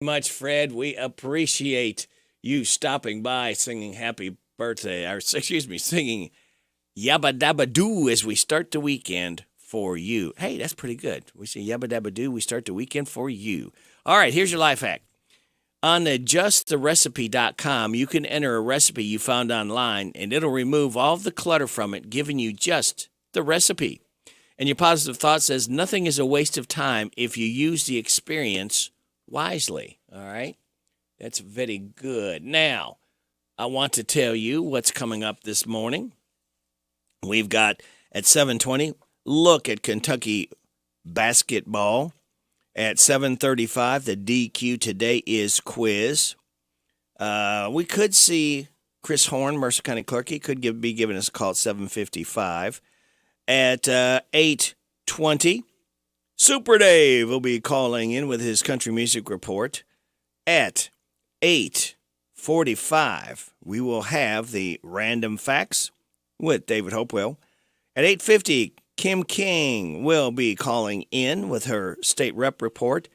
Much, Fred. We appreciate you stopping by, singing happy birthday, or singing Yabba Dabba Doo as we start the weekend for you. Hey, that's pretty good. We say Yabba Dabba Doo, we start the weekend for you. All right, here's your life hack. On justtherecipe.com, you can enter a recipe you found online, and it'll remove all the clutter from it, giving you just the recipe. And your positive thought says nothing is a waste of time if you use the experience wisely. All right? That's very good. Now, I want to tell you what's coming up this morning. We've got at 7:20, look at Kentucky basketball. At 7:35, the DQ Today is quiz. We could see Chris Horn, Mercer County Clerk. He could be giving us a call at 7:55. At 8:20, Super Dave will be calling in with his country music report. At 8:45, we will have the random facts with David Hopewell. At 8:50, Kim King will be calling in with her state rep report.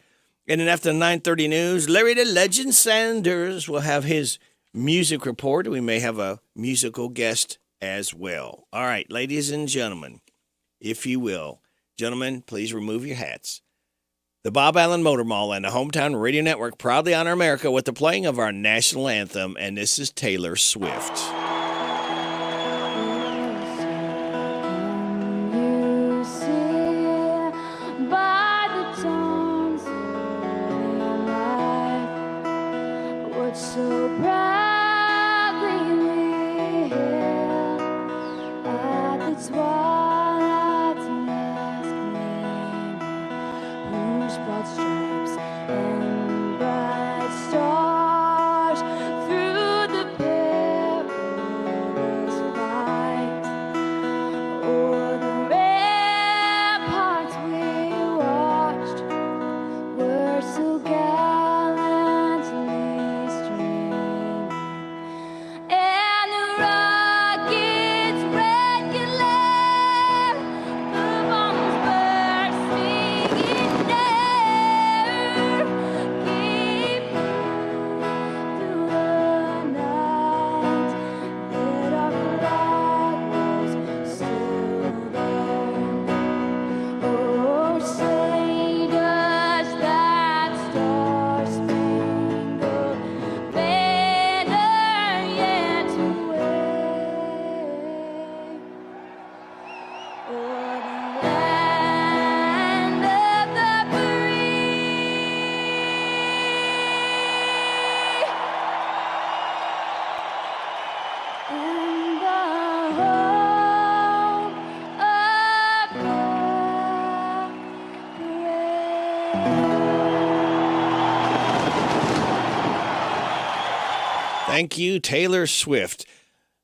And then after the 9:30 news, Larry the Legend Sanders will have his music report. We may have a musical guest as well. All right, ladies and gentlemen, if you will. Gentlemen, please remove your hats. The Bob Allen Motor Mall and the Hometown Radio Network proudly honor America with the playing of our national anthem, and this is Taylor Swift. So proudly we hail at the twilight's last gleaming, whose broad stripes and bright stars through the perilous fight. O'er the ramparts we watched were so gallantly streaming, and the rocket's red glare, the bombs bursting in air, came through the night, yet our flag was still there. Oh, say does that star-spangled banner yet wave o'er the land of the free and the home of the brave. Thank you, Taylor Swift.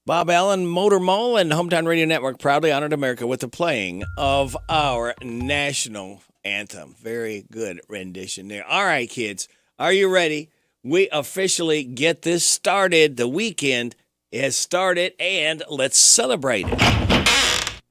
Bob Allen Motor Mall and Hometown Radio Network proudly honored America with the playing of our national anthem. Very good rendition there. All right, kids, are you ready? We officially get this started. The weekend has started, and let's celebrate it.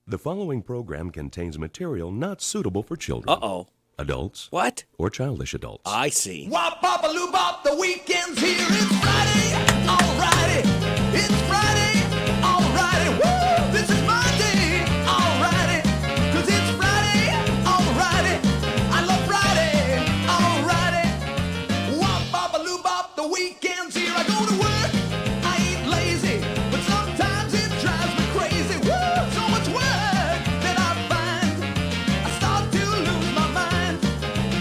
The following program contains material not suitable for children, Uh-oh. adults, What? or childish adults. I see. Wop, bop, a loo, bop, the weekend's here. It's Friday, alrighty. It's Friday, alrighty. Woo, this is my day, alrighty. 'Cause it's Friday, alrighty. I love Friday, alrighty. Wop, bop, a loo, bop, the weekend's here. I go to work, I ain't lazy, but sometimes it drives me crazy. Woo, so much work that I find I start to lose my mind.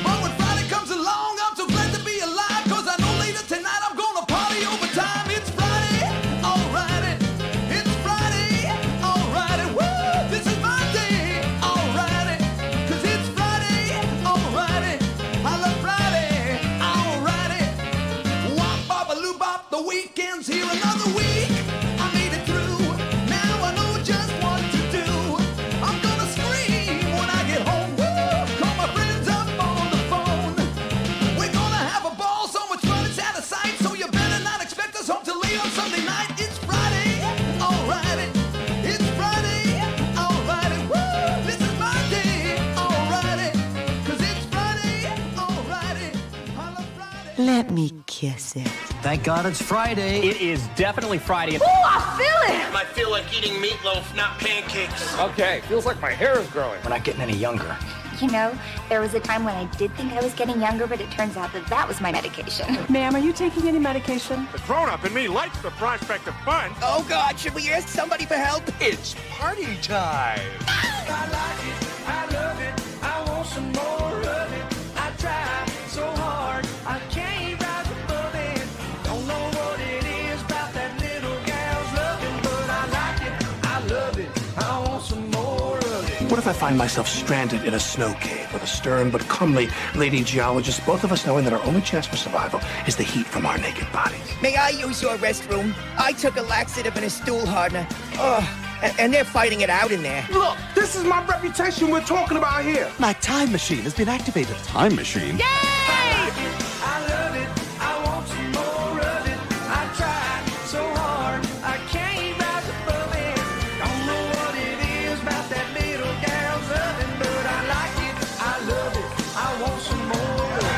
But when Friday comes along, I'm so glad to be alive, 'cause I know later tonight I'm gonna party overtime. It's Friday, alrighty. It's Friday, alrighty. Woo, this is my day, alrighty. 'Cause it's Friday, alrighty. I love Friday, alrighty. Wop, bop, a loo, bop, the week Let me kiss it. Thank God it's Friday. It is definitely Friday. Ooh, I feel it! I feel like eating meatloaf, not pancakes. Okay, feels like my hair is growing. We're not getting any younger. You know, there was a time when I did think I was getting younger, but it turns out that was my medication. Ma'am, are you taking any medication? The grown-up in me likes the prospect of fun. Oh, God, should we ask somebody for help? It's party time. I like it, I love it, I want some more of it. I try so hard, I can't rise above it. Don't know what it is about that little gal's loving, but I like it, I love it, I want some more of it. What if I find myself stranded in a snow cave with a stern but comely lady geologist, both of us knowing that our only chance for survival is the heat from our naked bodies? May I use your restroom? I took a laxative and a stool hardener. Oh, and they're fighting it out in there. Look, this is my reputation we're talking about here. My time machine has been activated. Time machine? I like it, I love it, I want some more of it. I try so hard, I can't rise above it. Don't know what it is about that little gal's loving, but I like it, I love it, I want some more of it.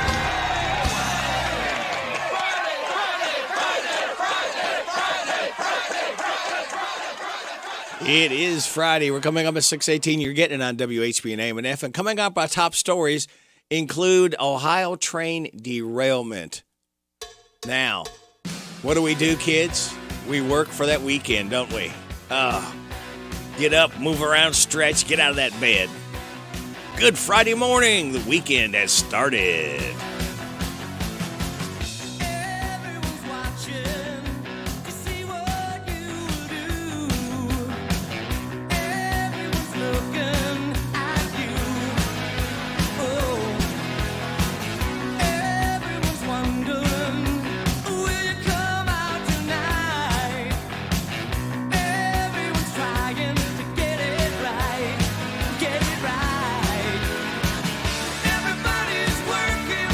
It is Friday. We're coming up at 6:18. You're getting it on WHBN and AM and F. And coming up, our top stories include Ohio train derailment. Now, what do we do, kids? We work for that weekend, don't we? Get up, move around, stretch, get out of that bed. Good Friday morning. The weekend has started. Everyone's watching to see what you do. Everyone's looking at you. Oh, everyone's wondering, will you come out tonight? Everyone's trying to get it right, get it right. Everybody's working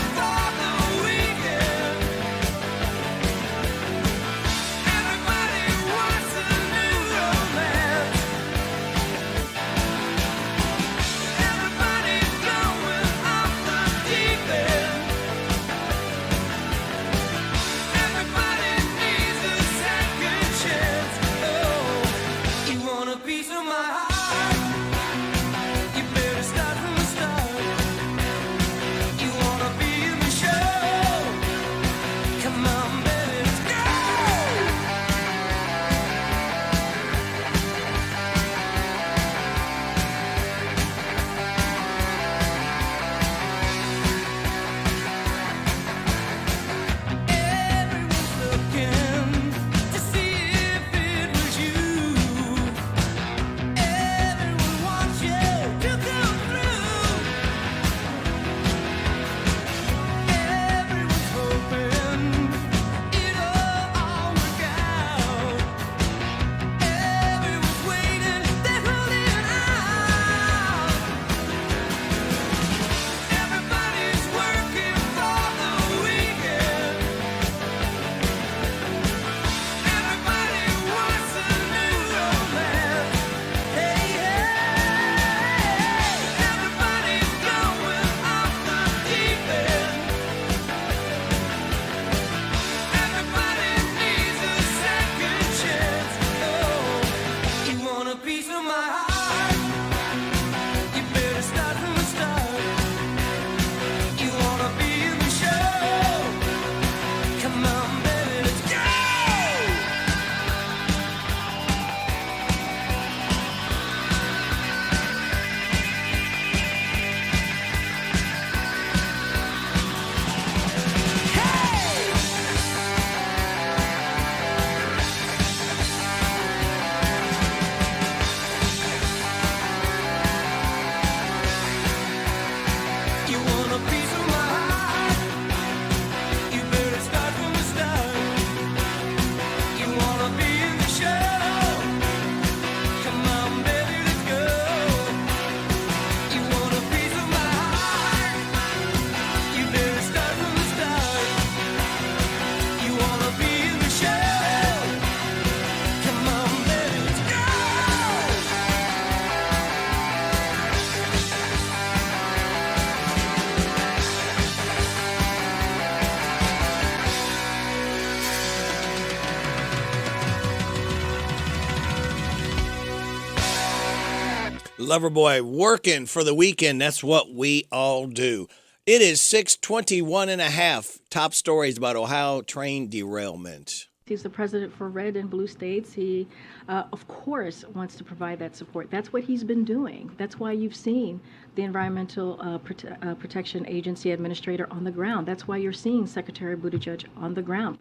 Loverboy working for the weekend. That's what we all do. It is 6:21 and a half. Top stories about Ohio train derailment. He's the president for red and blue states. He, of course, wants to provide that support. That's what he's been doing. That's why you've seen the Environmental Protection Agency Administrator on the ground. That's why you're seeing Secretary Buttigieg on the ground.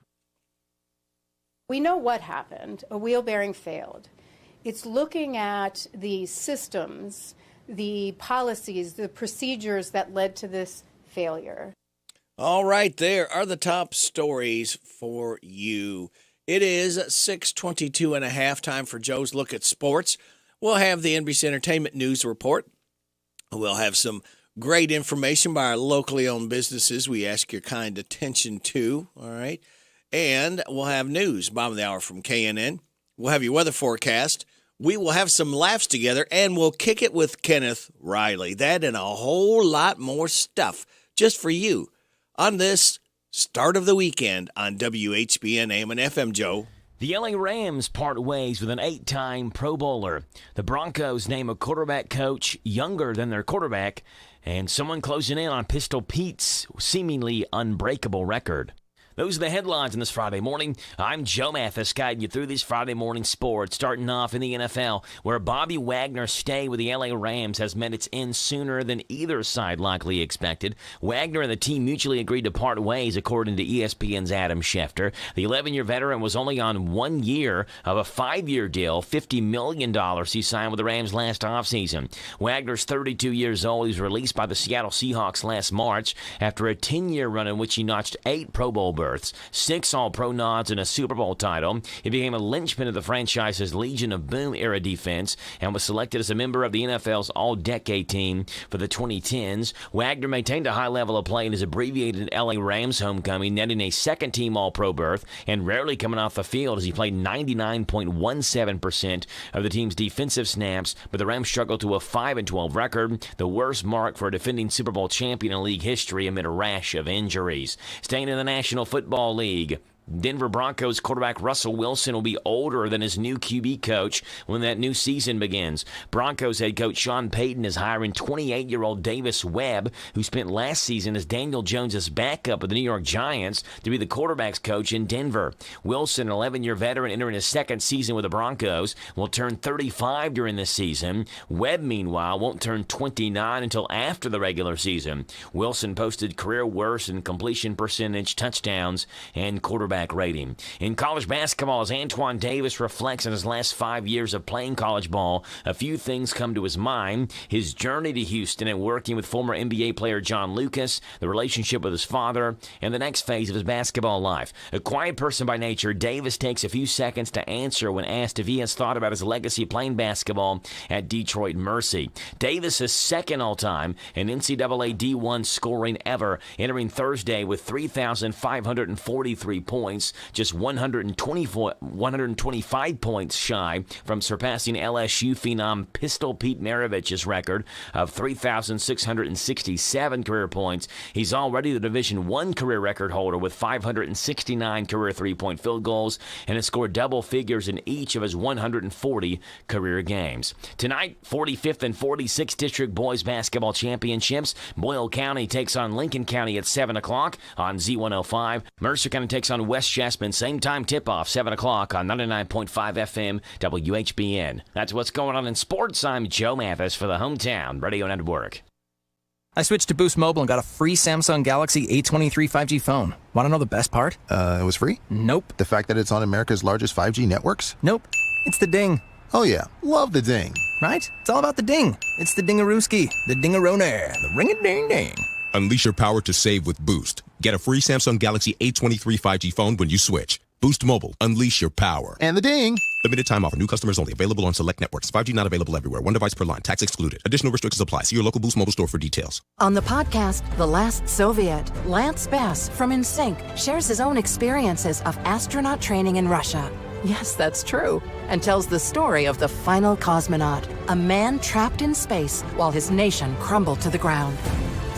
We know what happened. A wheel bearing failed. It's looking at the systems, the policies, the procedures that led to this failure. All right, there are the top stories for you. It is 6:22 and a half. Time for Joe's Look at Sports. We'll have the NBC Entertainment News Report. We'll have some great information by our locally owned businesses we ask your kind attention to, all right? And we'll have news, bottom of the hour from KNN. We'll have your weather forecast. We will have some laughs together, and we'll kick it with Kenneth Riley. That and a whole lot more stuff just for you on this start of the weekend on WHBN AM and FM, Joe. The LA Rams part ways with an 8-time Pro Bowler. The Broncos name a quarterback coach younger than their quarterback, and someone closing in on Pistol Pete's seemingly unbreakable record. Those are the headlines on this Friday morning. I'm Joe Mathis, guiding you through this Friday morning sports, starting off in the NFL, where Bobby Wagner's stay with the LA Rams has met its end sooner than either side likely expected. Wagner and the team mutually agreed to part ways, according to ESPN's Adam Schefter. The 11-year veteran was only on 1 year of a 5-year deal, $50 million he signed with the Rams last offseason. Wagner's 32 years old. He was released by the Seattle Seahawks last March after a 10-year run in which he notched 8 Pro Bowl berths, 6 All-Pro nods, and a Super Bowl title. He became a linchpin of the franchise's Legion of Boom-era defense and was selected as a member of the NFL's All-Decade team for the 2010s. Wagner maintained a high level of play in his abbreviated LA Rams homecoming, netting a second-team All-Pro berth and rarely coming off the field as he played 99.17% of the team's defensive snaps, but the Rams struggled to a 5-12 record, the worst mark for a defending Super Bowl champion in league history amid a rash of injuries. Staying in the National Football League, Denver Broncos quarterback Russell Wilson will be older than his new QB coach when that new season begins. Broncos head coach Sean Payton is hiring 28-year-old Davis Webb, who spent last season as Daniel Jones' backup of the New York Giants, to be the quarterback's coach in Denver. Wilson, an 11-year veteran entering his second season with the Broncos, will turn 35 during this season. Webb, meanwhile, won't turn 29 until after the regular season. Wilson posted career worst in completion percentage, touchdowns, and quarterback rating. In college basketball, as Antoine Davis reflects on his last 5 years of playing college ball, a few things come to his mind. His journey to Houston and working with former NBA player John Lucas, the relationship with his father, and the next phase of his basketball life. A quiet person by nature, Davis takes a few seconds to answer when asked if he has thought about his legacy playing basketball at Detroit Mercy. Davis is second all-time in NCAA D1 scoring ever, entering Thursday with 3,543 points, just 125 points shy from surpassing LSU phenom Pistol Pete Maravich's record of 3,667 career points. He's already the Division I career record holder with 569 career three-point field goals and has scored double figures in each of his 140 career games. Tonight, 45th and 46th District Boys Basketball Championships. Boyle County takes on Lincoln County at 7 o'clock on Z105. Mercer County takes on West Jasmine, same time tip-off, 7 o'clock on 99.5 FM WHBN. That's what's going on in sports. I'm Joe Mathis for the Hometown Radio Network. I switched to Boost Mobile and got a free Samsung Galaxy A23 5G phone. Want to know the best part? It was free? Nope. The fact that it's on America's largest 5G networks? Nope. It's the ding. Oh yeah, love the ding. Right? It's all about the ding. It's the dingarooski, the dingaroner, the ring-a-ding-ding. Unleash your power to save with Boost. Get a free Samsung Galaxy A23 5G phone when you switch. Boost Mobile. Unleash your power. And the ding. Limited time offer. New customers only. Available on select networks. 5G not available everywhere. One device per line. Tax excluded. Additional restrictions apply. See your local Boost Mobile store for details. On the podcast, The Last Soviet, Lance Bass from NSYNC shares his own experiences of astronaut training in Russia. Yes, that's true. And tells the story of the final cosmonaut, a man trapped in space while his nation crumbled to the ground.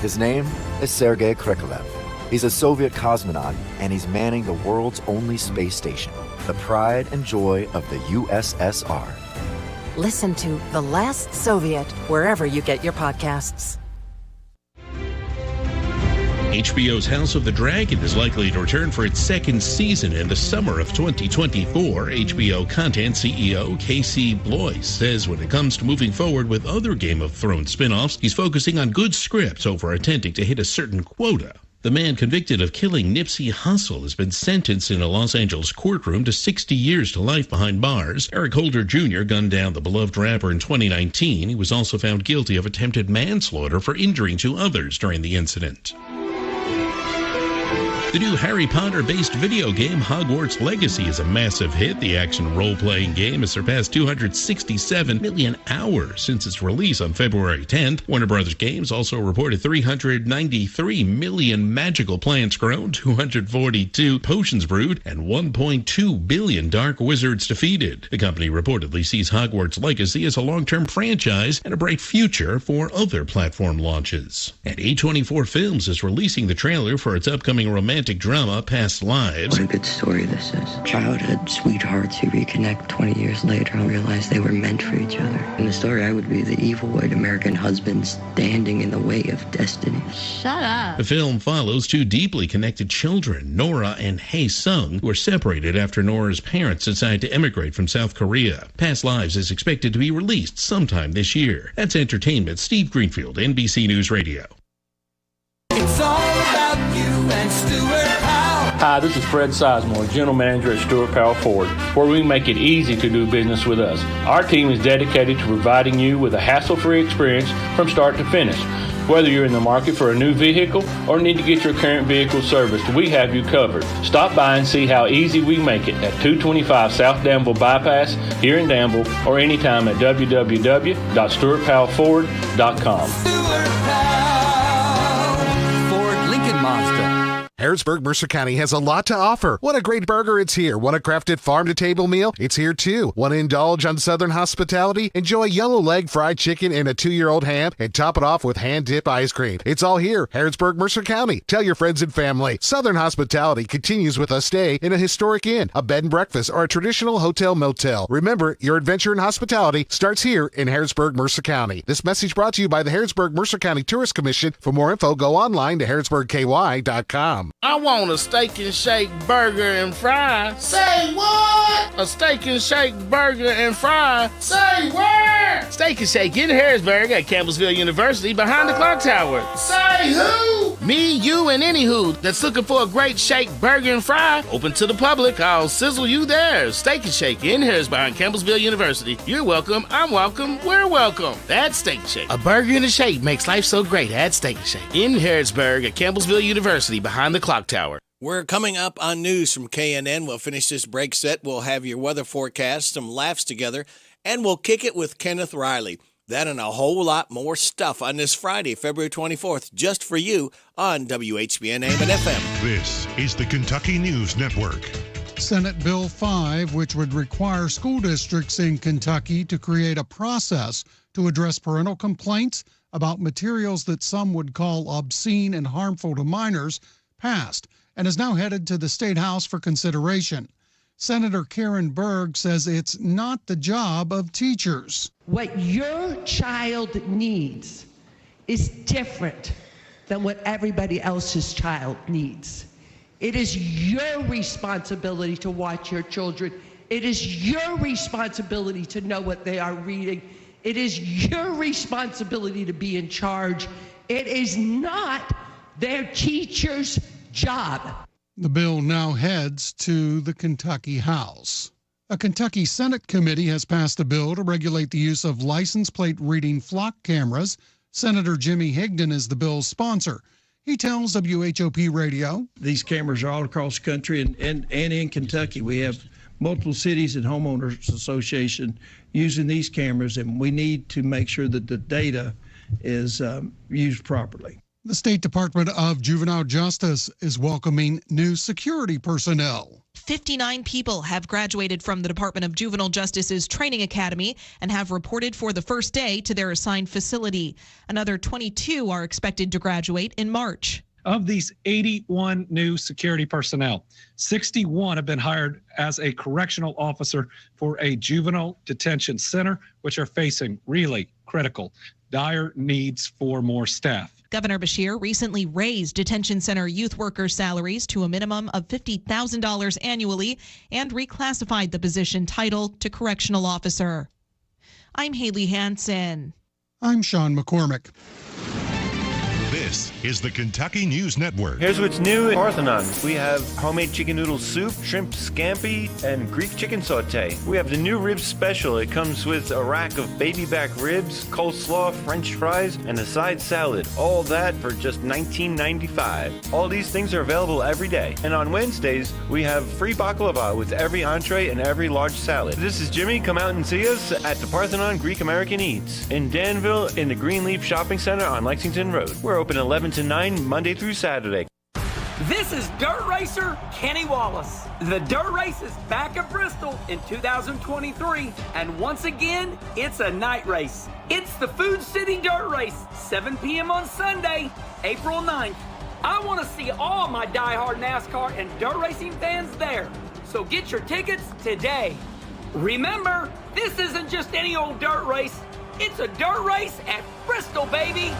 His name is Sergei Krikalev. He's a Soviet cosmonaut, and he's manning the world's only space station, the pride and joy of the USSR. Listen to The Last Soviet wherever you get your podcasts. HBO's House of the Dragon is likely to return for its second season in the summer of 2024. HBO content CEO Casey Bloys says when it comes to moving forward with other Game of Thrones spin-offs, he's focusing on good scripts over attempting to hit a certain quota. The man convicted of killing Nipsey Hussle has been sentenced in a Los Angeles courtroom to 60 years to life behind bars. Eric Holder Jr. gunned down the beloved rapper in 2019. He was also found guilty of attempted manslaughter for injuring two others during the incident. The new Harry Potter-based video game Hogwarts Legacy is a massive hit. The action role-playing game has surpassed 267 million hours since its release on February 10th. Warner Brothers Games also reported 393 million magical plants grown, 242 potions brewed, and 1.2 billion dark wizards defeated. The company reportedly sees Hogwarts Legacy as a long-term franchise and a bright future for other platform launches. And A24 Films is releasing the trailer for its upcoming romantic drama Past Lives. What a good story this is. Childhood sweethearts who reconnect 20 years later and realize they were meant for each other. In the story, I would be the evil white American husband standing in the way of destiny. Shut up. The film follows two deeply connected children, Nora and Hae Sung, who are separated after Nora's parents decide to emigrate from South Korea. Past Lives is expected to be released sometime this year. That's entertainment. Steve Greenfield, NBC News Radio. It's all about you and Stuart Powell. Hi, this is Fred Sizemore, General Manager at Stuart Powell Ford, where we make it easy to do business with us. Our team is dedicated to providing you with a hassle-free experience from start to finish. Whether you're in the market for a new vehicle or need to get your current vehicle serviced, we have you covered. Stop by and see how easy we make it at 225 South Danville Bypass here in Danville or anytime at www.stuartpowellford.com. Stuart Powell, Ford Lincoln Mazda. Harrodsburg, Mercer County has a lot to offer. Want a great burger? It's here. Want a crafted farm-to-table meal? It's here too. Want to indulge on Southern hospitality? Enjoy yellow leg fried chicken and a 2-year-old ham and top it off with hand-dip ice cream. It's all here. Harrodsburg, Mercer County. Tell your friends and family. Southern hospitality continues with a stay in a historic inn, a bed and breakfast, or a traditional hotel motel. Remember, your adventure in hospitality starts here in Harrodsburg, Mercer County. This message brought to you by the Harrodsburg, Mercer County Tourist Commission. For more info, go online to harrodsburgky.com. I want a steak and shake burger and fries. Say what? A steak and shake burger and fries. Say where? Steak and Shake in Harrodsburg at Campbellsville University behind the clock tower. Say who? Me, you, and any who that's looking for a great shake, burger, and fry. Open to the public. I'll sizzle you there. Steak and Shake in Harrodsburg behind Campbellsville University. You're welcome. I'm welcome. We're welcome. That's Steak and Shake. A burger and a shake makes life so great at Steak and Shake in Harrodsburg at Campbellsville University behind the clock tower. We're coming up on news from KNN. We'll finish this break set. We'll have your weather forecast, some laughs together, and we'll kick it with Kenneth Riley. That and a whole lot more stuff on this Friday, February 24th, just for you on WHBN AM and FM. This is the Kentucky News Network. Senate Bill 5, which would require school districts in Kentucky to create a process to address parental complaints about materials that some would call obscene and harmful to minors, passed and is now headed to the State House for consideration. Senator Karen Berg says it's not the job of teachers. What your child needs is different than what everybody else's child needs. It is your responsibility to watch your children. It is your responsibility to know what they are reading. It is your responsibility to be in charge. It is not their teacher's job. The bill now heads to the Kentucky House. A Kentucky Senate committee has passed a bill to regulate the use of license plate reading flock cameras. Senator Jimmy Higdon is the bill's sponsor. He tells WHOP Radio, these cameras are all across the country and in Kentucky. We have multiple cities and homeowners association using these cameras, and we need to make sure that the data is used properly. The State Department of Juvenile Justice is welcoming new security personnel. 59 people have graduated from the Department of Juvenile Justice's Training Academy and have reported for the first day to their assigned facility. Another 22 are expected to graduate in March. Of these 81 new security personnel, 61 have been hired as a correctional officer for a juvenile detention center, which are facing really critical, dire needs for more staff. Governor Beshear recently raised detention center youth workers' salaries to a minimum of $50,000 annually and reclassified the position title to correctional officer. I'm Haley Hansen. I'm Sean McCormick. This is the Kentucky News Network. Here's what's new at Parthenon. We have homemade chicken noodle soup, shrimp scampi, and Greek chicken saute. We have the new ribs special. It comes with a rack of baby back ribs, coleslaw, french fries, and a side salad. All that for just $19.95. All these things are available every day. And on Wednesdays, we have free baklava with every entree and every large salad. This is Jimmy. Come out and see us at the Parthenon Greek American Eats in Danville in the Greenleaf Shopping Center on Lexington Road. We're open 11 to 9 Monday through Saturday. This is Dirt Racer Kenny Wallace. The Dirt Race is back at Bristol in 2023, and once again, it's a night race. It's the Food City Dirt Race, 7 p.m. on Sunday, April 9th. I want to see all my diehard NASCAR and dirt racing fans there, so get your tickets today. Remember, this isn't just any old dirt race. It's a dirt race at Bristol, baby.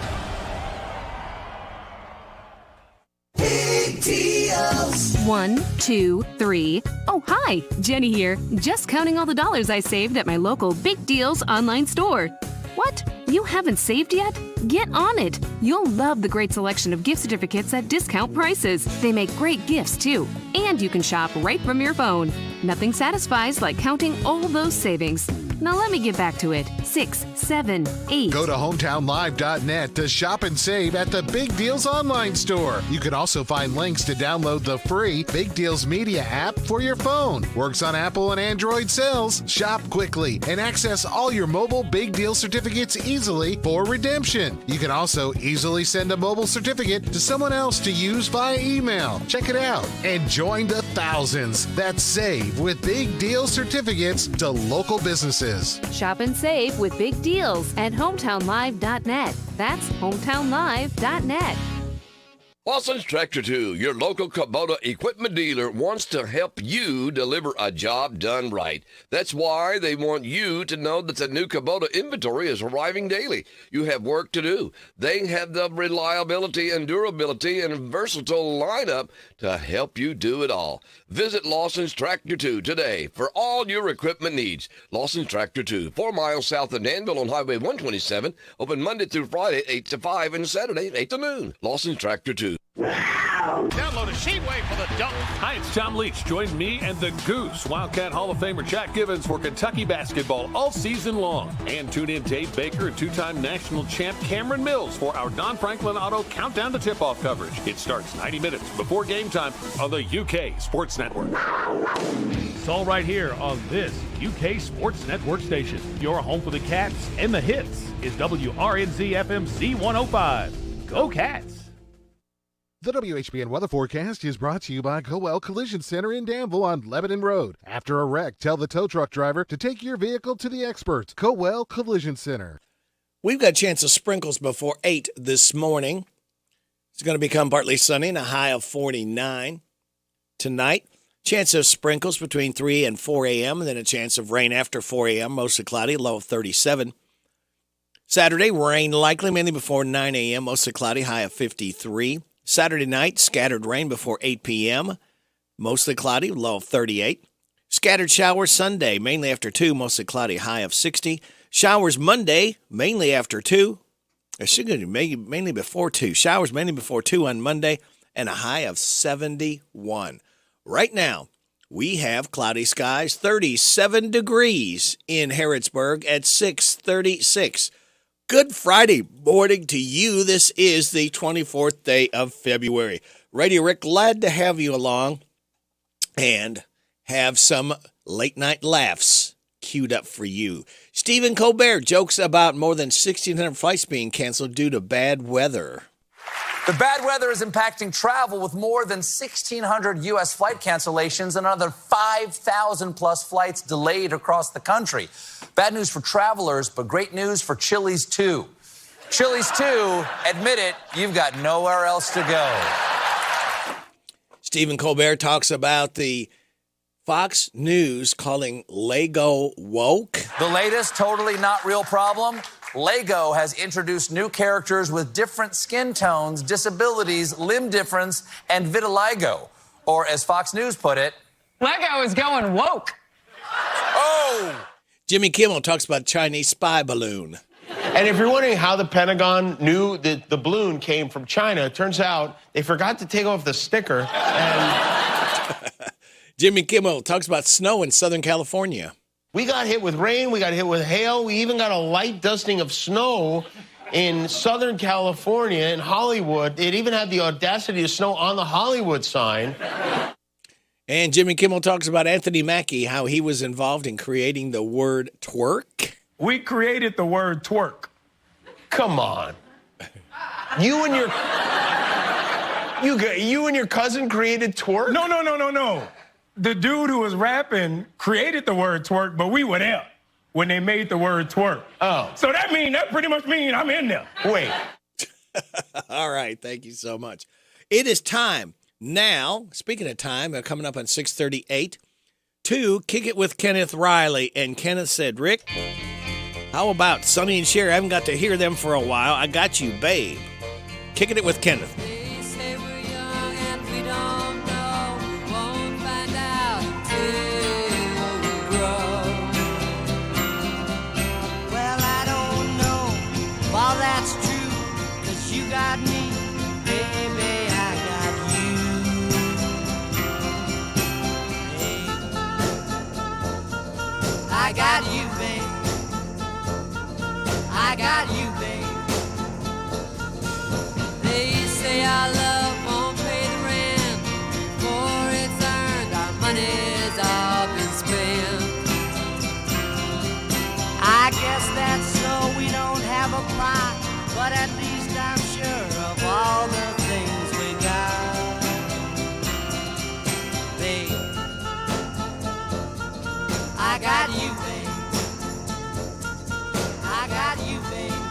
Big deals. 1, 2, 3. Oh, hi, Jenny here. Just counting all the dollars I saved at my local Big Deals online store. What? You haven't saved yet? Get on it. You'll love the great selection of gift certificates at discount prices. They make great gifts, too. And you can shop right from your phone. Nothing satisfies like counting all those savings. Now let me get back to it. 6, 7, 8. Go to hometownlive.net to shop and save at the Big Deals online store. You can also find links to download the free Big Deals Media app for your phone. Works on Apple and Android cells. Shop quickly and access all your mobile Big Deal certificates easily for redemption. You can also easily send a mobile certificate to someone else to use via email. Check it out and join the thousands that save with Big Deal certificates to local businesses. Shop and save with Big Deals at hometownlive.net. That's hometownlive.net. Lawson's Tractor 2, your local Kubota equipment dealer, wants to help you deliver a job done right. That's why they want you to know that the new Kubota inventory is arriving daily. You have work to do. They have the reliability and durability and versatile lineup to help you do it all. Visit Lawson's Tractor 2 today for all your equipment needs. Lawson's Tractor 2, 4 miles south of Danville on Highway 127, open Monday through Friday, 8 to 5, and Saturday, 8 to noon. Lawson's Tractor 2. Download a Sheetwave for the dunk. Hi, it's Tom Leach. Join me and the Goose, Wildcat Hall of Famer Jack Givens, for Kentucky basketball all season long. And tune in Dave Baker and two-time national champ Cameron Mills for our Don Franklin Auto Countdown to Tip-Off coverage. It starts 90 minutes before game time on the UK Sports Network. It's all right here on this UK Sports Network station. Your home for the Cats and the hits is WRNZ FM C105. Go Cats! The WHBN weather forecast is brought to you by Coel Collision Center in Danville on Lebanon Road. After a wreck, tell the tow truck driver to take your vehicle to the experts. Coel Collision Center. We've got a chance of sprinkles before 8 this morning. It's going to become partly sunny and a high of 49. Tonight, chance of sprinkles between 3 and 4 a.m., and then a chance of rain after 4 a.m., mostly cloudy, low of 37. Saturday, rain likely mainly before 9 a.m., mostly cloudy, high of 53. Saturday night, scattered rain before 8 p.m., mostly cloudy, low of 38. Scattered showers Sunday, mainly after 2, mostly cloudy, high of 60. Showers Monday, mainly after 2. Mainly before 2. Showers mainly before 2 on Monday, and a high of 71. Right now, we have cloudy skies, 37 degrees in Harrodsburg at 6:36. Good Friday morning to you. This is the 24th day of February. Radio Rick, glad to have you along and have some late night laughs queued up for you. Stephen Colbert jokes about more than 1,600 flights being canceled due to bad weather. The bad weather is impacting travel with more than 1,600 U.S. flight cancellations and another 5,000 plus flights delayed across the country. Bad news for travelers, but great news for Chili's too. Chili's 2, admit it, you've got nowhere else to go. Stephen Colbert talks about the Fox News calling Lego woke. The latest totally not real problem? Lego has introduced new characters with different skin tones, disabilities, limb difference, and vitiligo. Or as Fox News put it, Lego is going woke. Oh! Jimmy Kimmel talks about Chinese spy balloon. And if you're wondering how the Pentagon knew that the balloon came from China, it turns out they forgot to take off the sticker. And Jimmy Kimmel talks about snow in Southern California. we got hit with rain, we got hit with hail, we even got a light dusting of snow in Southern California, in Hollywood. It even had the audacity to snow on the Hollywood sign. And Jimmy Kimmel talks about Anthony Mackie, how he was involved in creating the word twerk. We created the word twerk. Come on. You and your cousin created twerk? No. The dude who was rapping created the word twerk, but we were there when they made the word twerk. Oh. So that pretty much means I'm in there. Wait. All right, thank you so much. It is time now, speaking of time, coming up on 6:38, to Kick It with Kenneth Riley. And Kenneth said, Rick, how about Sonny and Cher? I haven't got to hear them for a while. I got you, babe. Kicking it with Kenneth. Well, I don't know if all that's true, 'cause you got me, baby, I got you. Hey. I got you, babe. I got you, babe. They say our love won't pay the rent, for it's earned, our money's all been spent. I guess that's so we don't have a plot, but at least I'm sure of all the things we got. Babe, I got you, babe. I got you, babe.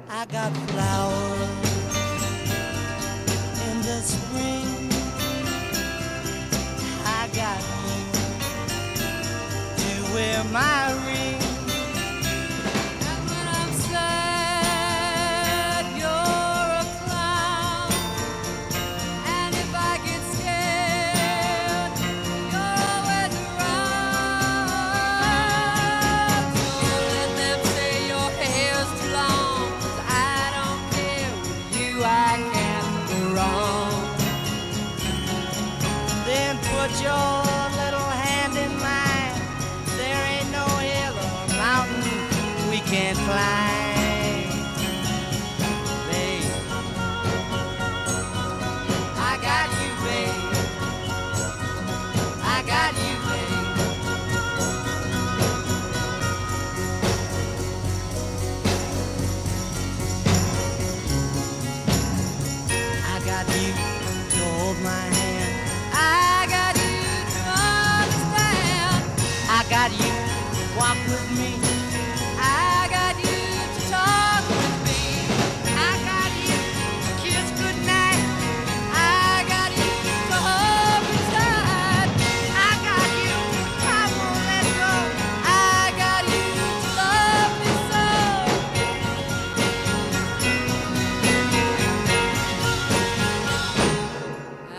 I got flowers in the spring. I got you to wear my ring. And when I'm sad, you're a clown. And if I get scared, you're always around. Don't let them say your hair's too long, 'cause I don't care. With you I can't go wrong. Then put your little hand in mine. There ain't no hill or mountain we can't climb. Babe, I got you, babe. I got you, babe. I got you to hold my hand. I got you to understand. I got you to walk with me. I got you to talk with me. I got you to kiss goodnight. I got you to hold me tight. I got you, I won't let go. I got you to love me so.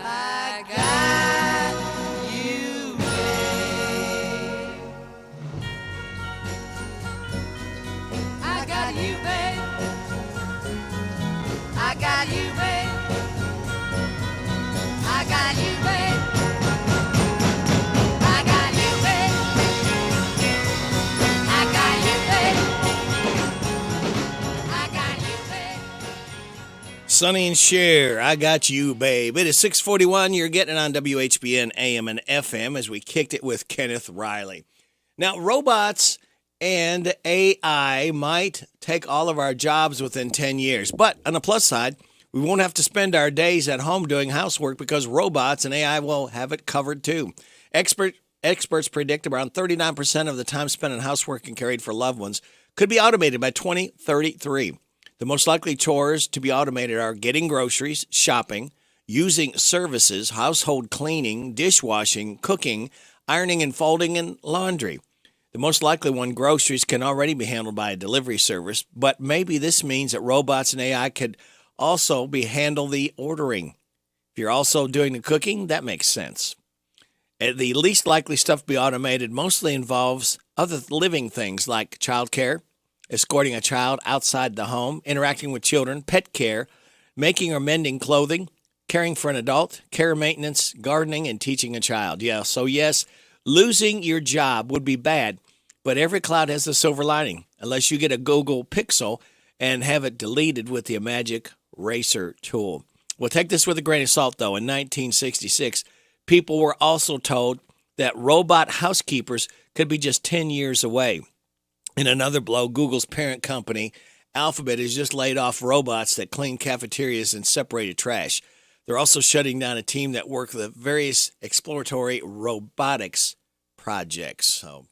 I got you, babe. I got you, babe. I got you, babe. I got you, babe. I got you, babe. I got you, babe. I got you, babe. Sonny and Cher, I got you, babe. It is 6:41. You're getting it on WHBN AM and FM as we kicked it with Kenneth Riley. Now, robots and AI might take all of our jobs within 10 years. But on the plus side, we won't have to spend our days at home doing housework because robots and AI will have it covered too. Experts predict around 39% of the time spent on housework and caring for loved ones could be automated by 2033. The most likely chores to be automated are getting groceries, shopping, using services, household cleaning, dishwashing, cooking, ironing and folding, and laundry. The most likely one, groceries, can already be handled by a delivery service, but maybe this means that robots and AI could also handle the ordering. If you're also doing the cooking, that makes sense. The least likely stuff to be automated mostly involves other living things like childcare, escorting a child outside the home, interacting with children, pet care, making or mending clothing, caring for an adult, care maintenance, gardening, and teaching a child. Yeah, so yes, losing your job would be bad, but every cloud has a silver lining, unless you get a Google Pixel and have it deleted with the magic eraser tool. Well, take this with a grain of salt, though. In 1966, people were also told that robot housekeepers could be just 10 years away. In another blow, Google's parent company, Alphabet, has just laid off robots that clean cafeterias and separated trash. They're also shutting down a team that worked with various exploratory robotics projects. So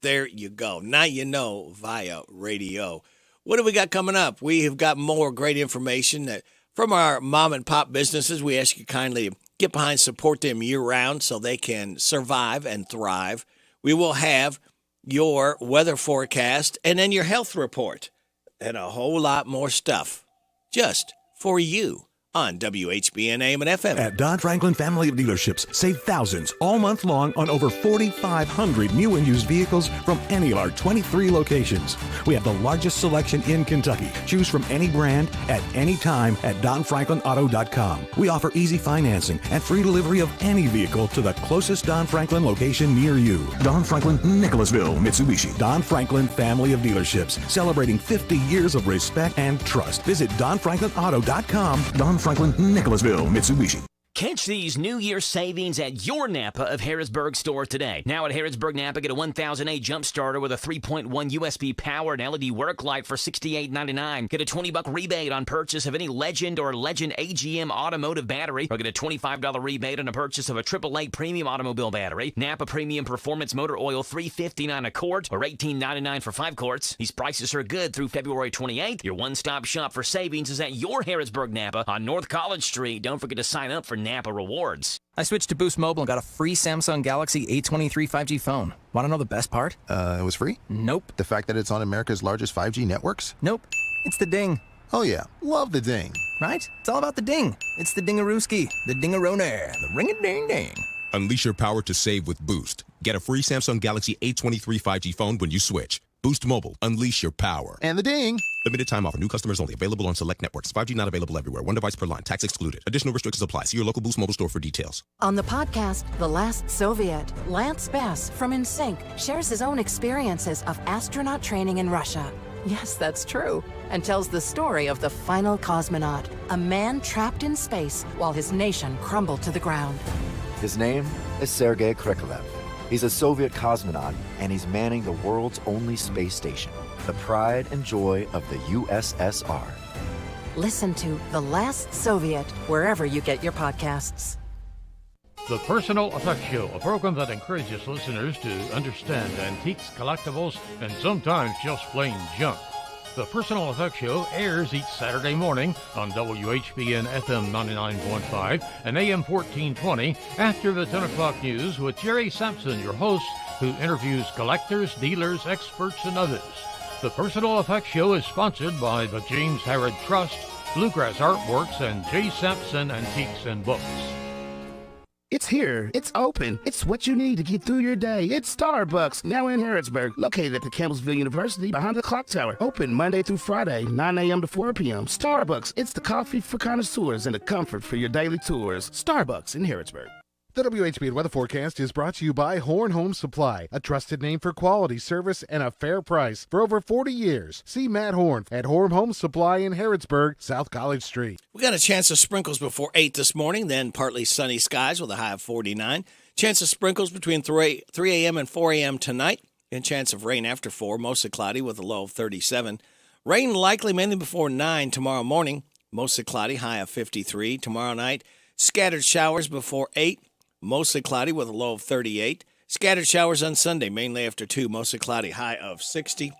there you go. Now you know via radio. What do we got coming up? We have got more great information that from our mom and pop businesses. We ask you kindly to get behind, support them year-round so they can survive and thrive. We will have your weather forecast and then your health report and a whole lot more stuff just for you on WHBN AM and FM. At Don Franklin Family of Dealerships, save thousands all month long on over 4,500 new and used vehicles from any of our 23 locations. We have the largest selection in Kentucky. Choose from any brand at any time at DonFranklinAuto.com. We offer easy financing and free delivery of any vehicle to the closest Don Franklin location near you. Don Franklin, Nicholasville, Mitsubishi. Don Franklin Family of Dealerships, celebrating 50 years of respect and trust. Visit DonFranklinAuto.com. Don Franklin, Nicholasville, Mitsubishi. Catch these New Year savings at your Napa of Harrodsburg store today. Now at Harrodsburg Napa, get a 1008 jump starter with a 3.1 USB powered LED work light for $68.99. Get a $20 rebate on purchase of any Legend or Legend AGM automotive battery, or get a $25 rebate on a purchase of a AAA premium automobile battery. Napa Premium Performance Motor Oil, $3.59 a quart, or $18.99 for 5 quarts. These prices are good through February 28th. Your one-stop shop for savings is at your Harrodsburg Napa on North College Street. Don't forget to sign up for Napa Rewards. I switched to Boost Mobile and got a free Samsung Galaxy A23 5G phone. Want to know the best part? It was free? Nope. The fact that it's on America's largest 5G networks? Nope. It's the ding. Oh yeah, love the ding. Right? It's all about the ding. It's the dingarooski, the dingaroner, the ring-a-ding-ding. Unleash your power to save with Boost. Get a free Samsung Galaxy A23 5G phone when you switch. Boost Mobile. Unleash your power. And the ding. Limited time offer. New customers only. Available on select networks. 5G not available everywhere. One device per line. Tax excluded. Additional restrictions apply. See your local Boost Mobile store for details. On the podcast, The Last Soviet, Lance Bass from NSYNC shares his own experiences of astronaut training in Russia. Yes, that's true. And tells the story of the final cosmonaut, a man trapped in space while his nation crumbled to the ground. His name is Sergei Krikalev. He's a Soviet cosmonaut, and he's manning the world's only space station, the pride and joy of the USSR. Listen to The Last Soviet wherever you get your podcasts. The Personal Effects Show, a program that encourages listeners to understand antiques, collectibles, and sometimes just plain junk. The Personal Effects Show airs each Saturday morning on WHBN FM 99.5 and AM 1420 after the 10 o'clock news with Jerry Sampson, your host, who interviews collectors, dealers, experts, and others. The Personal Effects Show is sponsored by the James Harrod Trust, Bluegrass Artworks, and J. Sampson Antiques and Books. It's here. It's open. It's what you need to get through your day. It's Starbucks, now in Harrodsburg, located at the Campbellsville University behind the clock tower. Open Monday through Friday, 9 a.m. to 4 p.m. Starbucks, it's the coffee for connoisseurs and the comfort for your daily tours. Starbucks in Harrodsburg. The WHBN weather forecast is brought to you by Horn Home Supply, a trusted name for quality service and a fair price for over 40 years. See Matt Horn at Horn Home Supply in Harrodsburg, South College Street. We got a chance of sprinkles before 8 this morning, then partly sunny skies with a high of 49. Chance of sprinkles between 3 a.m. and 4 a.m. tonight, and chance of rain after 4, mostly cloudy with a low of 37. Rain likely mainly before 9 tomorrow morning, mostly cloudy, high of 53. Tomorrow night, scattered showers before 8. Mostly cloudy with a low of 38. Scattered showers on Sunday, mainly after 2, mostly cloudy, high of 60.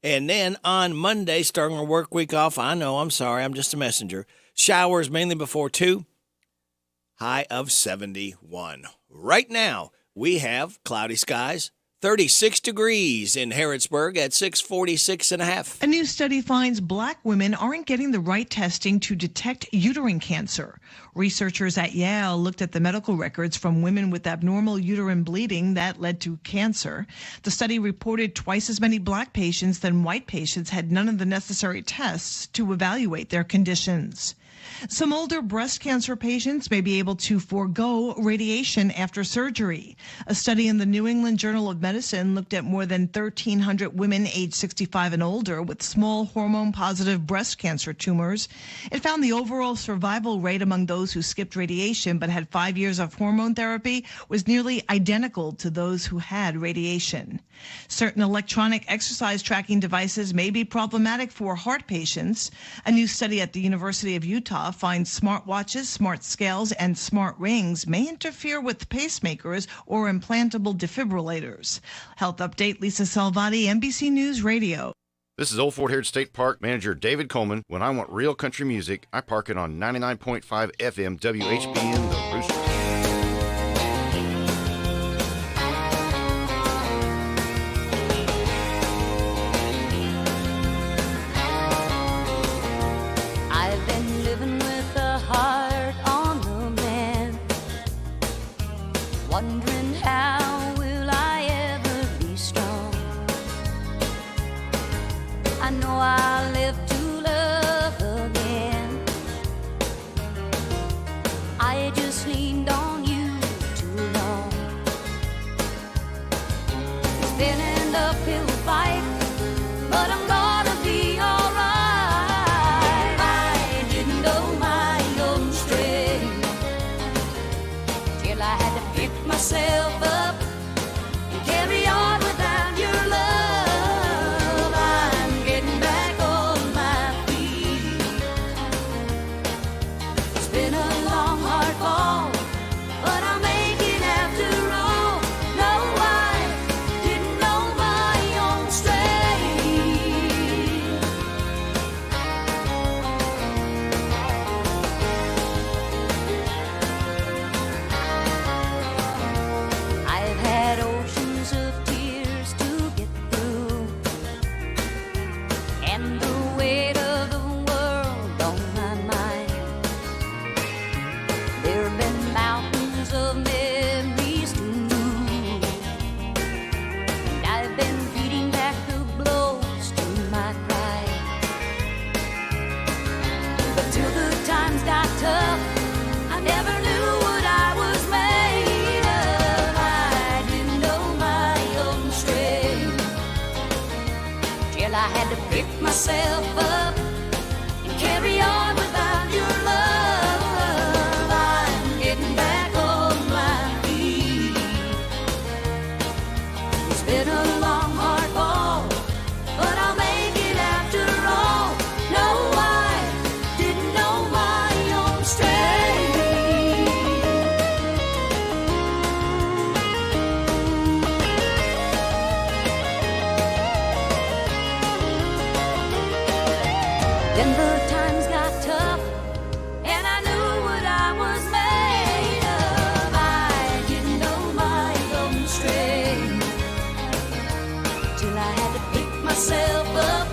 And then on Monday, starting our work week off, I know, I'm sorry, I'm just a messenger. Showers mainly before 2, high of 71. Right now, we have cloudy skies, 36 degrees in Harrodsburg at 646.5. A new study finds black women aren't getting the right testing to detect uterine cancer. Researchers at Yale looked at the medical records from women with abnormal uterine bleeding that led to cancer. The study reported twice as many black patients than white patients had none of the necessary tests to evaluate their conditions. Some older breast cancer patients may be able to forego radiation after surgery. A study in the New England Journal of Medicine looked at more than 1,300 women aged 65 and older with small hormone-positive breast cancer tumors. It found the overall survival rate among those who skipped radiation but had 5 years of hormone therapy was nearly identical to those who had radiation. Certain electronic exercise tracking devices may be problematic for heart patients. A new study at the University of Utah finds smartwatches, smart scales, and smart rings may interfere with pacemakers or implantable defibrillators. Health Update, Lisa Salvati, NBC News Radio. This is Old Fort Hayward State Park Manager David Coleman. When I want real country music, I park it on 99.5 FM WHBN, The Rooster. I've been living with a heart on the mend, wondering how will I ever be strong. I know I'll live to love again. I just leaned on you too long. It's been an uphill fight, but I'm gonna be alright. I didn't know my own strength till I had to pick myself up and carry on without your love. I'm getting back on my feet. It's been a long, hard fall, but I'll make it after all. No, I didn't know my own strength. I've had oceans of tears to get through, and the weight of the world on my mind. There have been mountains of memories to move, and I've been beating back the blows to my pride. But till the times got tough, I never knew what I was made of. I didn't know my own strength till I had to pick myself up and carry on without your love. I'm getting back on my feet. It's been a long, hard fall, but I'll make it after all. No, I didn't know my own strength. Then the times got tough, and I knew what I was made of. I didn't know my own strength till I had to pick myself up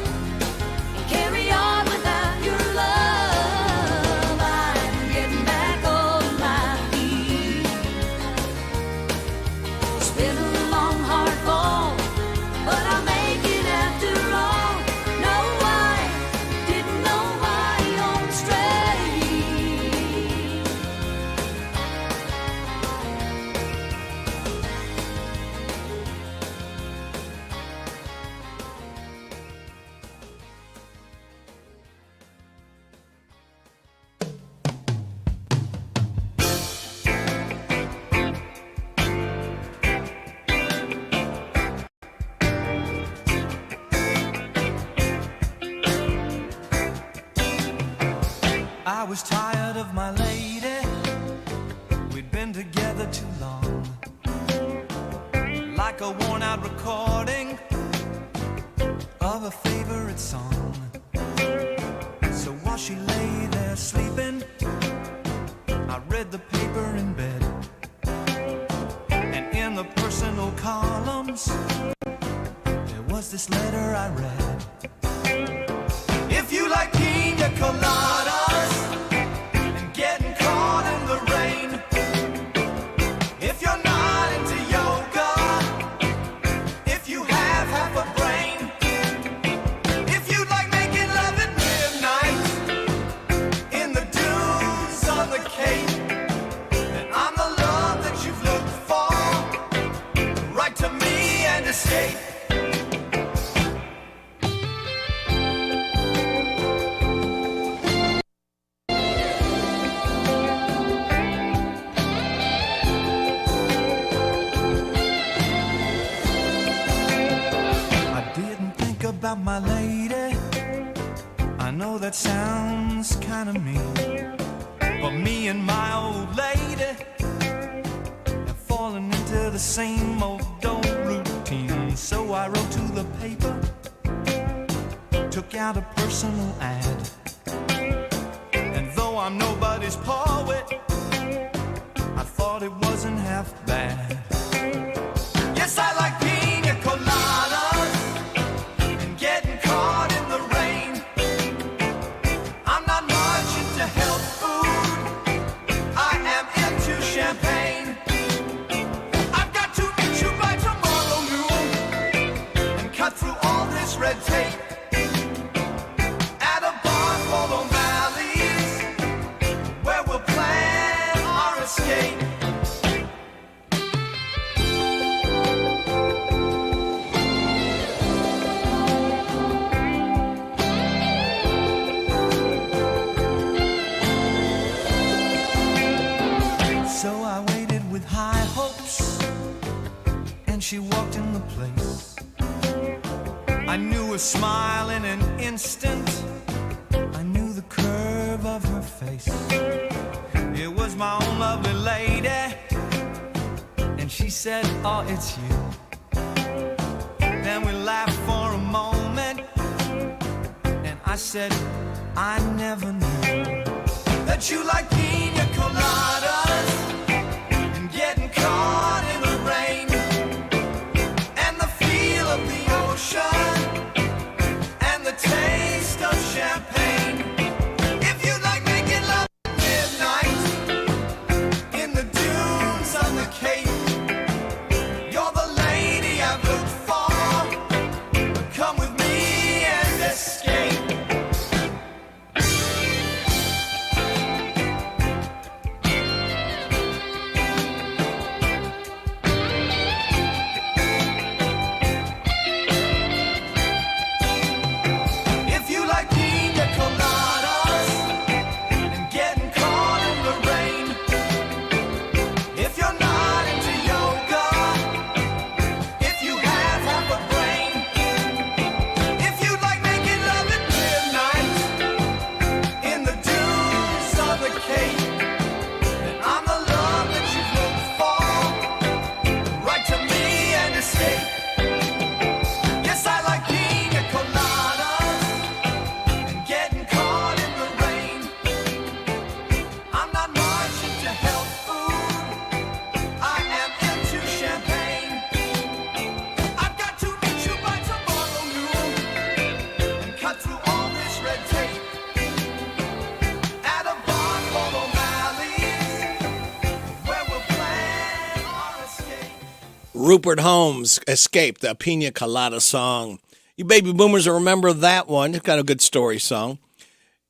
and carry on without your love. I'm getting back on my feet. It's been a long, hard fall, but I'll make it after all. No, I didn't know my own strength. I was tired of my lady. We'd been together too long. Like a worn out recording of a favorite song. So while she lay there sleeping, I read the paper in bed. And in the personal columns, there was this letter I read. If you like pina coladas and getting caught in the rain, if you're not into yoga, if you have half a brain, if you like making love at midnight in the dunes on the Cape, then I'm the love that you've looked for. Write to me and escape. About my lady, I know that sounds kind of mean, but me and my old lady have fallen into the same old routine. So I wrote to the paper, took out a personal ad, and though I'm nobody's poet, I thought it wasn't half bad. Yes, I like pina coladas. Red tape at a bar called O'Malley's, where we'll plan our escape. So I waited with high hopes, and she walked in the place. I knew her smile in an instant, I knew the curve of her face. It was my own lovely lady, and she said, oh, it's you. Then we laughed for a moment, and I said, I never knew that you like pina coladas and getting caught in the rain and the feel of the ocean and the taste of champagne. If you like making love at midnight in the dunes on the Cape, you're the lady I've looked for. Come with me and escape. Rupert Holmes, Escape, the Pina Colada song. You baby boomers will remember that one. It's got a good story song.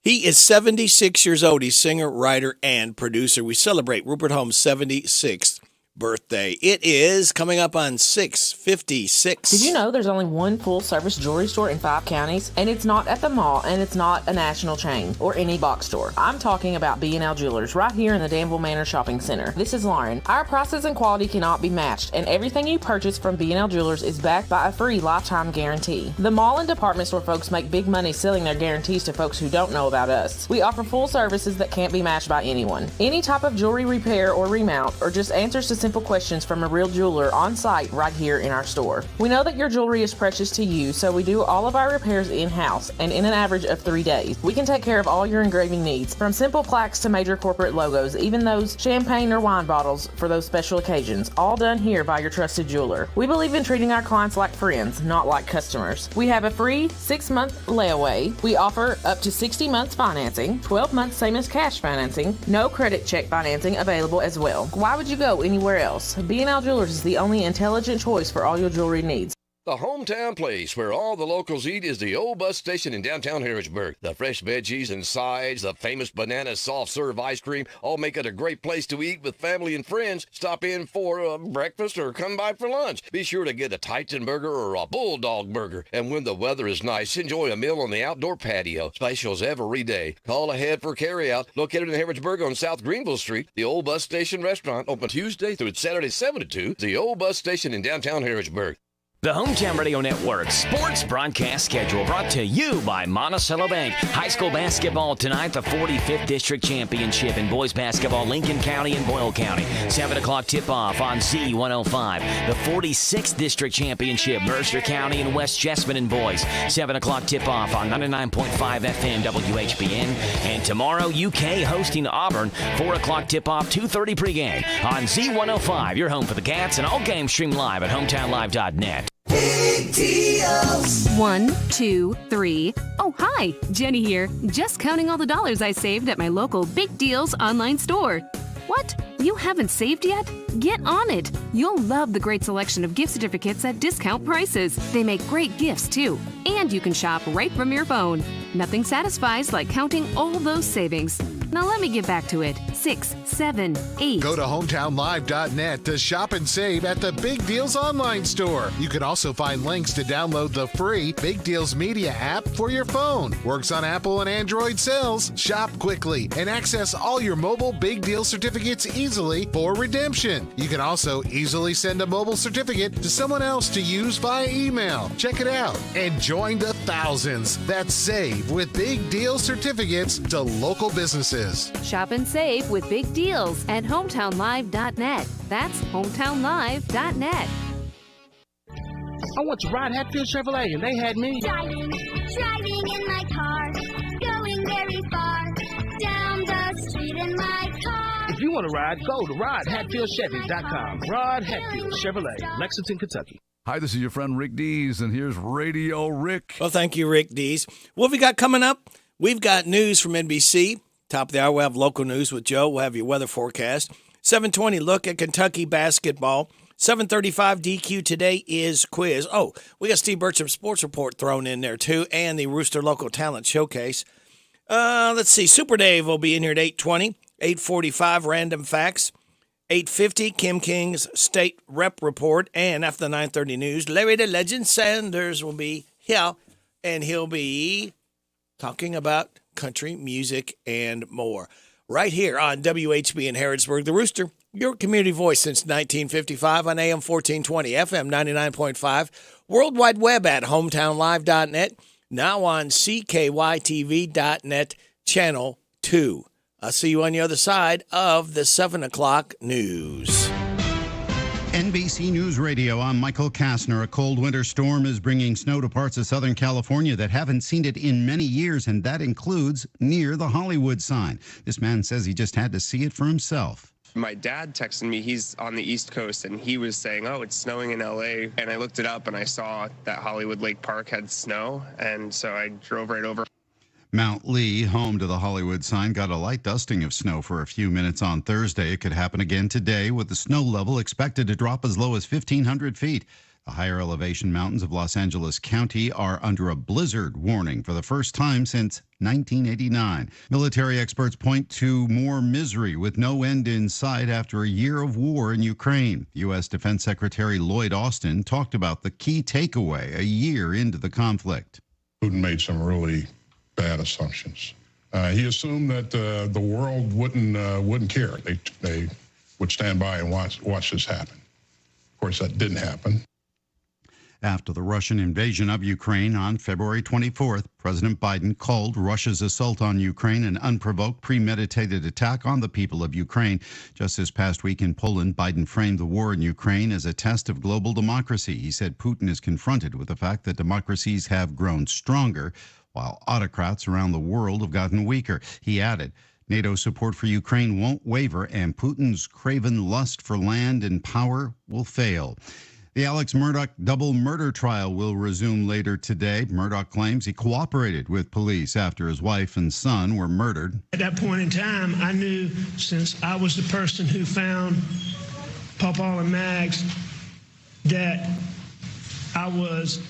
He is 76 years old. He's singer, writer, and producer. We celebrate Rupert Holmes' 76th birthday. It is coming up on 6/56. Did you know there's only one full-service jewelry store in 5 counties? And it's not at the mall, and it's not a national chain or any box store. I'm talking about B&L Jewelers right here in the Danville Manor Shopping Center. This is Lauren. Our prices and quality cannot be matched, and everything you purchase from B&L Jewelers is backed by a free lifetime guarantee. The mall and department store folks make big money selling their guarantees to folks who don't know about us. We offer full services that can't be matched by anyone. Any type of jewelry repair or remount, or just answers to simple questions from a real jeweler on site right here in our store. We know that your jewelry is precious to you, so we do all of our repairs in-house and in an average of 3 days. We can take care of all your engraving needs, from simple plaques to major corporate logos, even those champagne or wine bottles for those special occasions, all done here by your trusted jeweler. We believe in treating our clients like friends, not like customers. We have a free 6-month layaway. We offer up to 60 months financing, 12 months same as cash financing, no credit check financing available as well. Why would you go anywhere else? B&L Jewelers is the only intelligent choice for all your jewelry needs. The hometown place where all the locals eat is the old bus station in downtown Harrodsburg. The fresh veggies and sides, the famous banana soft serve ice cream, all make it a great place to eat with family and friends. Stop in for breakfast or come by for lunch. Be sure to get a Titan burger or a Bulldog burger. And when the weather is nice, enjoy a meal on the outdoor patio. Specials every day. Call ahead for carryout. Located in Harrodsburg on South Greenville Street, the old bus station restaurant, open Tuesday through Saturday 7 to 2. The old bus station in downtown Harrodsburg. The Hometown Radio Network sports broadcast schedule brought to you by Monticello Bank. High school basketball tonight, the 45th District Championship in boys basketball, Lincoln County and Boyle County. 7 o'clock tip-off on Z105. The 46th District Championship, Mercer County and West Jessamine in boys. 7 o'clock tip-off on 99.5 FM WHBN. And tomorrow, UK hosting Auburn. 4 o'clock tip-off, 2:30 pregame on Z105. Your home for the Cats and all games streamed live at hometownlive.net. Big deals. 1, 2, 3. Oh, hi, Jenny here. Just counting all the dollars I saved at my local Big Deals online store. What? You haven't saved yet? Get on it. You'll love the great selection of gift certificates at discount prices. They make great gifts, too. And you can shop right from your phone. Nothing satisfies like counting all those savings. Now let me get back to it. 6, 7, 8. Go to hometownlive.net to shop and save at the Big Deals online store. You can also find links to download the free Big Deals Media app for your phone. Works on Apple and Android cells. Shop quickly and access all your mobile Big Deal certificates easily for redemption. You can also easily send a mobile certificate to someone else to use via email. Check it out and join the thousands that save with Big Deal certificates to local businesses. Shop and save with Big Deals at hometownlive.net. That's hometownlive.net. I went to ride Hatfield Chevrolet and they had me Driving in my car, going very far, down the street in my car. If you want to ride, go to ridehatfieldchevy.com. Rod Hatfield Chevrolet, Lexington, Kentucky. Hi, this is your friend Rick Dees, and here's Radio Rick. Well, thank you, Rick Dees. What have we got coming up? We've got news from NBC. Top of the hour, we'll have local news with Joe. We'll have your weather forecast. 7:20, look at Kentucky basketball. 7:35, DQ Today is quiz. Oh, we got Steve Burcham's sports report thrown in there, too, and the Rooster Local Talent Showcase. Let's see. Super Dave will be in here at 8:20. 8:45, Random Facts. 8:50, Kim King's State Rep Report. And after the 9:30 news, Larry the Legend Sanders will be here, and he'll be talking about country music and more. Right here on WHB in Harrodsburg, the Rooster, your community voice since 1955 on AM 1420, FM 99.5, World Wide Web at hometownlive.net, now on CKYTV.net, Channel 2. I'll see you on the other side of the 7 o'clock news. NBC News Radio, I'm Michael Kastner. A cold winter storm is bringing snow to parts of Southern California that haven't seen it in many years, and that includes near the Hollywood sign. This man says he just had to see it for himself. My dad texted me, he's on the East Coast, and he was saying, oh, it's snowing in LA. And I looked it up and I saw that Hollywood Lake Park had snow, and so I drove right over. Mount Lee, home to the Hollywood sign, got a light dusting of snow for a few minutes on Thursday. It could happen again today, with the snow level expected to drop as low as 1,500 feet. The higher elevation mountains of Los Angeles County are under a blizzard warning for the first time since 1989. Military experts point to more misery with no end in sight after a year of war in Ukraine. U.S. Defense Secretary Lloyd Austin talked about the key takeaway a year into the conflict. Putin made some really bad assumptions. He assumed that the world wouldn't care. They would stand by and watch this happen. Of course, that didn't happen. After the Russian invasion of Ukraine on February 24th, President Biden called Russia's assault on Ukraine an unprovoked, premeditated attack on the people of Ukraine. Just this past week in Poland, Biden framed the war in Ukraine as a test of global democracy. He said Putin is confronted with the fact that democracies have grown stronger, while autocrats around the world have gotten weaker. He added, NATO's support for Ukraine won't waver, and Putin's craven lust for land and power will fail. The Alex Murdaugh double murder trial will resume later today. Murdaugh claims he cooperated with police after his wife and son were murdered. At that point in time, I knew, since I was the person who found Pawpaw and Mags, that I was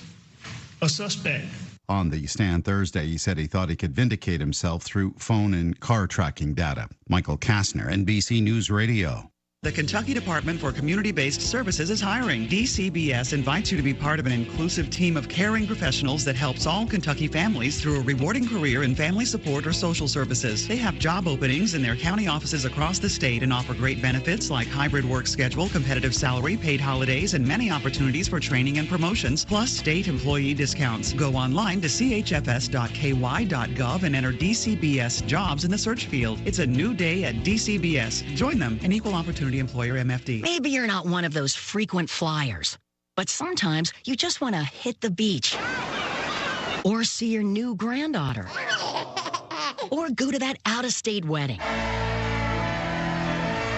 a suspect. On the stand Thursday, he said he thought he could vindicate himself through phone and car tracking data. Michael Kastner, NBC News Radio. The Kentucky Department for Community-Based Services is hiring. DCBS invites you to be part of an inclusive team of caring professionals that helps all Kentucky families through a rewarding career in family support or social services. They have job openings in their county offices across the state and offer great benefits like hybrid work schedule, competitive salary, paid holidays, and many opportunities for training and promotions, plus state employee discounts. Go online to chfs.ky.gov and enter DCBS jobs in the search field. It's a new day at DCBS. Join them, an equal opportunity employer, MFD. Maybe you're not one of those frequent flyers, but sometimes you just want to hit the beach or see your new granddaughter or go to that out-of-state wedding.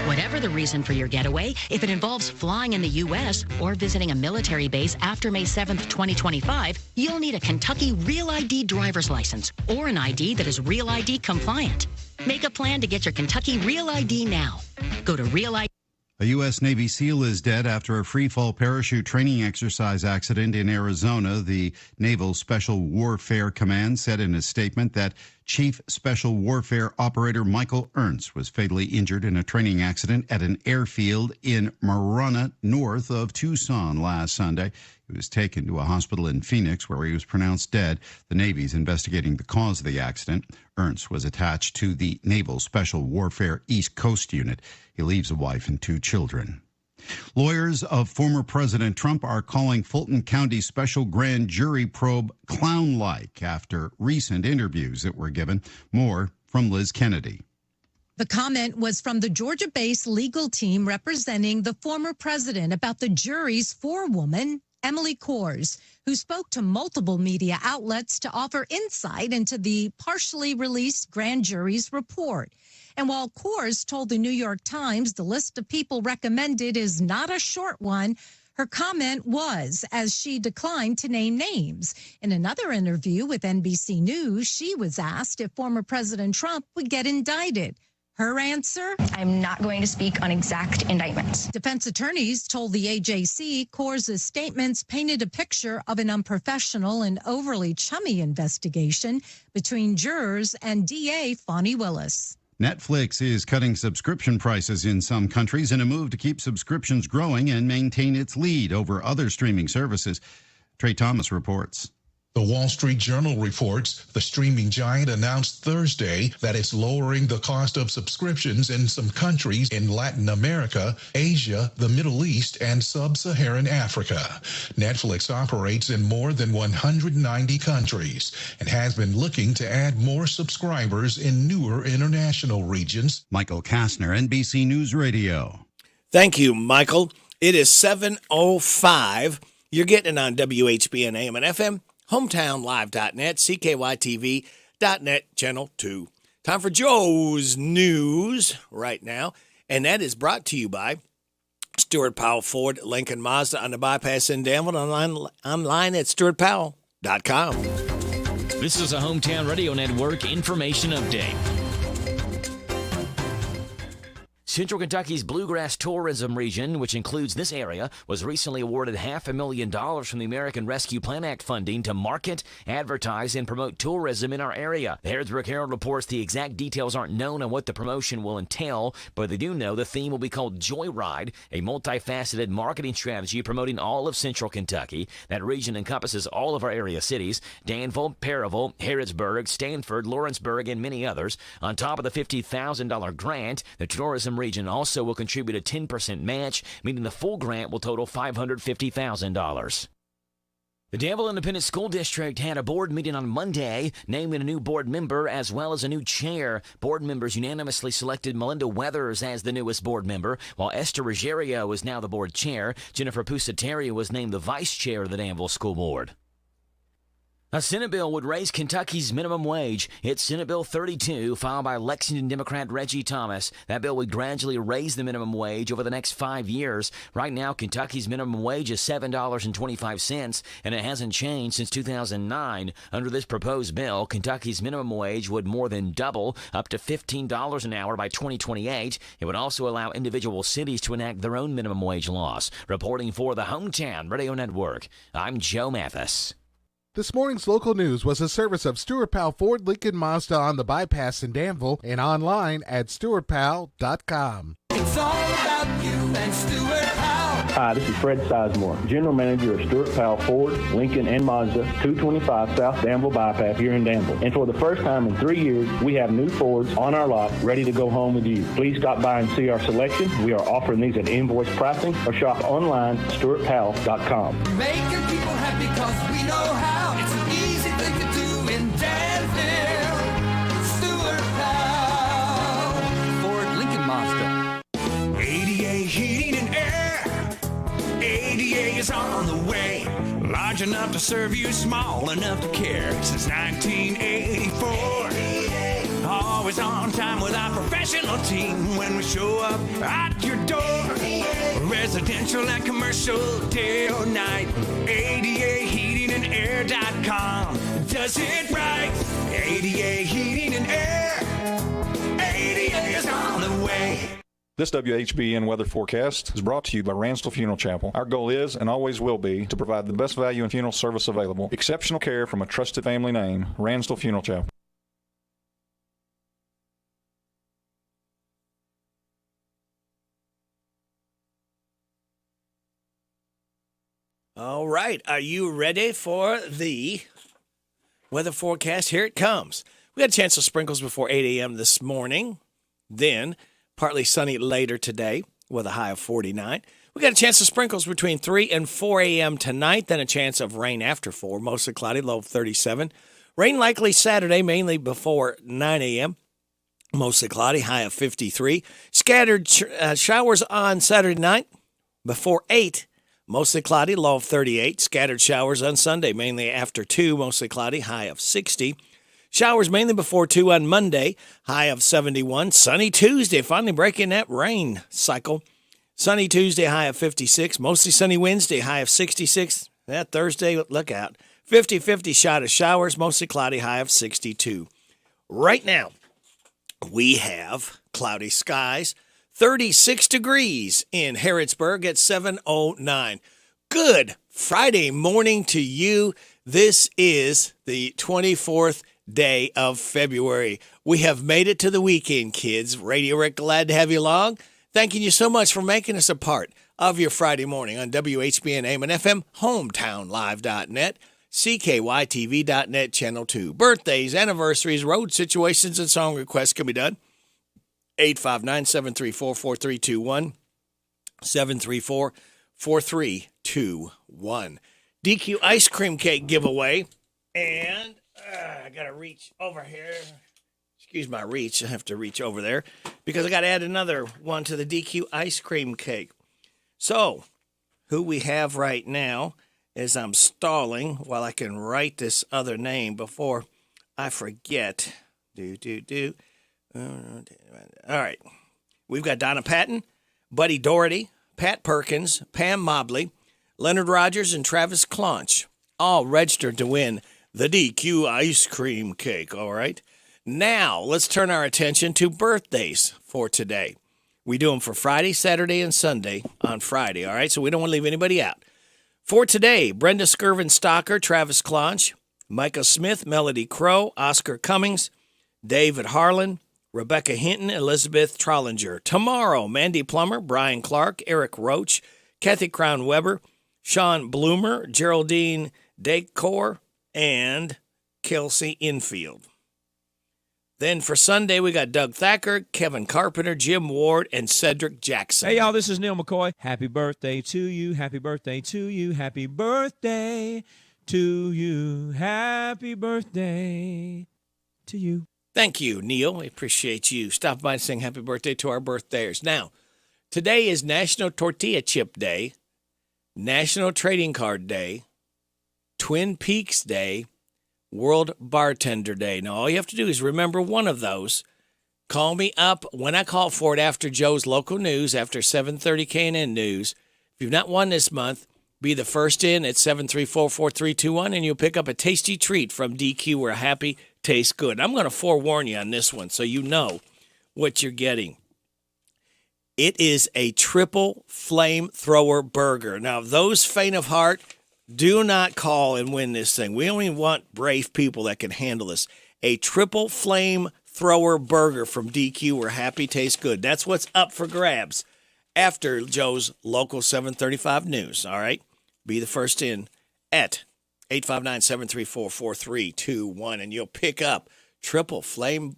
Whatever the reason for your getaway, if it involves flying in the U.S. or visiting a military base after May 7th, 2025, you'll need a Kentucky Real ID driver's license or an ID that is Real ID compliant. Make a plan to get your Kentucky Real ID now. Go to Real ID. A U.S. Navy SEAL is dead after a free-fall parachute training exercise accident in Arizona. The Naval Special Warfare Command said in a statement that Chief Special Warfare Operator Michael Ernst was fatally injured in a training accident at an airfield in Marana, north of Tucson last Sunday. He was taken to a hospital in Phoenix where he was pronounced dead. The Navy is investigating the cause of the accident. Ernst was attached to the Naval Special Warfare East Coast Unit. He leaves a wife and 2 children. Lawyers of former President Trump are calling Fulton County special grand jury probe clown-like after recent interviews that were given. More from Liz Kennedy. The comment was from the Georgia-based legal team representing the former president about the jury's forewoman, Emily Kors, who spoke to multiple media outlets to offer insight into the partially released grand jury's report. And while Kors told the New York Times the list of people recommended is not a short one, her comment was, as she declined to name names. In another interview with NBC News, she was asked if former President Trump would get indicted. Her answer? I'm not going to speak on exact indictments. Defense attorneys told the AJC Kors' statements painted a picture of an unprofessional and overly chummy investigation between jurors and DA Fani Willis. Netflix is cutting subscription prices in some countries in a move to keep subscriptions growing and maintain its lead over other streaming services. Trey Thomas reports. The Wall Street Journal reports the streaming giant announced Thursday that it's lowering the cost of subscriptions in some countries in Latin America, Asia, the Middle East, and sub-Saharan Africa. Netflix operates in more than 190 countries and has been looking to add more subscribers in newer international regions. Michael Kastner, NBC News Radio. Thank you, Michael. It is 7:05. You're getting it on WHBN AM and FM. HometownLive.net, CKYTV.net, Channel 2. Time for Joe's News right now, and that is brought to you by Stuart Powell Ford, Lincoln Mazda on the bypass in Danville, online at stuartpowell.com. This is a Hometown Radio Network information update. Central Kentucky's Bluegrass Tourism Region, which includes this area, was recently awarded $500,000 from the American Rescue Plan Act funding to market, advertise, and promote tourism in our area. The Harrodsburg Herald reports the exact details aren't known on what the promotion will entail, but they do know the theme will be called Joyride, a multifaceted marketing strategy promoting all of Central Kentucky. That region encompasses all of our area cities: Danville, Perryville, Harrodsburg, Stanford, Lawrenceburg, and many others. On top of the $50,000 grant, the tourism region also will contribute a 10% match, meaning the full grant will total $550,000. The Danville Independent School District had a board meeting on Monday, naming a new board member as well as a new chair. Board members unanimously selected Melinda Weathers as the newest board member, while Esther Ruggiero is now the board chair. Jennifer Pusateri was named the vice chair of the Danville School Board. A Senate bill would raise Kentucky's minimum wage. It's Senate Bill 32, filed by Lexington Democrat Reggie Thomas. That bill would gradually raise the minimum wage over the next 5 years. Right now, Kentucky's minimum wage is $7.25, and it hasn't changed since 2009. Under this proposed bill, Kentucky's minimum wage would more than double, up to $15 an hour by 2028. It would also allow individual cities to enact their own minimum wage laws. Reporting for the Hometown Radio Network, I'm Joe Mathis. This morning's local news was a service of Stuart Powell Ford Lincoln Mazda on the bypass in Danville and online at stuartpowell.com. It's all about you and Stuart Powell. Hi, this is Fred Sizemore, General Manager of Stuart Powell Ford, Lincoln, and Mazda, 225 South Danville Bypass here in Danville. And for the first time in 3 years, we have new Fords on our lot ready to go home with you. Please stop by and see our selection. We are offering these at invoice pricing or shop online at stuartpowell.com. Making people happy because we know how. It's an easy thing to do in Danville. Stuart Powell, Ford, Lincoln, Mazda. ADA Heating and Air. ADA is on the way. Large enough to serve you, small enough to care. Since 1984. Always on time with our professional team when we show up at your door. Residential and commercial, day or night. ADA Heating and Air.com does it right. ADA Heating and Air. ADA is on the way. This WHBN weather forecast is brought to you by Ransdell Funeral Chapel. Our goal is and always will be to provide the best value in funeral service available. Exceptional care from a trusted family name, Ransdell Funeral Chapel. All right, are you ready for the weather forecast? Here it comes. We got a chance of sprinkles before 8 a.m. this morning. Then partly sunny later today with a high of 49. We got a chance of sprinkles between 3 and 4 a.m. tonight. Then a chance of rain after 4, mostly cloudy, low of 37. Rain likely Saturday, mainly before 9 a.m. Mostly cloudy, high of 53. Scattered showers on Saturday night before 8. Mostly cloudy, low of 38. Scattered showers on Sunday, mainly after 2, mostly cloudy, high of 60. Showers mainly before 2 on Monday, high of 71. Sunny Tuesday, finally breaking that rain cycle. Sunny Tuesday, high of 56. Mostly sunny Wednesday, high of 66. That Thursday, look out. 50-50 shot of showers, mostly cloudy, high of 62. Right now, we have cloudy skies. 36 degrees in Harrodsburg at 7:09. Good Friday morning to you. This is the 24th day of February. We have made it to the weekend, kids. Radio Rick, glad to have you along. Thanking you so much for making us a part of your Friday morning on WHBN AM and FM, HometownLive.net, CKYTV.net, Channel 2. Birthdays, anniversaries, road situations, and song requests can be done. 859-734-4321, 734-4321. DQ ice cream cake giveaway. And I got to reach over here. Excuse my reach. I have to reach over there because I got to add another one to the DQ ice cream cake. So, who we have right now is I'm stalling while I can write this other name before I forget. All right. We've got Donna Patton, Buddy Doherty, Pat Perkins, Pam Mobley, Leonard Rogers, and Travis Clonch, all registered to win the DQ ice cream cake, all right? Now, let's turn our attention to birthdays for today. We do them for Friday, Saturday, and Sunday on Friday, all right? So we don't want to leave anybody out. For today, Brenda Skirvin-Stocker, Travis Clonch, Micah Smith, Melody Crow, Oscar Cummings, David Harlan, Rebecca Hinton, Elizabeth Trollinger. Tomorrow, Mandy Plummer, Brian Clark, Eric Roach, Kathy Crown Weber, Sean Bloomer, Geraldine Dacor, and Kelsey Infield. Then for Sunday, we got Doug Thacker, Kevin Carpenter, Jim Ward, and Cedric Jackson. Hey, y'all, this is Neil McCoy. Happy birthday to you. Happy birthday to you. Happy birthday to you. Happy birthday to you. Thank you, Neil. We appreciate you. Stop by and sing happy birthday to our birthdays. Now, today is National Tortilla Chip Day, National Trading Card Day, Twin Peaks Day, World Bartender Day. Now, all you have to do is remember one of those. Call me up when I call for it after Joe's local news, after 7:30 KNN News. If you've not won this month, be the first in at 734-4321, and you'll pick up a tasty treat from DQ where happy tastes good. I'm going to forewarn you on this one so you know what you're getting. It is a triple flamethrower burger. Now, those faint of heart, do not call and win this thing. We only want brave people that can handle this. A triple flamethrower burger from DQ where happy tastes good. That's what's up for grabs after Joe's local 735 news. All right? Be the first in at 859-734-4321, and you'll pick up triple flamethrower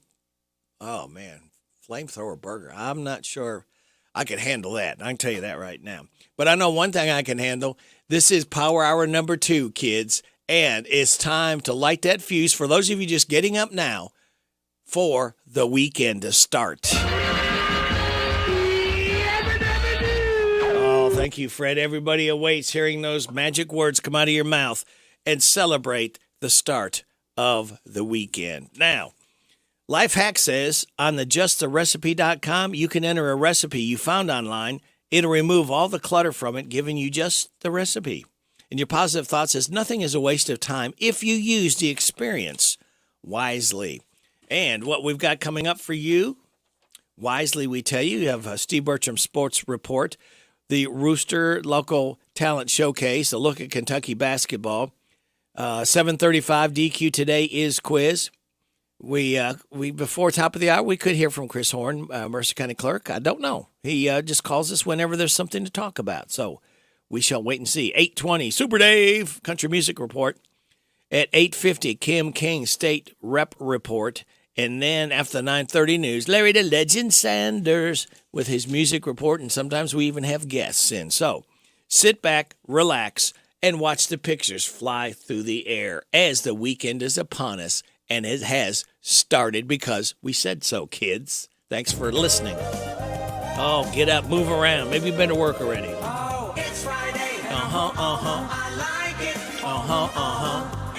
burger. I'm not sure I can handle that. I can tell you that right now. But I know one thing I can handle. This is Power Hour number 2, kids, and it's time to light that fuse for those of you just getting up now for the weekend to start. Oh, thank you, Fred. Everybody awaits hearing those magic words come out of your mouth and celebrate the start of the weekend. Now, Lifehack says on the justtherecipe.com, you can enter a recipe you found online. It'll remove all the clutter from it, giving you just the recipe. And your positive thought says nothing is a waste of time if you use the experience wisely. And what we've got coming up for you, wisely we tell you, you have a Steve Bertram Sports Report, the Rooster Local Talent Showcase, a look at Kentucky basketball. 7:35 DQ Today is quiz. We before top of the hour, we could hear from Chris Horn, Mercer County Clerk. I don't know. He just calls us whenever there's something to talk about. So we shall wait and see. 8:20, Super Dave, Country Music Report. At 8:50, Kim King, State Rep Report. And then after the 9:30 news, Larry the Legend Sanders with his music report. And sometimes we even have guests in. So sit back, relax, and watch the pictures fly through the air as the weekend is upon us. And it has started because we said so, kids. Thanks for listening. Oh, get up, move around. Maybe you've been to work already. Oh, it's Friday. Uh-huh. I like it.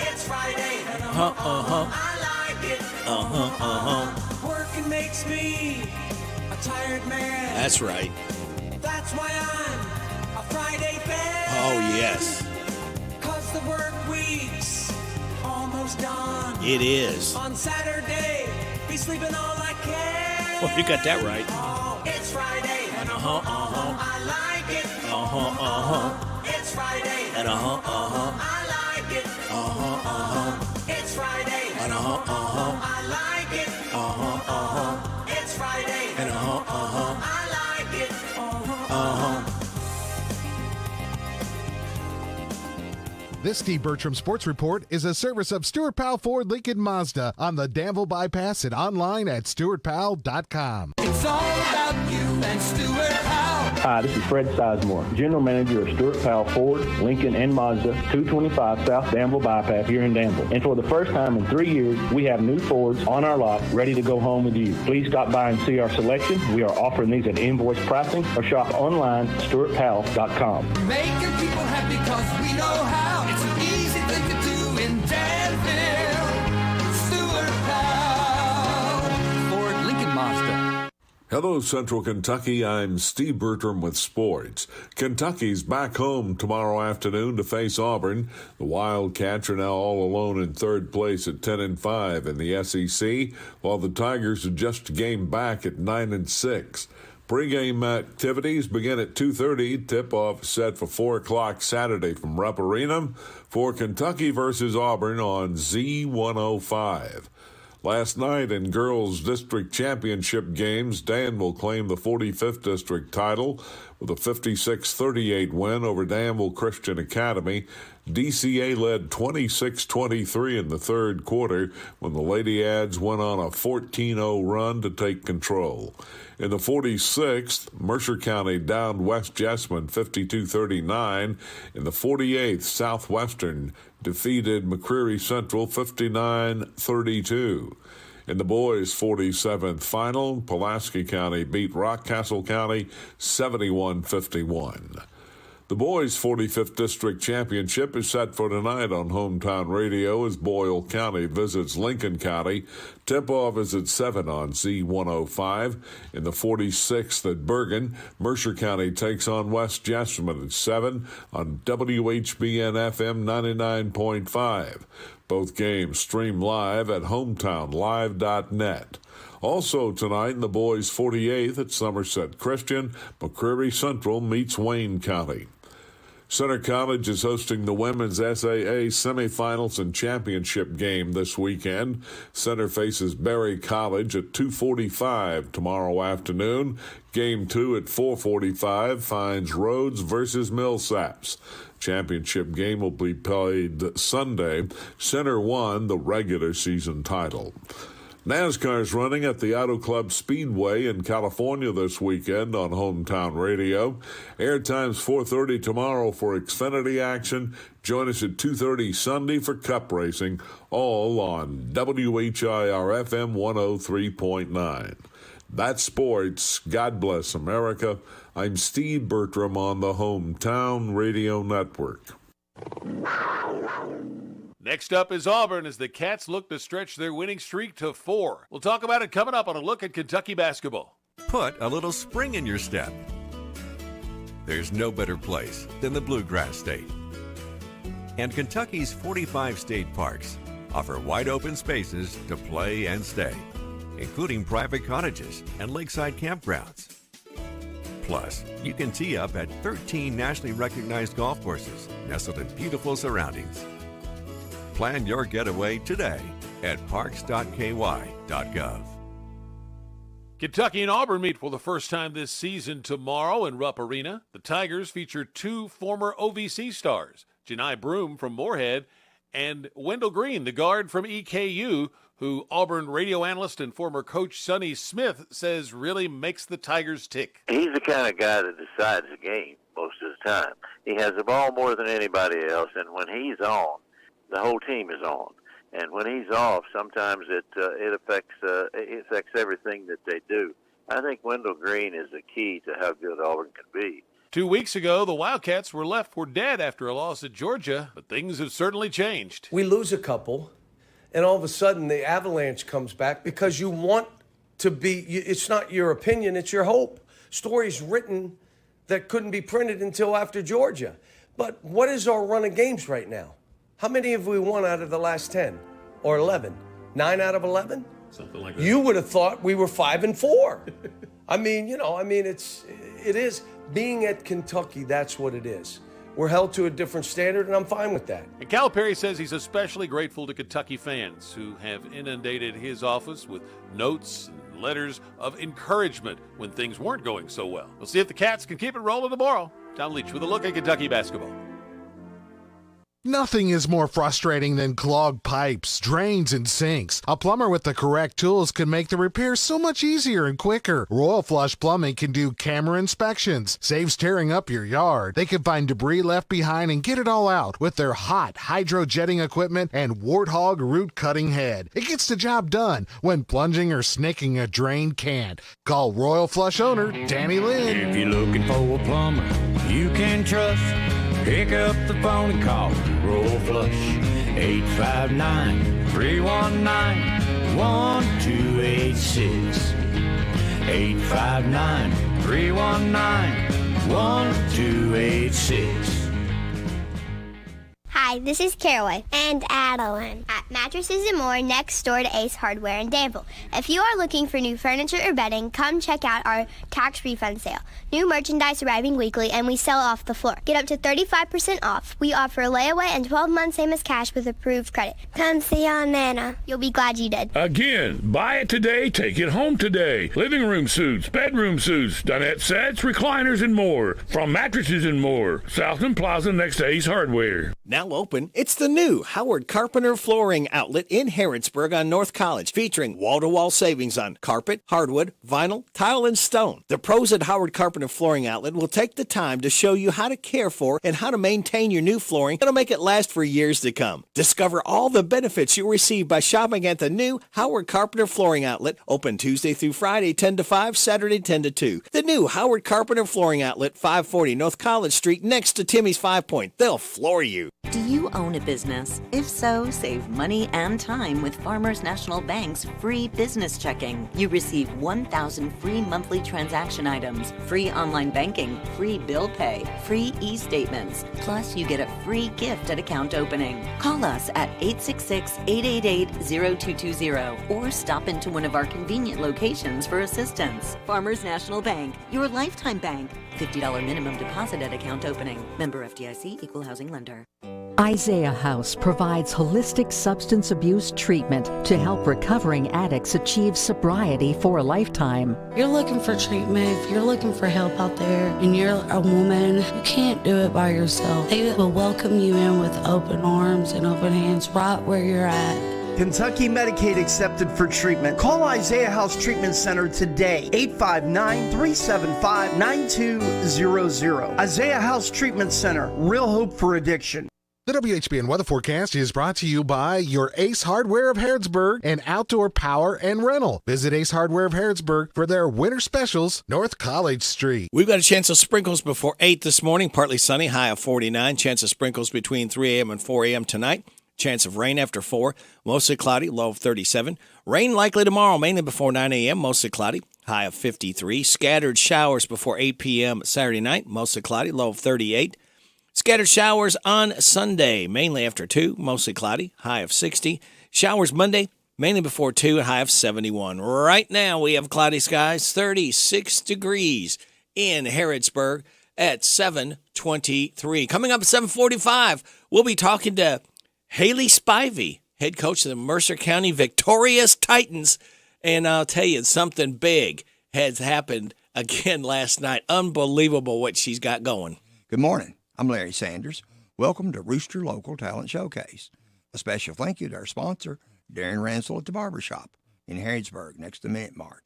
It's Friday. I like it. Working makes me a tired man. That's right. That's why I'm a Friday fan. Oh, yes. 'Cause the work week's almost done. It is. On Saturday, be sleeping all I can. Well, you got that right. Oh, it's Friday. And I like it. It's Friday. And I like it. It's Friday. And I like it. It's Friday. And I like it. This Steve Bertram Sports Report is a service of Stuart Powell Ford Lincoln Mazda on the Danville Bypass and online at stuartpowell.com. It's all about you and Stuart Powell. Hi, this is Fred Sizemore, General Manager of Stuart Powell Ford, Lincoln, and Mazda, 225 South Danville Bypass here in Danville. And for the first time in 3 years, we have new Fords on our lot ready to go home with you. Please stop by and see our selection. We are offering these at invoice pricing or shop online at stuartpowell.com. Making people happy because we know how. It's an easy thing to do in Danville. Stuart Powell. Ford, Lincoln, Mazda. Hello, Central Kentucky. I'm Steve Bertram with sports. Kentucky's back home tomorrow afternoon to face Auburn. The Wildcats are now all alone in third place at 10-5 in the SEC, while the Tigers are just a game back at 9-6. Pre-game activities begin at 2:30. Tip-off set for 4 o'clock Saturday from Rupp Arena for Kentucky versus Auburn on Z105. Last night in girls' district championship games, Danville claimed the 45th district title with a 56-38 win over Danville Christian Academy. DCA led 26-23 in the third quarter when the Lady Ads went on a 14-0 run to take control. In the 46th, Mercer County downed West Jessamine 52-39. In the 48th, Southwestern defeated McCreary Central 59-32. In the boys' 47th final, Pulaski County beat Rockcastle County 71-51. The boys' 45th District Championship is set for tonight on Hometown Radio as Boyle County visits Lincoln County. Tip-off is at 7 on Z105. In the 46th at Bergen, Mercer County takes on West Jessamine at 7 on WHBN FM 99.5. Both games stream live at hometownlive.net. Also tonight in the boys' 48th at Somerset Christian, McCreary Central meets Wayne County. Center College is hosting the women's SAA semifinals and championship game this weekend. Center faces Berry College at 2:45 tomorrow afternoon. Game 2 at 4:45 finds Rhodes versus Millsaps. Championship game will be played Sunday. Center won the regular season title. NASCAR's running at the Auto Club Speedway in California this weekend on Hometown Radio. Airtime's 4:30 tomorrow for Xfinity action. Join us at 2:30 Sunday for Cup racing, all on WHIR FM 103.9. That's sports. God bless America. I'm Steve Bertram on the Hometown Radio Network. Next up is Auburn as the Cats look to stretch their winning streak to 4. We'll talk about it coming up on a look at Kentucky basketball. Put a little spring in your step. There's no better place than the Bluegrass State. And Kentucky's 45 state parks offer wide open spaces to play and stay, including private cottages and lakeside campgrounds. Plus, you can tee up at 13 nationally recognized golf courses nestled in beautiful surroundings. Plan your getaway today at parks.ky.gov. Kentucky and Auburn meet for the first time this season tomorrow in Rupp Arena. The Tigers feature 2 former OVC stars, Janai Broom from Moorhead and Wendell Green, the guard from EKU, who Auburn radio analyst and former coach Sonny Smith says really makes the Tigers tick. He's the kind of guy that decides the game most of the time. He has the ball more than anybody else, and when he's on, the whole team is on, and when he's off, sometimes it affects everything that they do. I think Wendell Green is the key to how good Auburn can be. 2 weeks ago, the Wildcats were left for dead after a loss at Georgia, but things have certainly changed. We lose a couple, and all of a sudden the avalanche comes back because you want to be. It's not your opinion; it's your hope. Stories written that couldn't be printed until after Georgia. But what is our run of games right now? How many have we won out of the last 10 or 11? 9 out of 11? Something like that. You would have thought we were 5-4. It is being at Kentucky. That's what it is. We're held to a different standard, and I'm fine with that. And Calipari says he's especially grateful to Kentucky fans who have inundated his office with notes and letters of encouragement when things weren't going so well. We'll see if the Cats can keep it rolling tomorrow. Tom Leach with a look at Kentucky basketball. Nothing is more frustrating than clogged pipes, drains, and sinks. A plumber with the correct tools can make the repair so much easier and quicker. Royal Flush Plumbing can do camera inspections, saves tearing up your yard. They can find debris left behind and get it all out with their hot hydro-jetting equipment and Warthog root cutting head. It gets the job done when plunging or snaking a drain can't. Call Royal Flush owner Danny Lynn. If you're looking for a plumber you can trust, pick up the phone and call Royal Flush, 859-319-1286. 859-319-1286. Hi, this is Caraway and Adeline at Mattresses and More next door to Ace Hardware in Danville. If you are looking for new furniture or bedding, come check out our tax refund sale. New merchandise arriving weekly and we sell off the floor. Get up to 35% off. We offer layaway and 12 months same as cash with approved credit. Come see Aunt Nana. You'll be glad you did. Again, buy it today, take it home today. Living room suits, bedroom suits, dinette sets, recliners, and more. From Mattresses and More, Southland Plaza next to Ace Hardware. Now open, it's the new Howard Carpenter Flooring Flooring Outlet in Harrodsburg on North College, featuring wall-to-wall savings on carpet, hardwood, vinyl, tile, and stone. The pros at Howard Carpenter Flooring Outlet will take the time to show you how to care for and how to maintain your new flooring that'll make it last for years to come. Discover all the benefits you'll receive by shopping at the new Howard Carpenter Flooring Outlet, open Tuesday through Friday 10 to 5, Saturday 10 to 2. The new Howard Carpenter Flooring Outlet, 540 North College Street, next to Timmy's 5 Point. They'll floor you. Do you own a business? If so, save money and time with Farmers National Bank's free business checking. You receive 1,000 free monthly transaction items, free online banking, free bill pay, free e-statements. Plus, you get a free gift at account opening. Call us at 866-888-0220 or stop into one of our convenient locations for assistance. Farmers National Bank, your lifetime bank. $50 minimum deposit at account opening. Member FDIC, Equal Housing Lender. Isaiah House provides holistic substance abuse treatment to help recovering addicts achieve sobriety for a lifetime. You're looking for treatment, if you're looking for help out there and you're a woman, you can't do it by yourself. They will welcome you in with open arms and open hands right where you're at. Kentucky Medicaid accepted for treatment. Call Isaiah House Treatment Center today, 859-375-9200. Isaiah House Treatment Center, real hope for addiction. The WHBN weather forecast is brought to you by your Ace Hardware of Harrodsburg and Outdoor Power and Rental. Visit Ace Hardware of Harrodsburg for their winter specials, North College Street. We've got a chance of sprinkles before 8 this morning. Partly sunny, high of 49. Chance of sprinkles between 3 a.m. and 4 a.m. tonight. Chance of rain after 4. Mostly cloudy, low of 37. Rain likely tomorrow, mainly before 9 a.m. Mostly cloudy, high of 53. Scattered showers before 8 p.m. Saturday night. Mostly cloudy, low of 38. Scattered showers on Sunday, mainly after 2, mostly cloudy, high of 60. Showers Monday, mainly before 2, high of 71. Right now, we have cloudy skies, 36 degrees in Harrodsburg at 7:23. Coming up at 7:45, we'll be talking to Haley Spivey, head coach of the Mercer County Victorious Titans. And I'll tell you, something big has happened again last night. Unbelievable what she's got going. Good morning. I'm Larry Sanders. Welcome to Rooster Local Talent Showcase. A special thank you to our sponsor, Darren Ransel at the Barbershop in Harrodsburg, next to Mint Mart.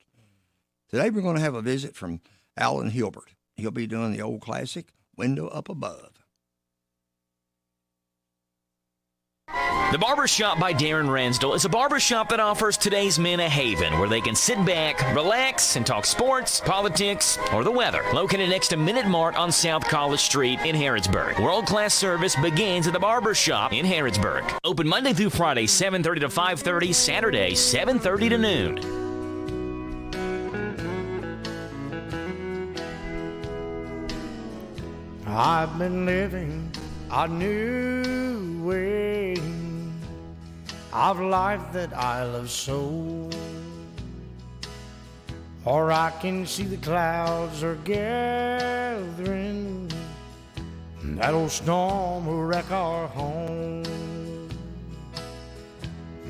Today we're going to have a visit from Alan Hilbert. He'll be doing the old classic, Window Up Above. The Barbershop by Darren Ransdell is a barbershop that offers today's men a haven where they can sit back, relax, and talk sports, politics, or the weather. Located next to Minute Mart on South College Street in Harrodsburg. World-class service begins at the Barbershop in Harrodsburg. Open Monday through Friday, 7:30 to 5:30, Saturday, 7:30 to noon. I've been living a new way of life that I love so, or I can see the clouds are gathering, that old storm will wreck our home.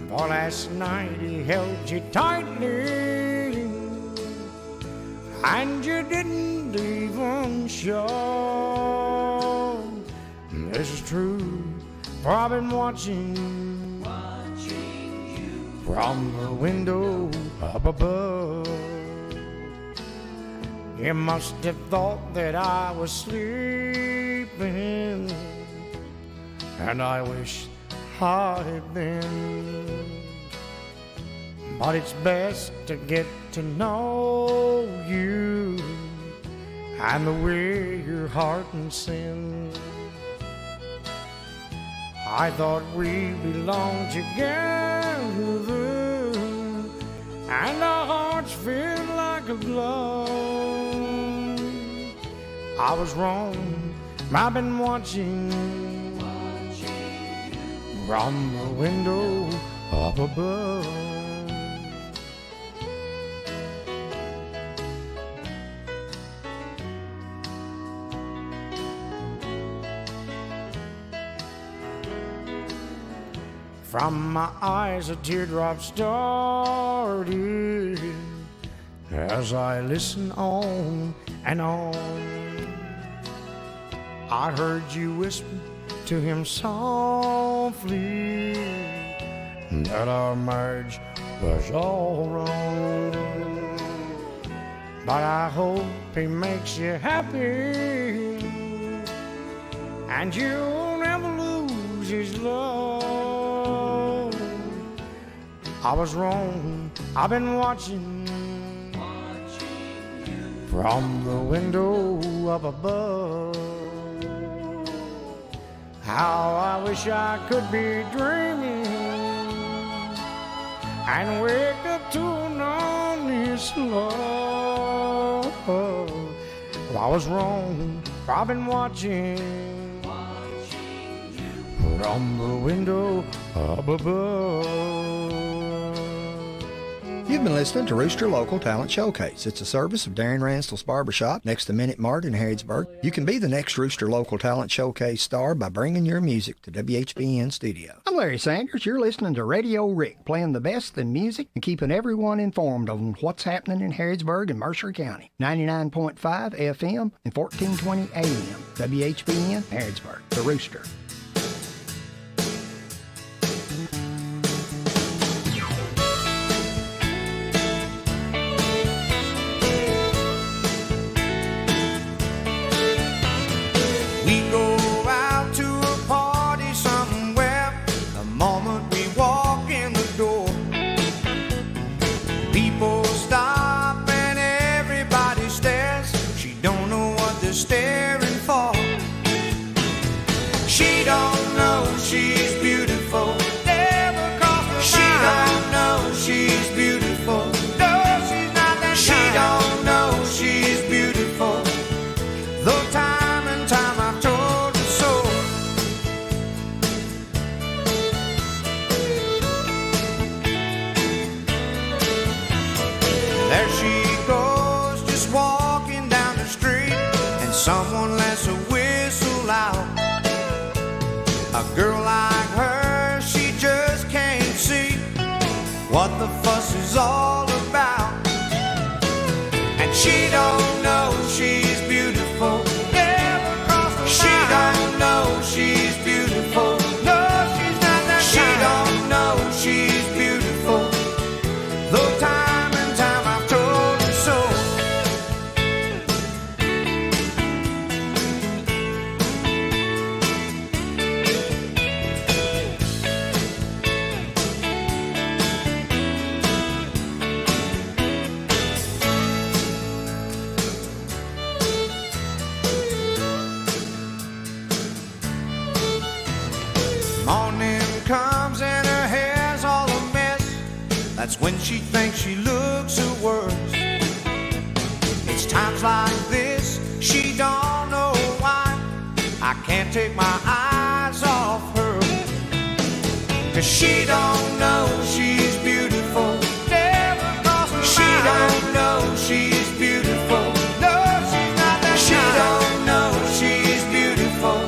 But last night he held you tightly and you didn't even show. This is true, for I've been watching you from the window up above. You must have thought that I was sleeping, and I wish I had been. But it's best to get to know you and the way your heart and sin. I thought we belonged together, and our hearts feel like a glove. I was wrong, I've been watching from the window up above. From my eyes a teardrop started as I listened on and on. I heard you whisper to him softly, that our marriage was all wrong. But I hope he makes you happy, and you'll never lose his love. I was wrong, I've been watching from the window up above. How I wish I could be dreaming and wake up to an honest love. Well, I was wrong, I've been watching from the window up above. You've been listening to Rooster Local Talent Showcase. It's a service of Darren Ransel's Barbershop next to Minute Mart in Harrodsburg. You can be the next Rooster Local Talent Showcase star by bringing your music to WHBN Studio. I'm Larry Sanders. You're listening to Radio Rick, playing the best in music and keeping everyone informed on what's happening in Harrodsburg and Mercer County. 99.5 FM and 1420 AM. WHBN, Harrodsburg, the Rooster. We go out to a party somewhere the moment we walk in the door. People stop and everybody stares. She don't know what they're staring for. She don't know she's beautiful. Never crossed her mind. She don't know she's beautiful. No, she's not that kind. She don't know she's beautiful. Though time and time I've told her so. There she goes, just walking down the street, and someone lets a whistle out. A girl like her, she just can't see what the fuss is all about. And she don't know she's beautiful. Never crossed her mind. She don't know she's beautiful. No, she's not that kind. She don't know she's beautiful. Though time and time I've told her so. Morning comes and her hair's all a mess. That's when she thinks she looks her worst. It's times like this she don't know why I can't take my eyes off her. 'Cause she don't know she's beautiful. Never crossed her mind. She don't know she's beautiful. No, she's not that kind. She don't know she's beautiful.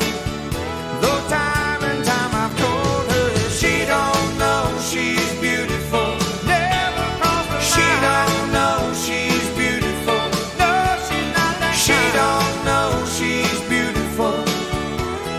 Though time and time I've told her she don't know she's beautiful. Never crossed her mind. She don't know she's beautiful. No, she's not that kind. She don't know she's beautiful.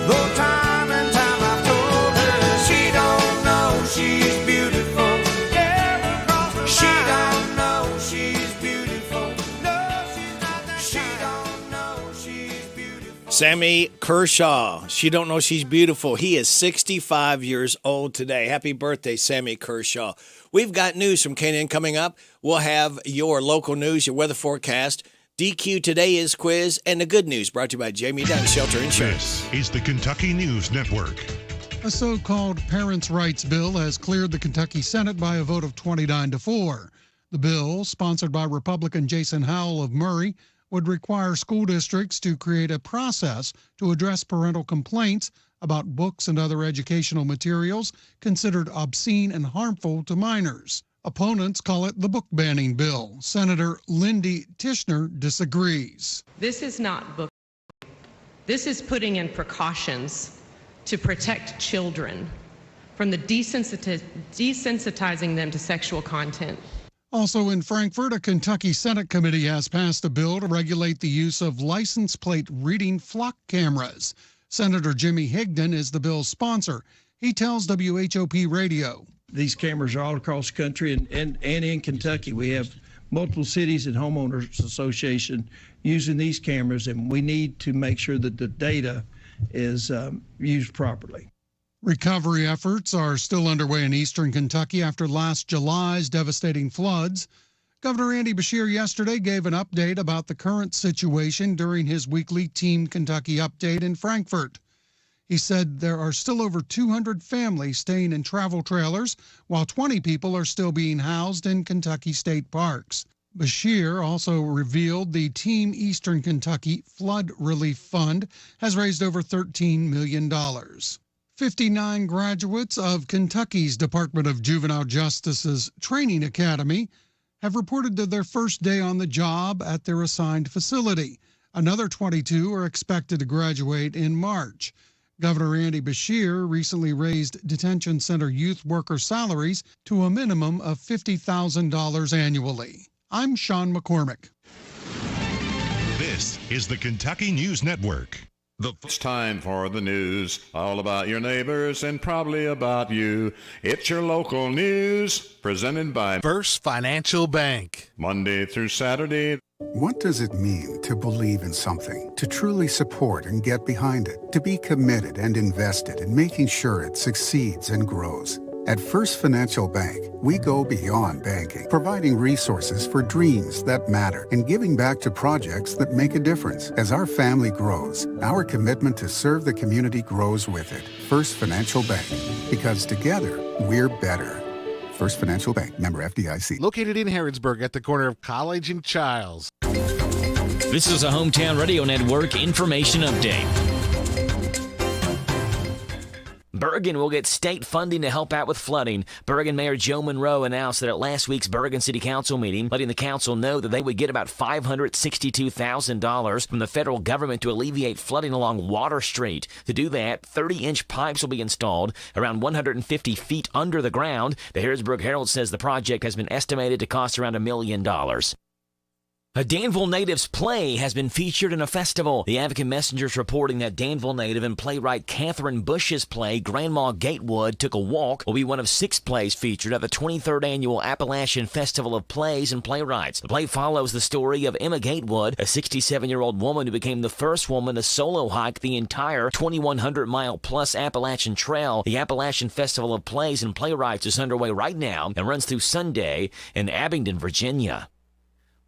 Though time and time I've told her she don't know she's beautiful. Never crossed her mind. She don't know she's beautiful. No, she's not that kind. She don't know she's beautiful. Sammy Kershaw. She don't know she's beautiful. He is 65 years old today. Happy birthday, Sammy Kershaw. We've got news from Canaan coming up. We'll have your local news, your weather forecast, DQ Today is quiz, and the good news brought to you by Jamie Dunn Shelter Insurance. This is the Kentucky News Network. A so-called parents' rights bill has cleared the Kentucky Senate by a vote of 29-4. The bill, sponsored by Republican Jason Howell of Murray, would require school districts to create a process to address parental complaints about books and other educational materials considered obscene and harmful to minors. Opponents call it the book banning bill. Senator Lindy Tishner disagrees. This is not book. This is putting in precautions to protect children from the desensitizing them to sexual content. Also in Frankfort, a Kentucky Senate committee has passed a bill to regulate the use of license plate reading flock cameras. Senator Jimmy Higdon is the bill's sponsor. He tells WHOP Radio. These cameras are all across the country and in Kentucky. We have multiple cities and homeowners association using these cameras, and we need to make sure that the data is used properly. Recovery efforts are still underway in eastern Kentucky after last July's devastating floods. Governor Andy Beshear yesterday gave an update about the current situation during his weekly Team Kentucky update in Frankfort. He said there are still over 200 families staying in travel trailers, while 20 people are still being housed in Kentucky state parks. Beshear also revealed the Team Eastern Kentucky Flood Relief Fund has raised over $13 million. 59 graduates of Kentucky's Department of Juvenile Justice's Training Academy have reported to their first day on the job at their assigned facility. Another 22 are expected to graduate in March. Governor Andy Beshear recently raised detention center youth worker salaries to a minimum of $50,000 annually. I'm Sean McCormick. This is the Kentucky News Network. It's time for the news, all about your neighbors and probably about you. It's your local news, presented by First Financial Bank. Monday through Saturday. What does it mean to believe in something, to truly support and get behind it, to be committed and invested in making sure it succeeds and grows? At First Financial Bank, we go beyond banking, providing resources for dreams that matter and giving back to projects that make a difference. As our family grows, our commitment to serve the community grows with it. First Financial Bank, because together, we're better. First Financial Bank, member FDIC. Located in Harrodsburg at the corner of College and Childs. This is a Hometown Radio Network information update. Bergen will get state funding to help out with flooding. Bergen Mayor Joe Monroe announced that at last week's Bergen City Council meeting, letting the council know that they would get about $562,000 from the federal government to alleviate flooding along Water Street. To do that, 30-inch pipes will be installed around 150 feet under the ground. The Harrodsburg Herald says the project has been estimated to cost around $1 million. A Danville native's play has been featured in a festival. The Advocate Messenger's reporting that Danville native and playwright Catherine Bush's play, Grandma Gatewood Took a Walk, will be one of 6 plays featured at the 23rd Annual Appalachian Festival of Plays and Playwrights. The play follows the story of Emma Gatewood, a 67-year-old woman who became the first woman to solo hike the entire 2,100-mile-plus Appalachian Trail. The Appalachian Festival of Plays and Playwrights is underway right now and runs through Sunday in Abingdon, Virginia.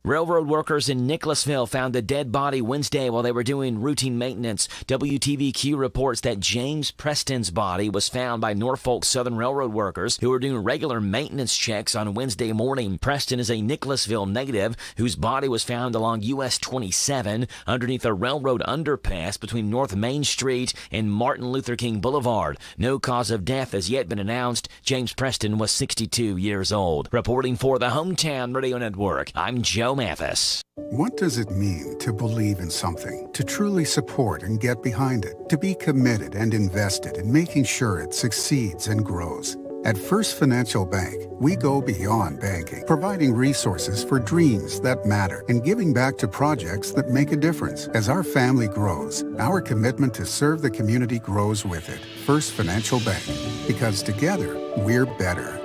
Railroad workers in Nicholasville found a dead body Wednesday while they were doing routine maintenance. WTVQ reports that James Preston's body was found by Norfolk Southern Railroad workers who were doing regular maintenance checks on Wednesday morning. Preston is a Nicholasville native whose body was found along US 27 underneath a railroad underpass between North Main Street and Martin Luther King Boulevard. No cause of death has yet been announced. James Preston was 62 years old. Reporting for the Hometown Radio Network, I'm Joe Mathis. What does it mean to believe in something, to truly support and get behind it, to be committed and invested in making sure it succeeds and grows? At First Financial Bank, we go beyond banking, providing resources for dreams that matter and giving back to projects that make a difference. As our family grows, our commitment to serve the community grows with it. First Financial Bank, because together, we're better.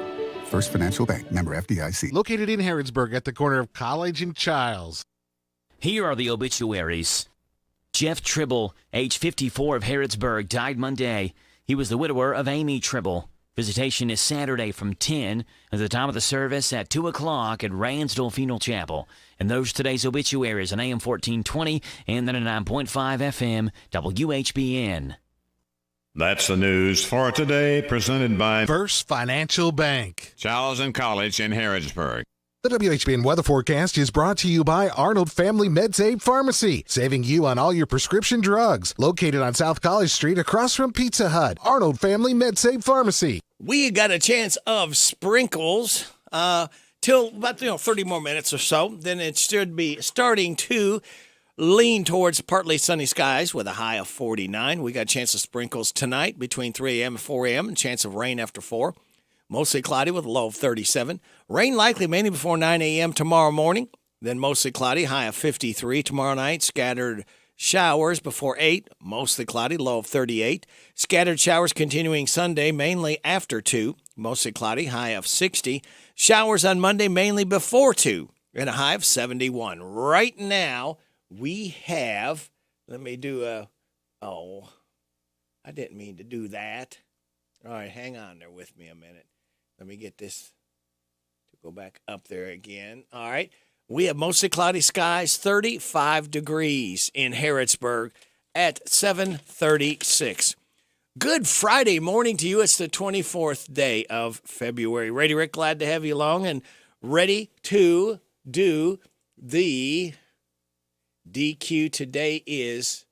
First Financial Bank, member FDIC. Located in Harrodsburg at the corner of College and Childs. Here are the obituaries. Jeff Tribble, age 54 of Harrodsburg, died Monday. He was the widower of Amy Tribble. Visitation is Saturday from 10 at the time of the service at 2 o'clock at Ransdell Funeral Chapel. And those today's obituaries on AM 1420 and 99.5 FM WHBN. That's the news for today, presented by First Financial Bank. Charles and College in Harrodsburg. The WHBN weather forecast is brought to you by Arnold Family MedSave Pharmacy, saving you on all your prescription drugs. Located on South College Street across from Pizza Hut. Arnold Family MedSave Pharmacy. We got a chance of sprinkles till about 30 more minutes or so. Then it should be starting to lean towards partly sunny skies with a high of 49. We got a chance of sprinkles tonight between 3 a.m. and 4 a.m. and chance of rain after 4. Mostly cloudy with a low of 37. Rain likely mainly before 9 a.m. tomorrow morning. Then mostly cloudy, high of 53 tomorrow night. Scattered Showers before 8, mostly cloudy, low of 38. Scattered showers continuing Sunday, mainly after 2, mostly cloudy, high of 60. Showers on Monday, mainly before 2, and a high of 71. Right now, we have, let me do I didn't mean to do that. All right, hang on there with me a minute. Let me get this to go back up there again. All right. We have mostly cloudy skies, 35 degrees in Harrodsburg at 7:36. Good Friday morning to you. It's the 24th day of February. Ready, Rick? Glad to have you along and ready to do the DQ. Today is,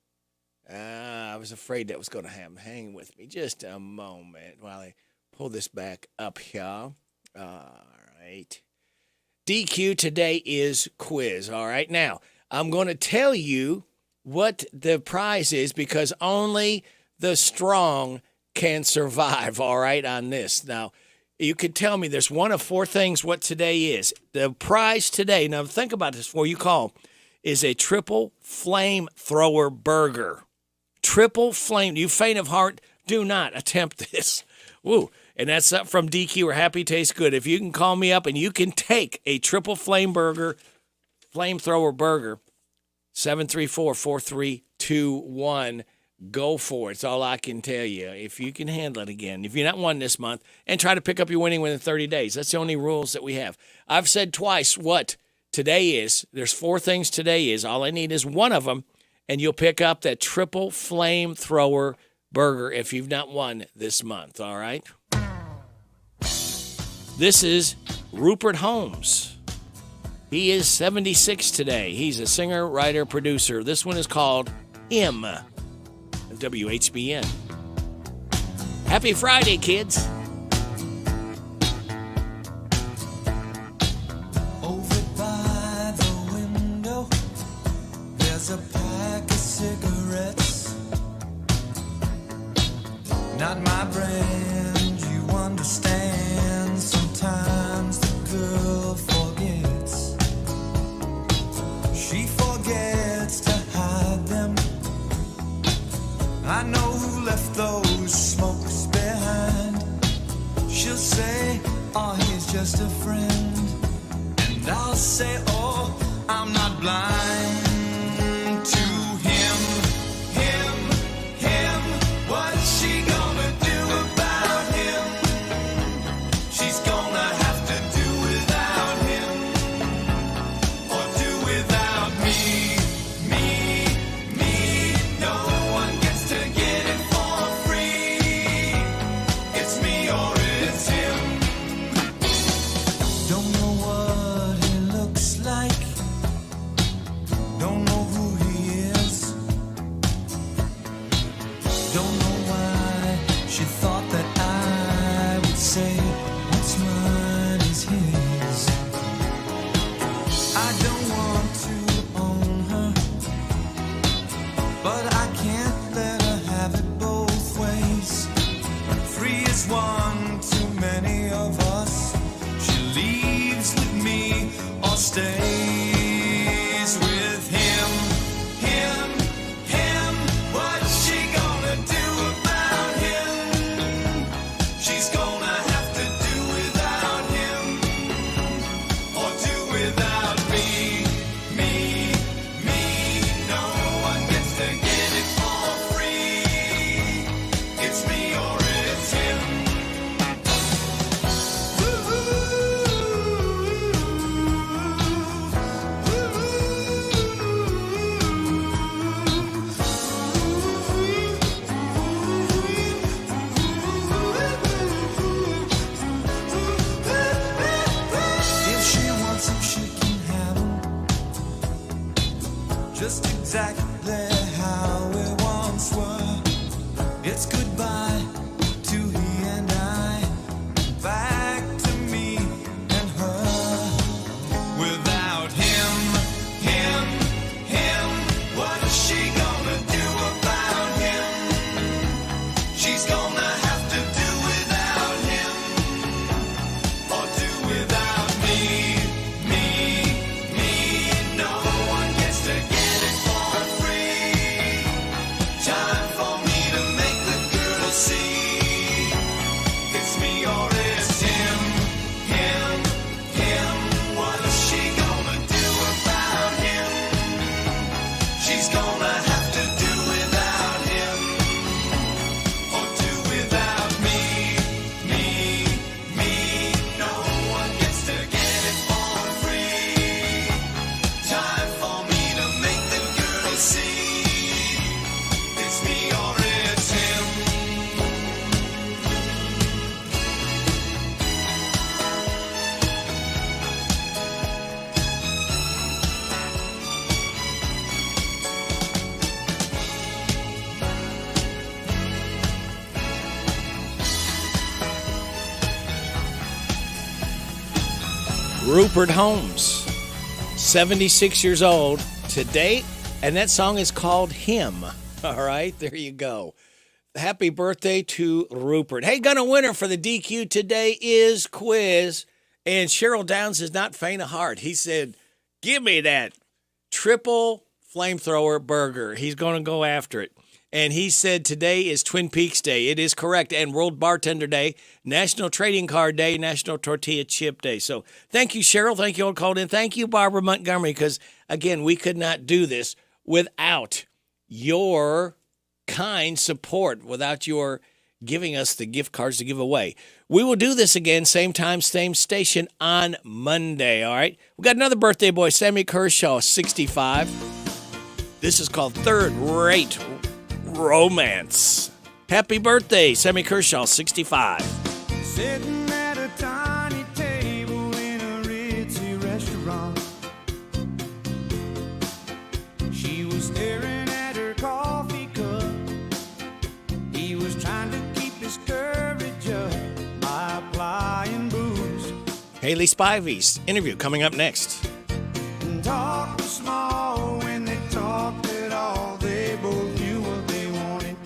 I was afraid that was going to happen. Hang with me just a moment while I pull this back up here. All right. DQ today is quiz, all right? Now, I'm going to tell you what the prize is because only the strong can survive, all right, on this. Now, you could tell me there's one of 4 things what today is. The prize today, now think about this before you call, is a triple flamethrower burger. Triple flame. You faint of heart, do not attempt this. Woo. And that's up from DQ or Happy Tastes Good. If you can call me up and you can take a triple flamethrower burger, 734-4321, go for it. It's all I can tell you. If you can handle it again. If you're not won this month, and try to pick up your winning within 30 days. That's the only rules that we have. I've said twice what today is. There's 4 things today is. All I need is one of them, and you'll pick up that triple flamethrower burger if you've not won this month, all right? This is Rupert Holmes. He is 76 today. He's a singer, writer, producer. This one is called Him of WHBN. Happy Friday, kids. Over by the window, there's a pack of cigarettes. Not my brand, you understand. Sometimes the girl forgets. She forgets to hide them. I know who left those smokes behind. She'll say, oh, he's just a friend. And I'll say, oh, I'm not blind to him. What's she gonna do about him? She's gonna have to do without him, or do without me. No one gets to get it for free. It's me or it's him. Don't know what he looks like. Don't know who he is. Don't know why she thought that I would say what's mine is his. I don't want to own her, but I can't let her have it both ways. 3 is 1 too many of us. She leaves with me or stays with him. What's she gonna do about him? She's gonna have to do without him, or do without me. No one gets to get it for free. It's me or it's him. If she wants him, she can have him. Just exactly how we once were. It's goodbye to he and I, back to me and her. Without him, what is she gonna do about him? She's gonna have to do without him, or do without me. No one gets to get it for free. Rupert Holmes, 76 years old today, and that song is called Him. All right, there you go. Happy birthday to Rupert. Hey, gonna winner for the DQ today is quiz, and Cheryl Downs is not faint of heart. He said, give me that triple flamethrower burger. He's going to go after it. And he said today is Twin Peaks Day. It is correct. And World Bartender Day, National Trading Card Day, National Tortilla Chip Day. So thank you, Cheryl. Thank you all called in. Thank you, Barbara Montgomery, because, again, we could not do this without your kind support, without your giving us the gift cards to give away. We will do this again, same time, same station on Monday, all right? We got another birthday boy, Sammy Kershaw, 65. This is called Third Rate Romance. Happy birthday, Sammy Kershaw, 65. Sitting at a tiny table in a ritzy restaurant. She was staring at her coffee cup. He was trying to keep his courage up by applying booze. Haley Spivey's interview coming up next. And talk was small when they talked at all. They both knew what they wanted.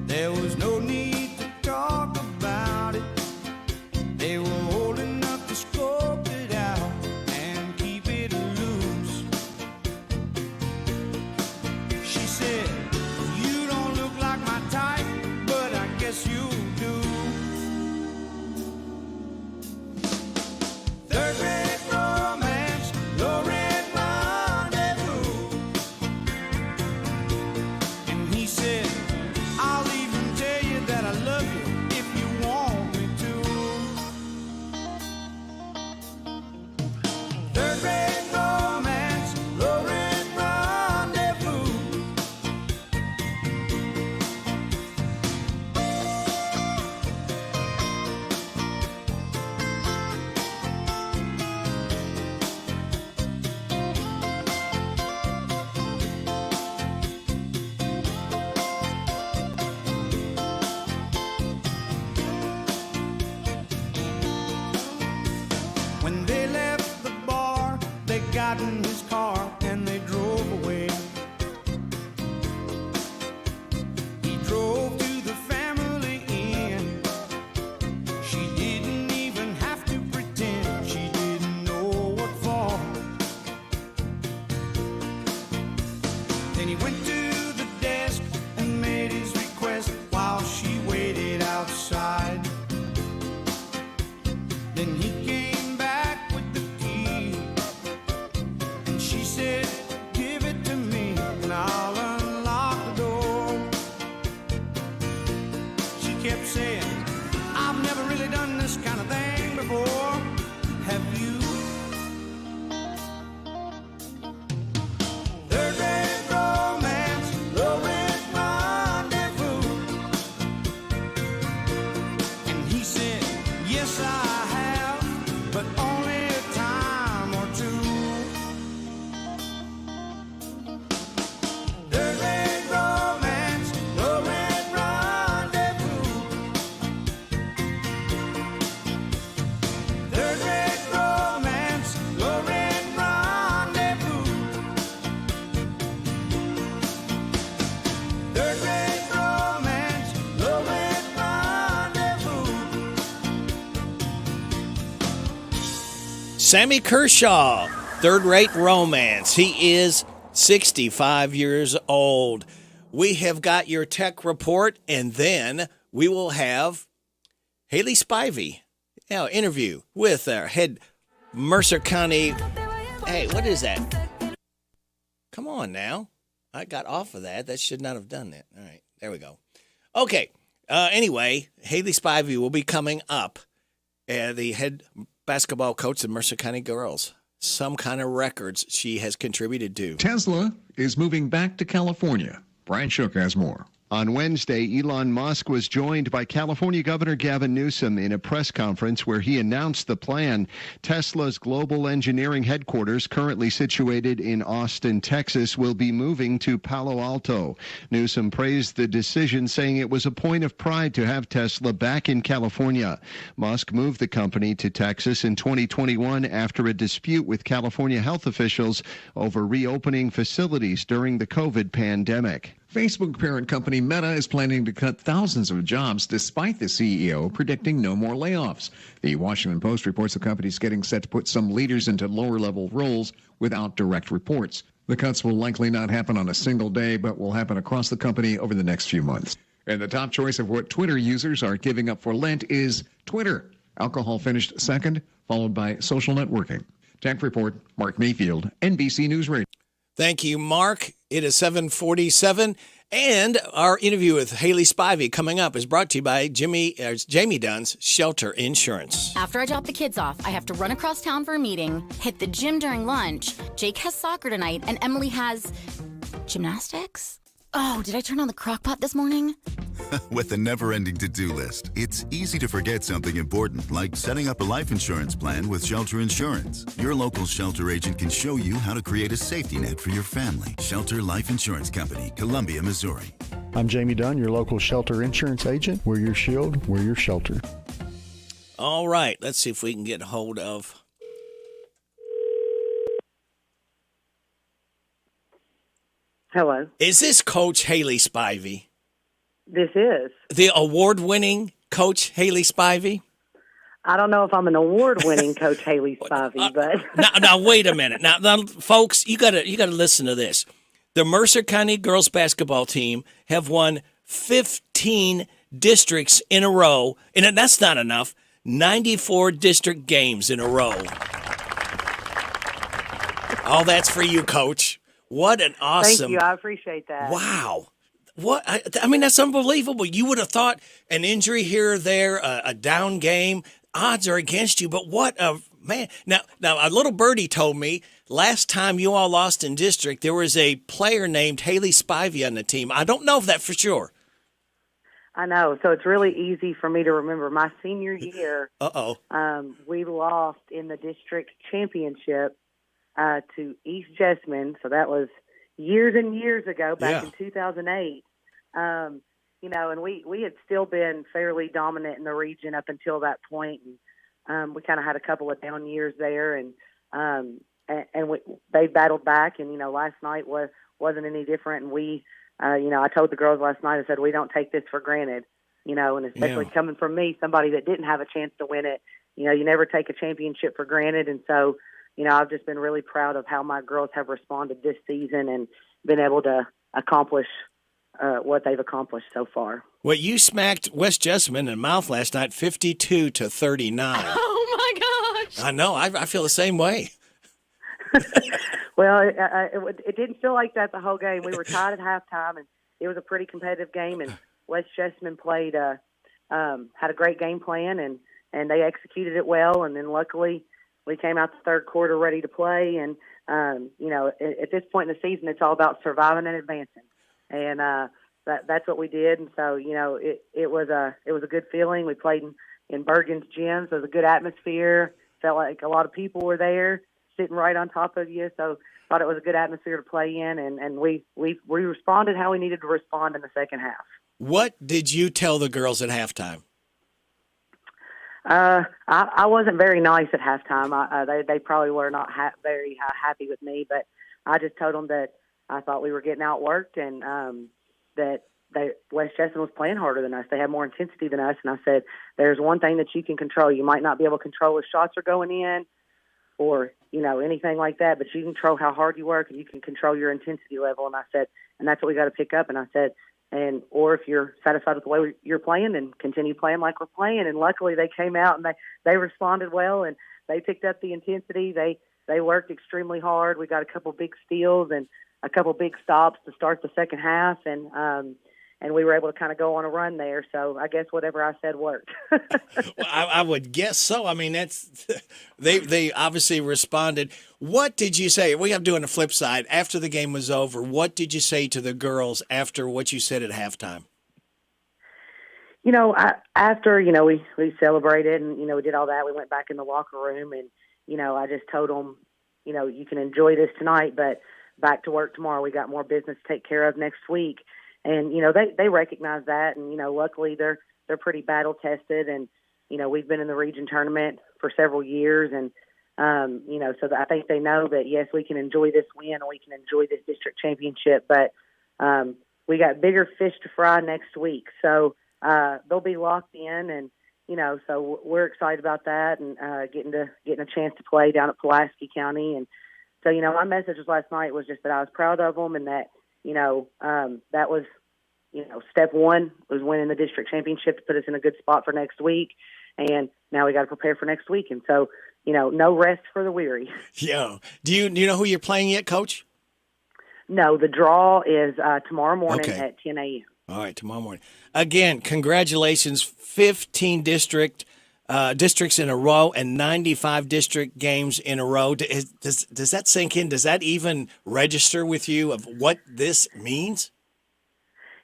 There was no need to talk about it. They were old enough to scope it out and keep it loose. She said, you don't look like my type, but I guess you do. Third rate romance, low rate rendezvous. And he said, I'll even tell you that I love you if you want me to. Third rate romance, low rate rendezvous. When they left the bar, they got in his car and they drove away. He drove to the family inn. She didn't even have to pretend she didn't know what for. Then he went to the desk and made his request while she waited outside. Then he came back with the key, and she said, give it to me and I'll unlock the door. She kept saying, I've never really done this kind of thing before. Have you? Third rate romance, low rate rendezvous. And he said, yes, I have, but only a time or two. Third rate romance, low rate rendezvous. Third rate romance, low rate rendezvous. Third rate romance, low rate rendezvous. Sammy Kershaw, Third Rate Romance. He is 65 years old. We have got your tech report, and then we will have Haley Spivey, interview with our head Mercer County. Hey, what is that? Come on now. I got off of that. That should not have done that. All right, there we go. Okay. Anyway, Haley Spivey will be coming up. The head basketball coach of Mercer County Girls. Some kind of records she has contributed to. Tesla is moving back to California. Brian Shook has more. On Wednesday, Elon Musk was joined by California Governor Gavin Newsom in a press conference where he announced the plan. Tesla's global engineering headquarters, currently situated in Austin, Texas, will be moving to Palo Alto. Newsom praised the decision, saying it was a point of pride to have Tesla back in California. Musk moved the company to Texas in 2021 after a dispute with California health officials over reopening facilities during the COVID pandemic. Facebook parent company Meta is planning to cut thousands of jobs despite the CEO predicting no more layoffs. The Washington Post reports the company is getting set to put some leaders into lower-level roles without direct reports. The cuts will likely not happen on a single day, but will happen across the company over the next few months. And the top choice of what Twitter users are giving up for Lent is Twitter. Alcohol finished second, followed by social networking. Tech Report, Mark Mayfield, NBC News Radio. Thank you, Mark. It is 7:47, and our interview with Haley Spivey coming up is brought to you by Jamie Dunn's Shelter Insurance. After I drop the kids off, I have to run across town for a meeting, hit the gym during lunch. Jake has soccer tonight, and Emily has gymnastics? Oh, did I turn on the crock pot this morning? With a never-ending to-do list, it's easy to forget something important, like setting up a life insurance plan with Shelter Insurance. Your local Shelter agent can show you how to create a safety net for your family. Shelter Life Insurance Company, Columbia, Missouri. I'm Jamie Dunn, your local Shelter Insurance agent. We're your shield, we're your shelter. All right, let's see if we can get hold of... Hello. Is this Coach Haley Spivey? This is. The award-winning Coach Haley Spivey? I don't know if I'm an award-winning Coach Haley Spivey, but... Now, wait a minute. Now, folks, you gotta listen to this. The Mercer County girls basketball team have won 15 districts in a row, and that's not enough, 94 district games in a row. All that's for you, Coach. What an awesome... Thank you. I appreciate that. Wow. What? I mean, that's unbelievable. You would have thought an injury here or there, a down game, odds are against you, but what a... Man, now a little birdie told me last time you all lost in district, there was a player named Haley Spivey on the team. I don't know if that for sure. I know. So it's really easy for me to remember. My senior year, we lost in the district championship to East Jessamine. So that was years and years ago, back in 2008. And we had still been fairly dominant in the region up until that point. And we kind of had a couple of down years there, and they battled back. And last night wasn't any different. And we, I told the girls last night, I said we don't take this for granted. And especially coming from me, somebody that didn't have a chance to win it. You never take a championship for granted, and so. I've just been really proud of how my girls have responded this season and been able to accomplish what they've accomplished so far. Well, you smacked West Jessamine in the mouth last night, 52-39. Oh my gosh! I know. I feel the same way. Well, it didn't feel like that the whole game. We were tied at halftime, and it was a pretty competitive game. And West Jessamine played, had a great game plan, and they executed it well. And then luckily, we came out the third quarter ready to play, and at this point in the season, it's all about surviving and advancing, and that's what we did. And so, it was a good feeling. We played in Bergen's gym, so it was a good atmosphere. Felt like a lot of people were there, sitting right on top of you. So, thought it was a good atmosphere to play in, and we responded how we needed to respond in the second half. What did you tell the girls at halftime? I wasn't very nice at halftime. They probably were not very happy with me, but I just told them that I thought we were getting outworked and that West Jessamine was playing harder than us. They had more intensity than us, and I said, there's one thing that you can control. You might not be able to control if shots are going in or, anything like that, but you can control how hard you work and you can control your intensity level. And I said, and that's what we got to pick up. And I said, or if you're satisfied with the way you're playing, then continue playing like we're playing. And luckily they came out and they responded well and they picked up the intensity. They worked extremely hard. We got a couple big steals and a couple big stops to start the second half. And, and we were able to kind of go on a run there. So I guess whatever I said worked. Well, I would guess so. I mean, that's they obviously responded. What did you say? We have to do on the flip side. After the game was over, what did you say to the girls after what you said at halftime? After, we celebrated and, we did all that. We went back in the locker room and, I just told them, you can enjoy this tonight, but back to work tomorrow. We got more business to take care of next week. And, they recognize that. And, luckily they're pretty battle tested. And, we've been in the region tournament for several years. And, so I think they know that, yes, we can enjoy this win and we can enjoy this district championship. But we got bigger fish to fry next week. So they'll be locked in. And, so we're excited about that and getting a chance to play down at Pulaski County. And so, my message last night was just that I was proud of them and that, that was, step one was winning the district championship to put us in a good spot for next week. And now we got to prepare for next week. And so, no rest for the weary. Yeah. Do you know who you're playing yet, Coach? No, the draw is tomorrow morning at 10 a.m. All right, tomorrow morning. Again, congratulations. 15 districts in a row and 95 district games in a row. Does that sink in? Does that even register with you of what this means?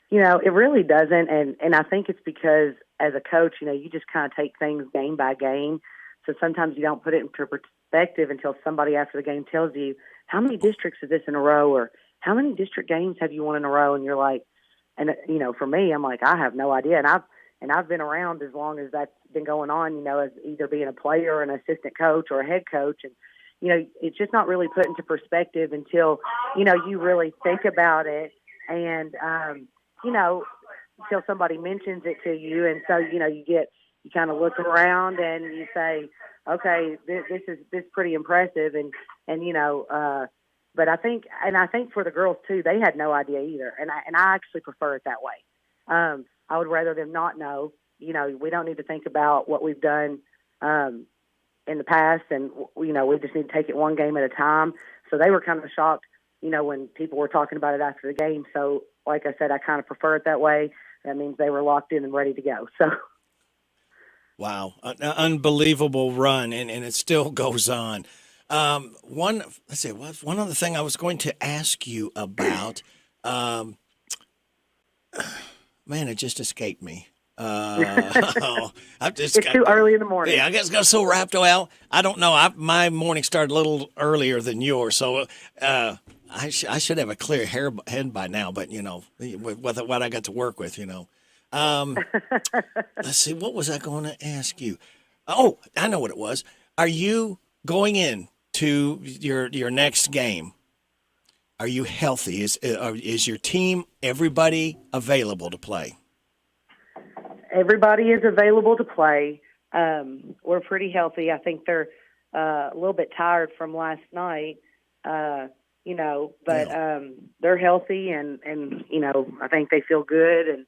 It really doesn't. And I think it's because as a coach, you just kind of take things game by game. So sometimes you don't put it into perspective until somebody after the game tells you, how many districts is this in a row? Or how many district games have you won in a row? And you're like, and for me, I'm like, I have no idea. And I've been around as long as that's been going on, as either being a player or an assistant coach or a head coach. And, it's just not really put into perspective until, you really think about it and, until somebody mentions it to you. And so, you kind of look around and you say, okay, this is pretty impressive. And but I think for the girls too, they had no idea either. And I actually prefer it that way. I would rather them not know. We don't need to think about what we've done in the past, and we just need to take it one game at a time. So they were kind of shocked, when people were talking about it after the game. So, like I said, I kind of prefer it that way. That means they were locked in and ready to go. So, wow, an unbelievable run, and it still goes on. One other thing I was going to ask you about. Man, it just escaped me. It's too early in the morning. Yeah, I guess got so wrapped. Well, I don't know. My morning started a little earlier than yours, so I should have a clear head by now. But with what I got to work with, let's see. What was I going to ask you? Oh, I know what it was. Are you going in to your next game? Are you healthy? Is your team, everybody available to play? Everybody is available to play. We're pretty healthy. I think they're a little bit tired from last night, but they're healthy and I think they feel good and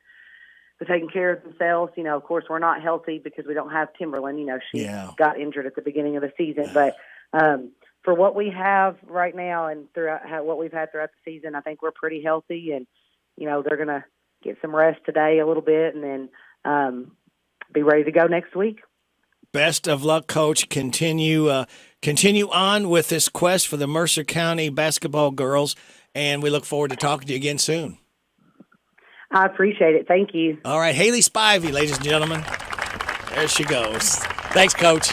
they're taking care of themselves. Of course, we're not healthy because we don't have Timberland. She got injured at the beginning of the season, but for what we have right now and throughout what we've had throughout the season, I think we're pretty healthy and, they're going to get some rest today a little bit and then be ready to go next week. Best of luck, Coach. Continue on with this quest for the Mercer County basketball girls, and we look forward to talking to you again soon. I appreciate it. Thank you. All right, Haley Spivey, ladies and gentlemen. There she goes. Thanks, Coach.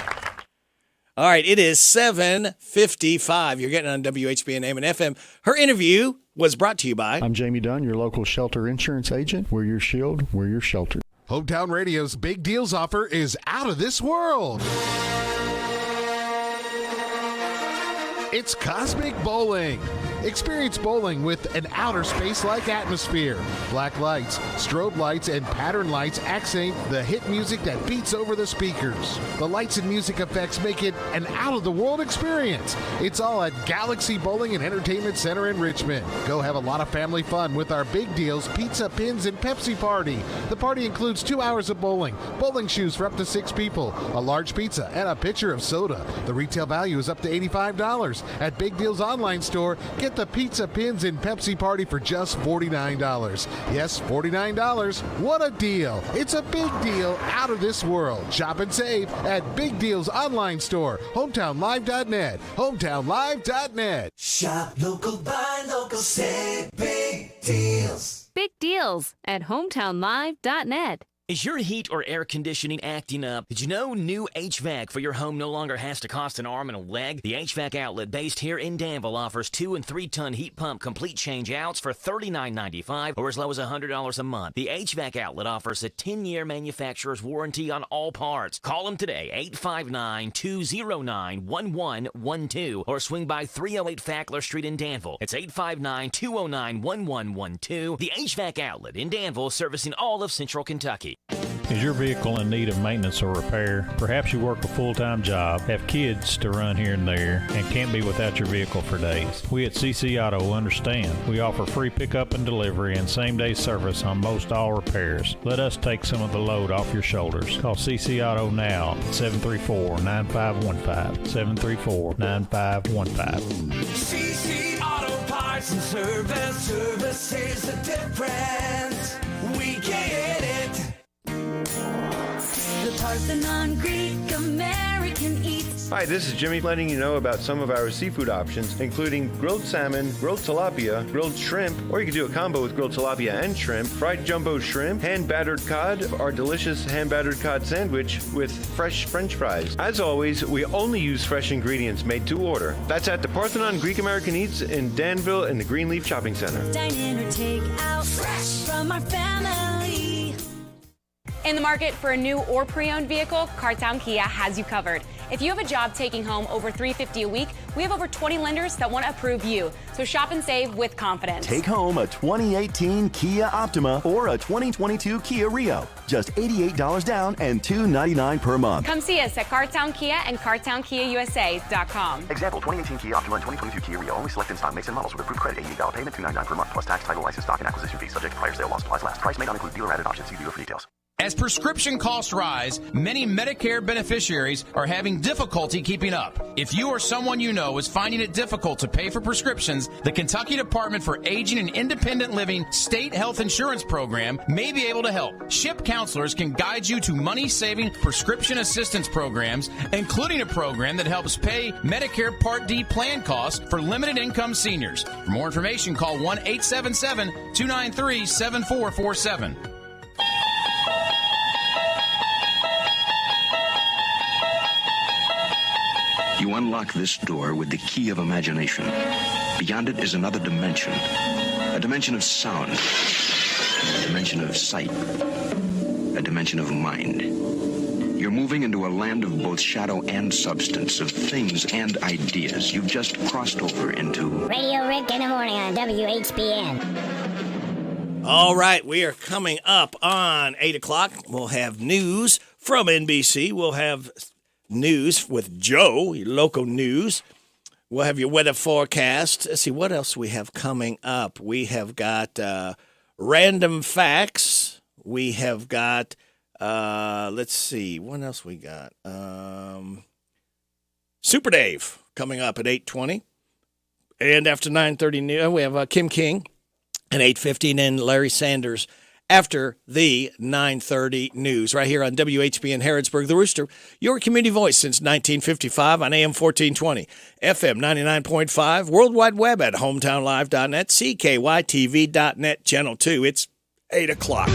All right, it is 7:55. You're getting on WHBN AM and FM. Her interview was brought to you by... I'm Jamie Dunn, your local shelter insurance agent. We're your shield. We're your shelter. Hometown Radio's Big Deals offer is out of this world. It's Cosmic Bowling. Experience bowling with an outer space-like atmosphere. Black lights, strobe lights, and pattern lights accent the hit music that beats over the speakers. The lights and music effects make it an out-of-the-world experience. It's all at Galaxy Bowling and Entertainment Center in Richmond. Go have a lot of family fun with our Big Deals Pizza, Pins, and Pepsi party. The party includes 2 hours of bowling shoes for up to 6 people, a large pizza, and a pitcher of soda. The retail value is up to $85. At Big Deals online store, get Get the pizza, pins, and Pepsi party for just $49. Yes, $49. What a deal. It's a big deal out of this world. Shop and save at Big Deal's online store, hometownlive.net. hometownlive.net. Shop local, buy local, save big deals. Big deals at hometownlive.net. Is your heat or air conditioning acting up? Did you know new HVAC for your home no longer has to cost an arm and a leg? The HVAC outlet based here in Danville offers 2 and 3 ton heat pump complete change outs for $39.95 or as low as $100 a month. The HVAC outlet offers a 10-year manufacturer's warranty on all parts. Call them today, 859-209-1112 or swing by 308 Fackler Street in Danville. It's 859-209-1112. The HVAC outlet in Danville, servicing all of Central Kentucky. Is your vehicle in need of maintenance or repair? Perhaps you work a full-time job, have kids to run here and there, and can't be without your vehicle for days. We at CC Auto understand. We offer free pickup and delivery and same-day service on most all repairs. Let us take some of the load off your shoulders. Call CC Auto now at 734-9515. 734-9515. CC Auto Parts and Service is the difference. We get it. The Parthenon Greek American Eats. Hi, this is Jimmy letting you know about some of our seafood options, including grilled salmon, grilled tilapia, grilled shrimp, or you can do a combo with grilled tilapia and shrimp, fried jumbo shrimp, hand-battered cod, our delicious hand-battered cod sandwich with fresh French fries. As always, we only use fresh ingredients made to order. That's at the Parthenon Greek American Eats in Danville in the Greenleaf Shopping Center. Dine in or take out fresh from our family. In the market for a new or pre-owned vehicle, Cartown Kia has you covered. If you have a job taking home over $350 a week, we have over 20 lenders that want to approve you. So shop and save with confidence. Take home a 2018 Kia Optima or a 2022 Kia Rio. Just $88 down and $299 per month. Come see us at Cartown Kia and CartownKiaUSA.com. Example, 2018 Kia Optima and 2022 Kia Rio. Only select in stock makes and models with approved credit. $88 payment, $299 per month, plus tax, title, license, stock, and acquisition fees. Subject to prior sale, loss applies last. Price may not include dealer added options. See dealer for details. As prescription costs rise, many Medicare beneficiaries are having difficulty keeping up. If you or someone you know is finding it difficult to pay for prescriptions, the Kentucky Department for Aging and Independent Living State Health Insurance Program may be able to help. SHIP counselors can guide you to money-saving prescription assistance programs, including a program that helps pay Medicare Part D plan costs for limited-income seniors. For more information, call 1-877-293-7447. You unlock this door with the key of imagination. Beyond it is another dimension. A dimension of sound. A dimension of sight. A dimension of mind. You're moving into a land of both shadow and substance, of things and ideas. You've just crossed over into Radio Rick in the morning on WHBN. All right, we are coming up on 8 o'clock. We'll have news from NBC. We'll have news with Joe, your local news. We'll have your weather forecast. Let's see what else we have coming up. We have got random facts. We have got, let's see, what else we got? Super Dave coming up at 8:20. And after 9:30, we have Kim King at 8:50, and Larry Sanders after the 9:30 news, right here on WHBN Harrodsburg, The Rooster, your community voice since 1955 on AM 1420, FM 99.5, World Wide Web at hometownlive.net, CKYTV.net, Channel 2. It's 8 o'clock.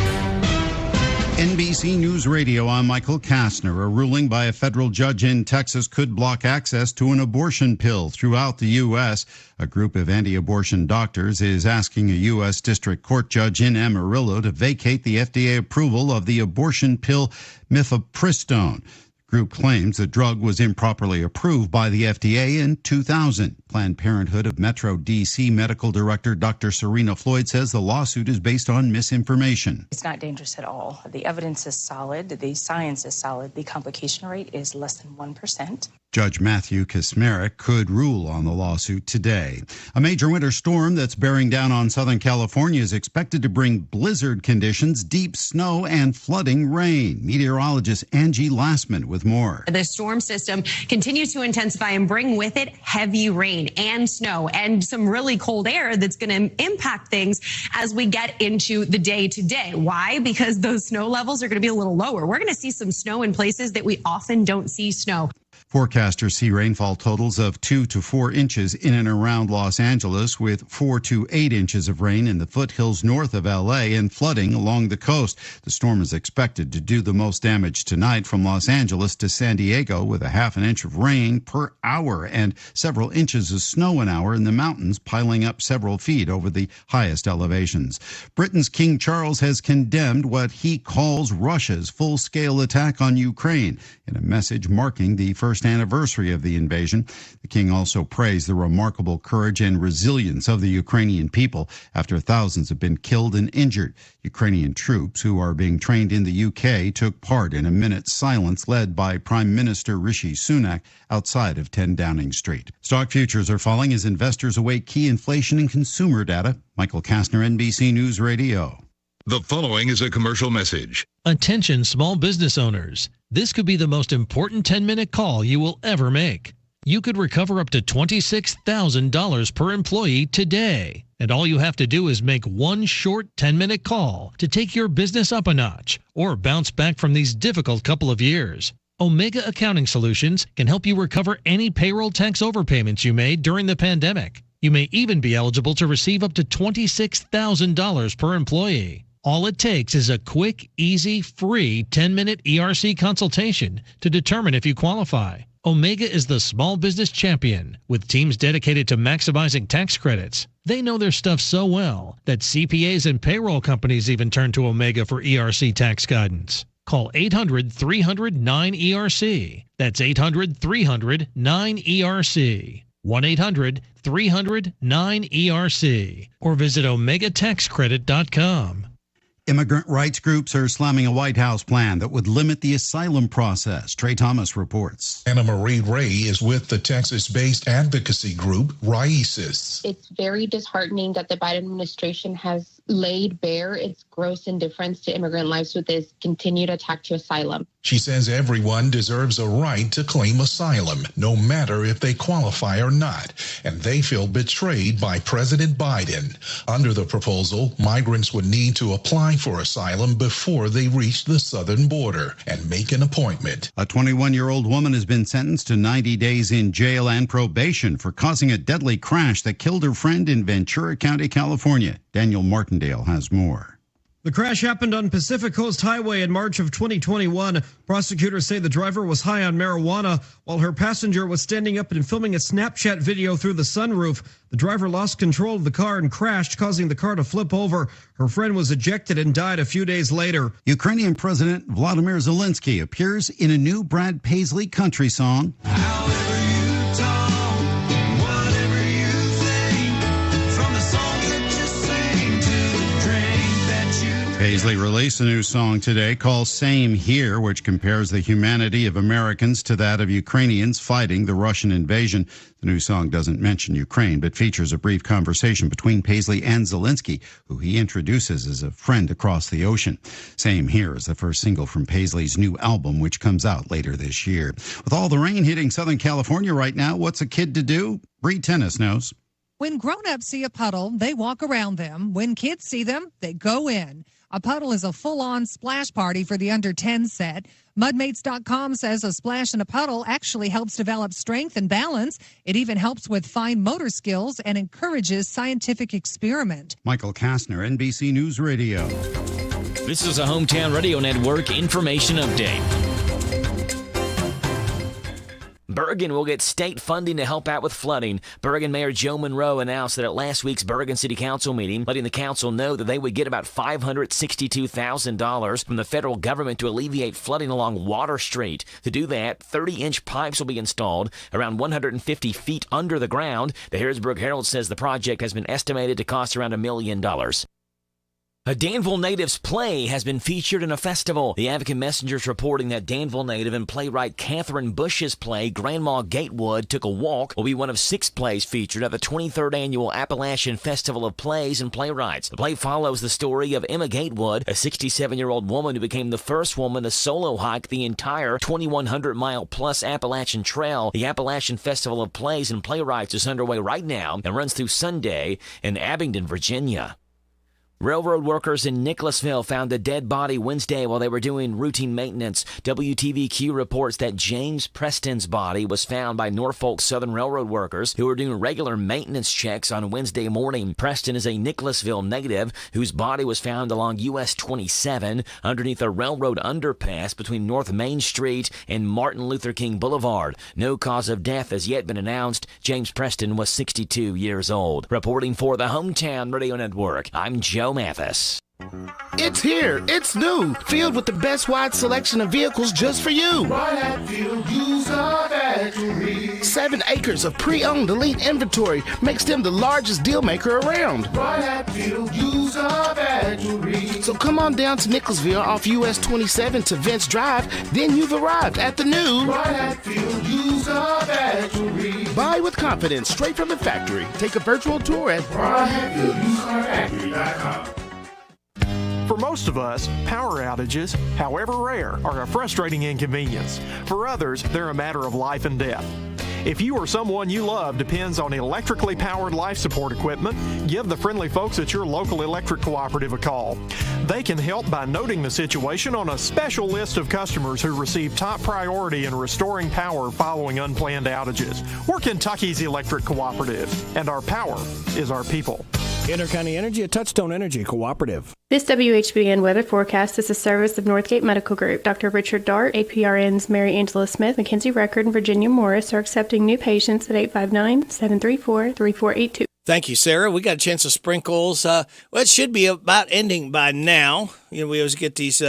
NBC News Radio, I'm Michael Kastner. A ruling by a federal judge in Texas could block access to an abortion pill throughout the U.S. A group of anti-abortion doctors is asking a U.S. District Court judge in Amarillo to vacate the FDA approval of the abortion pill mifepristone. The group claims the drug was improperly approved by the FDA in 2000. Planned Parenthood of Metro D.C. Medical Director Dr. Serena Floyd says the lawsuit is based on misinformation. It's not dangerous at all. The evidence is solid. The science is solid. The complication rate is less than 1%. Judge Matthew Kaczmarek could rule on the lawsuit today. A major winter storm that's bearing down on Southern California is expected to bring blizzard conditions, deep snow, and flooding rain. Meteorologist Angie Lassman with more. The storm system continues to intensify and bring with it heavy rain and snow and some really cold air that's going to impact things as we get into the day today. Why? Because those snow levels are going to be a little lower. We're going to see some snow in places that we often don't see snow. Forecasters see rainfall totals of 2 to 4 inches in and around Los Angeles, with 4 to 8 inches of rain in the foothills north of L.A. and flooding along the coast. The storm is expected to do the most damage tonight from Los Angeles to San Diego, with a half an inch of rain per hour and several inches of snow an hour in the mountains, piling up several feet over the highest elevations. Britain's King Charles has condemned what he calls Russia's full-scale attack on Ukraine in a message marking the first anniversary of the invasion. The king also praised the remarkable courage and resilience of the Ukrainian people after thousands have been killed and injured. Ukrainian troops who are being trained in the UK took part in a minute's silence led by Prime Minister Rishi Sunak outside of 10 Downing Street. Stock futures are falling as investors await key inflation and consumer data. Michael Kastner, NBC News Radio. The following is a commercial message. Attention small business owners. This could be the most important 10-minute call you will ever make. You could recover up to $26,000 per employee today. And all you have to do is make one short 10-minute call to take your business up a notch or bounce back from these difficult couple of years. Omega Accounting Solutions can help you recover any payroll tax overpayments you made during the pandemic. You may even be eligible to receive up to $26,000 per employee. All it takes is a quick, easy, free 10-minute ERC consultation to determine if you qualify. Omega is the small business champion with teams dedicated to maximizing tax credits. They know their stuff so well that CPAs and payroll companies even turn to Omega for ERC tax guidance. Call 800-300-9ERC. That's 800-300-9ERC. 1-800-300-9ERC. Or visit OmegaTaxCredit.com. Immigrant rights groups are slamming a White House plan that would limit the asylum process. Trey Thomas reports. Anna Marie Ray is with the Texas-based advocacy group RAICES. It's very disheartening that the Biden administration has laid bare its gross indifference to immigrant lives with this continued attack to asylum. She says everyone deserves a right to claim asylum, no matter if they qualify or not, and they feel betrayed by President Biden. Under the proposal, migrants would need to apply for asylum before they reach the southern border and make an appointment. A 21-year-old woman has been sentenced to 90 days in jail and probation for causing a deadly crash that killed her friend in Ventura County, California. Daniel Martindale has more. The crash happened on Pacific Coast Highway in March of 2021. Prosecutors say the driver was high on marijuana while her passenger was standing up and filming a Snapchat video through the sunroof. The driver lost control of the car and crashed, causing the car to flip over. Her friend was ejected and died a few days later. Ukrainian President Vladimir Zelensky appears in a new Brad Paisley country song. Paisley released a new song today called Same Here, which compares the humanity of Americans to that of Ukrainians fighting the Russian invasion. The new song doesn't mention Ukraine, but features a brief conversation between Paisley and Zelensky, who he introduces as a friend across the ocean. Same Here is the first single from Paisley's new album, which comes out later this year. With all the rain hitting Southern California right now, what's a kid to do? Bree Tennis knows. When grown-ups see a puddle, they walk around them. When kids see them, they go in. A puddle is a full-on splash party for the under-10 set. Mudmates.com says a splash in a puddle actually helps develop strength and balance. It even helps with fine motor skills and encourages scientific experiment. Michael Kastner, NBC News Radio. This is a Hometown Radio Network information update. Bergen will get state funding to help out with flooding. Bergen Mayor Joe Monroe announced that at last week's Bergen City Council meeting, letting the council know that they would get about $562,000 from the federal government to alleviate flooding along Water Street. To do that, 30-inch pipes will be installed around 150 feet under the ground. The Harrodsburg Herald says the project has been estimated to cost around $1 million. A Danville native's play has been featured in a festival. The Advocate Messenger's reporting that Danville native and playwright Catherine Bush's play, Grandma Gatewood Took a Walk, will be one of 6 plays featured at the 23rd Annual Appalachian Festival of Plays and Playwrights. The play follows the story of Emma Gatewood, a 67-year-old woman who became the first woman to solo hike the entire 2,100-mile-plus Appalachian Trail. The Appalachian Festival of Plays and Playwrights is underway right now and runs through Sunday in Abingdon, Virginia. Railroad workers in Nicholasville found a dead body Wednesday while they were doing routine maintenance. WTVQ reports that James Preston's body was found by Norfolk Southern Railroad workers who were doing regular maintenance checks on Wednesday morning. Preston is a Nicholasville native whose body was found along US 27 underneath a railroad underpass between North Main Street and Martin Luther King Boulevard. No cause of death has yet been announced. James Preston was 62 years old. Reporting for the Hometown Radio Network, I'm Joe Mathis. It's here. It's new. Filled with the best wide selection of vehicles just for you. Right at Field User Factory. 7 acres of pre-owned elite inventory makes them the largest deal maker around. Right at Field User Factory. So come on down to Nicholasville off US 27 to Vince Drive. Then you've arrived at the new Right at Field User Factory. Buy with confidence straight from the factory. Take a virtual tour at RightAtFieldUserFactory.com. For most of us, power outages, however rare, are a frustrating inconvenience. For others, they're a matter of life and death. If you or someone you love depends on electrically powered life support equipment, give the friendly folks at your local electric cooperative a call. They can help by noting the situation on a special list of customers who receive top priority in restoring power following unplanned outages. We're Kentucky's electric cooperative, and our power is our people. Intercounty Energy, a Touchstone Energy cooperative. This WHBN weather forecast is a service of Northgate Medical Group. Dr. Richard Dart, APRNs Mary Angela Smith, Mackenzie Record, and Virginia Morris are accepting new patients at 859-734-3482. Thank you, Sarah. We got a chance of sprinkles. Well, it should be about ending by now. You know, we always get these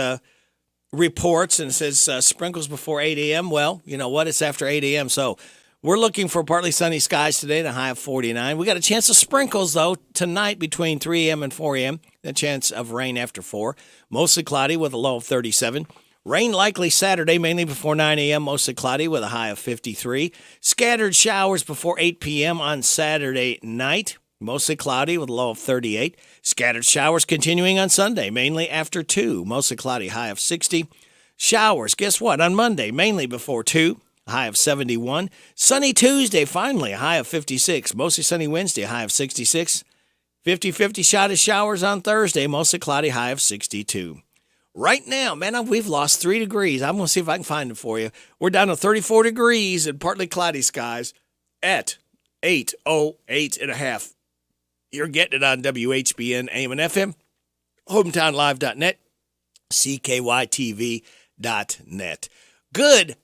reports, and it says sprinkles before 8 a.m. Well, you know what? It's after 8 a.m., so we're looking for partly sunny skies today, a high of 49. We got a chance of sprinkles, though, tonight between 3 a.m. and 4 a.m., a chance of rain after 4. Mostly cloudy with a low of 37. Rain likely Saturday, mainly before 9 a.m., mostly cloudy with a high of 53. Scattered showers before 8 p.m. on Saturday night, mostly cloudy with a low of 38. Scattered showers continuing on Sunday, mainly after 2, mostly cloudy, high of 60. Showers, guess what, on Monday, mainly before 2. High of 71. Sunny Tuesday, finally, a high of 56. Mostly sunny Wednesday, a high of 66. 50-50 shot of showers on Thursday, mostly cloudy, high of 62. Right now, man, we've lost 3 degrees. I'm going to see if I can find it for you. We're down to 34 degrees and partly cloudy skies at 8:08.5. You're getting it on WHBN, AM and FM, hometownlive.net, CKYTV.net. Good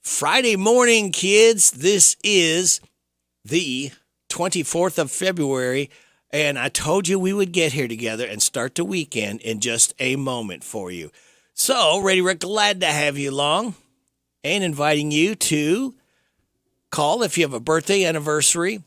Friday morning, kids. This is the 24th of February, and I told you we would get here together and start the weekend in just a moment for you. So, Ray Rick, glad to have you along and inviting you to call if you have a birthday, anniversary,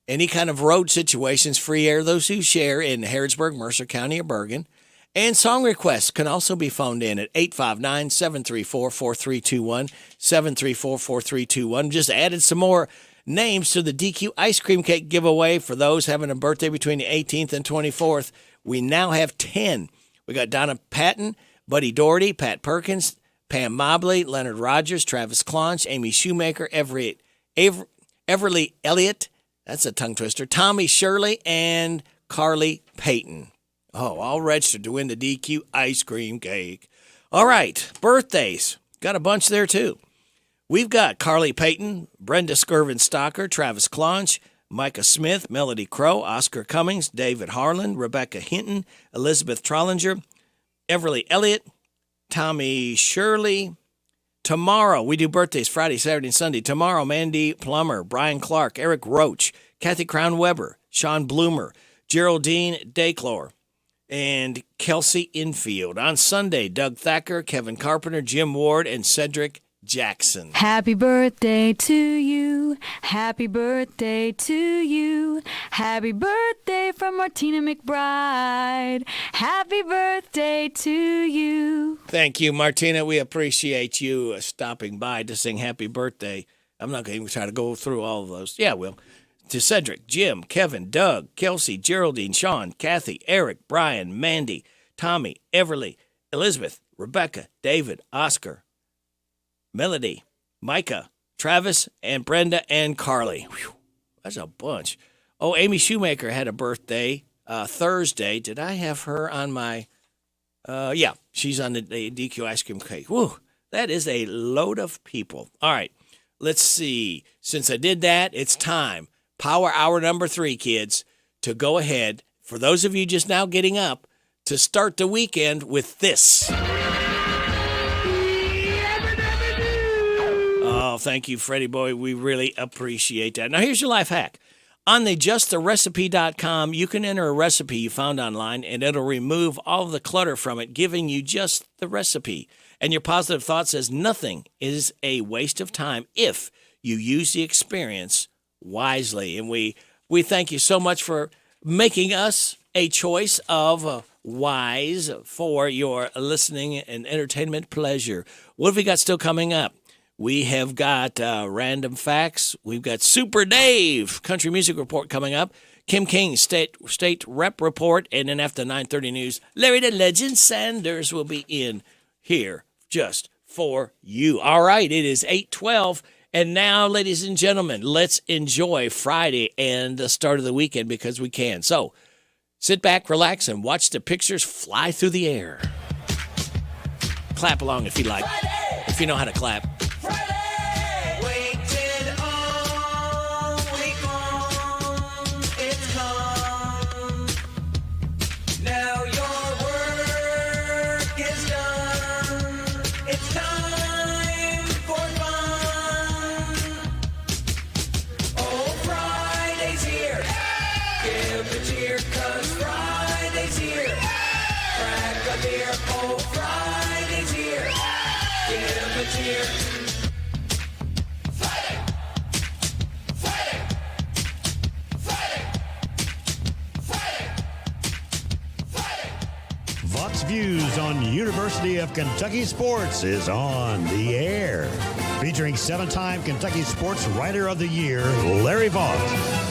any kind of road situations, free air, those who share in Harrodsburg, Mercer County, or Bergen. And song requests can also be phoned in at 859-734-4321, 734-4321. Just added some more names to the DQ ice cream cake giveaway for those having a birthday between the 18th and 24th. We now have 10. We got Donna Patton, Buddy Doherty, Pat Perkins, Pam Mobley, Leonard Rogers, Travis Clonch, Amy Shoemaker, Everly Elliott, that's a tongue twister, Tommy Shirley, and Carly Payton. Oh, all registered to win the DQ ice cream cake. All right, birthdays. Got a bunch there, too. We've got Carly Payton, Brenda Skirvin-Stocker, Travis Clonch, Micah Smith, Melody Crow, Oscar Cummings, David Harlan, Rebecca Hinton, Elizabeth Trollinger, Everly Elliott, Tommy Shirley. Tomorrow, we do birthdays Friday, Saturday, and Sunday. Tomorrow, Mandy Plummer, Brian Clark, Eric Roach, Kathy Crown-Weber, Sean Bloomer, Geraldine Dayclore, and Kelsey Infield. On Sunday, Doug Thacker, Kevin Carpenter, Jim Ward, and Cedric Jackson. Happy birthday to you. Happy birthday to you. Happy birthday from Martina McBride. Happy birthday to you. Thank you, Martina. We appreciate you stopping by to sing happy birthday. I'm not going to try to go through all of those. Yeah, Will. To Cedric, Jim, Kevin, Doug, Kelsey, Geraldine, Sean, Kathy, Eric, Brian, Mandy, Tommy, Everly, Elizabeth, Rebecca, David, Oscar, Melody, Micah, Travis, and Brenda, and Carly. Whew, that's a bunch. Oh, Amy Shoemaker had a birthday Thursday. Did I have her on my... yeah, she's on the DQ ice cream cake. Whew, that is a load of people. All right, let's see. Since I did that, it's time. Power hour number 3, kids, to go ahead, for those of you just now getting up, to start the weekend with this. Oh, thank you, Freddie Boy. We really appreciate that. Now, here's your life hack. On the justtherecipe.com, you can enter a recipe you found online, and it'll remove all the clutter from it, giving you just the recipe. And your positive thought says nothing is a waste of time if you use the experience wisely. And we thank you so much for making us a choice of wise for your listening and entertainment pleasure. What have we got still coming up? We have got random facts. We've got Super Dave Country Music Report coming up. Kim King State Rep Report. And then after 9:30 news, Larry the Legend Sanders will be in here just for you. All right, it is 8:12. And now, ladies and gentlemen, let's enjoy Friday and the start of the weekend because we can. So sit back, relax, and watch the pictures fly through the air. Clap along if you like, if you know how to clap. Vox Views on University of Kentucky Sports is on the air. Featuring 7-time Kentucky Sports Writer of the Year, Larry Vaught.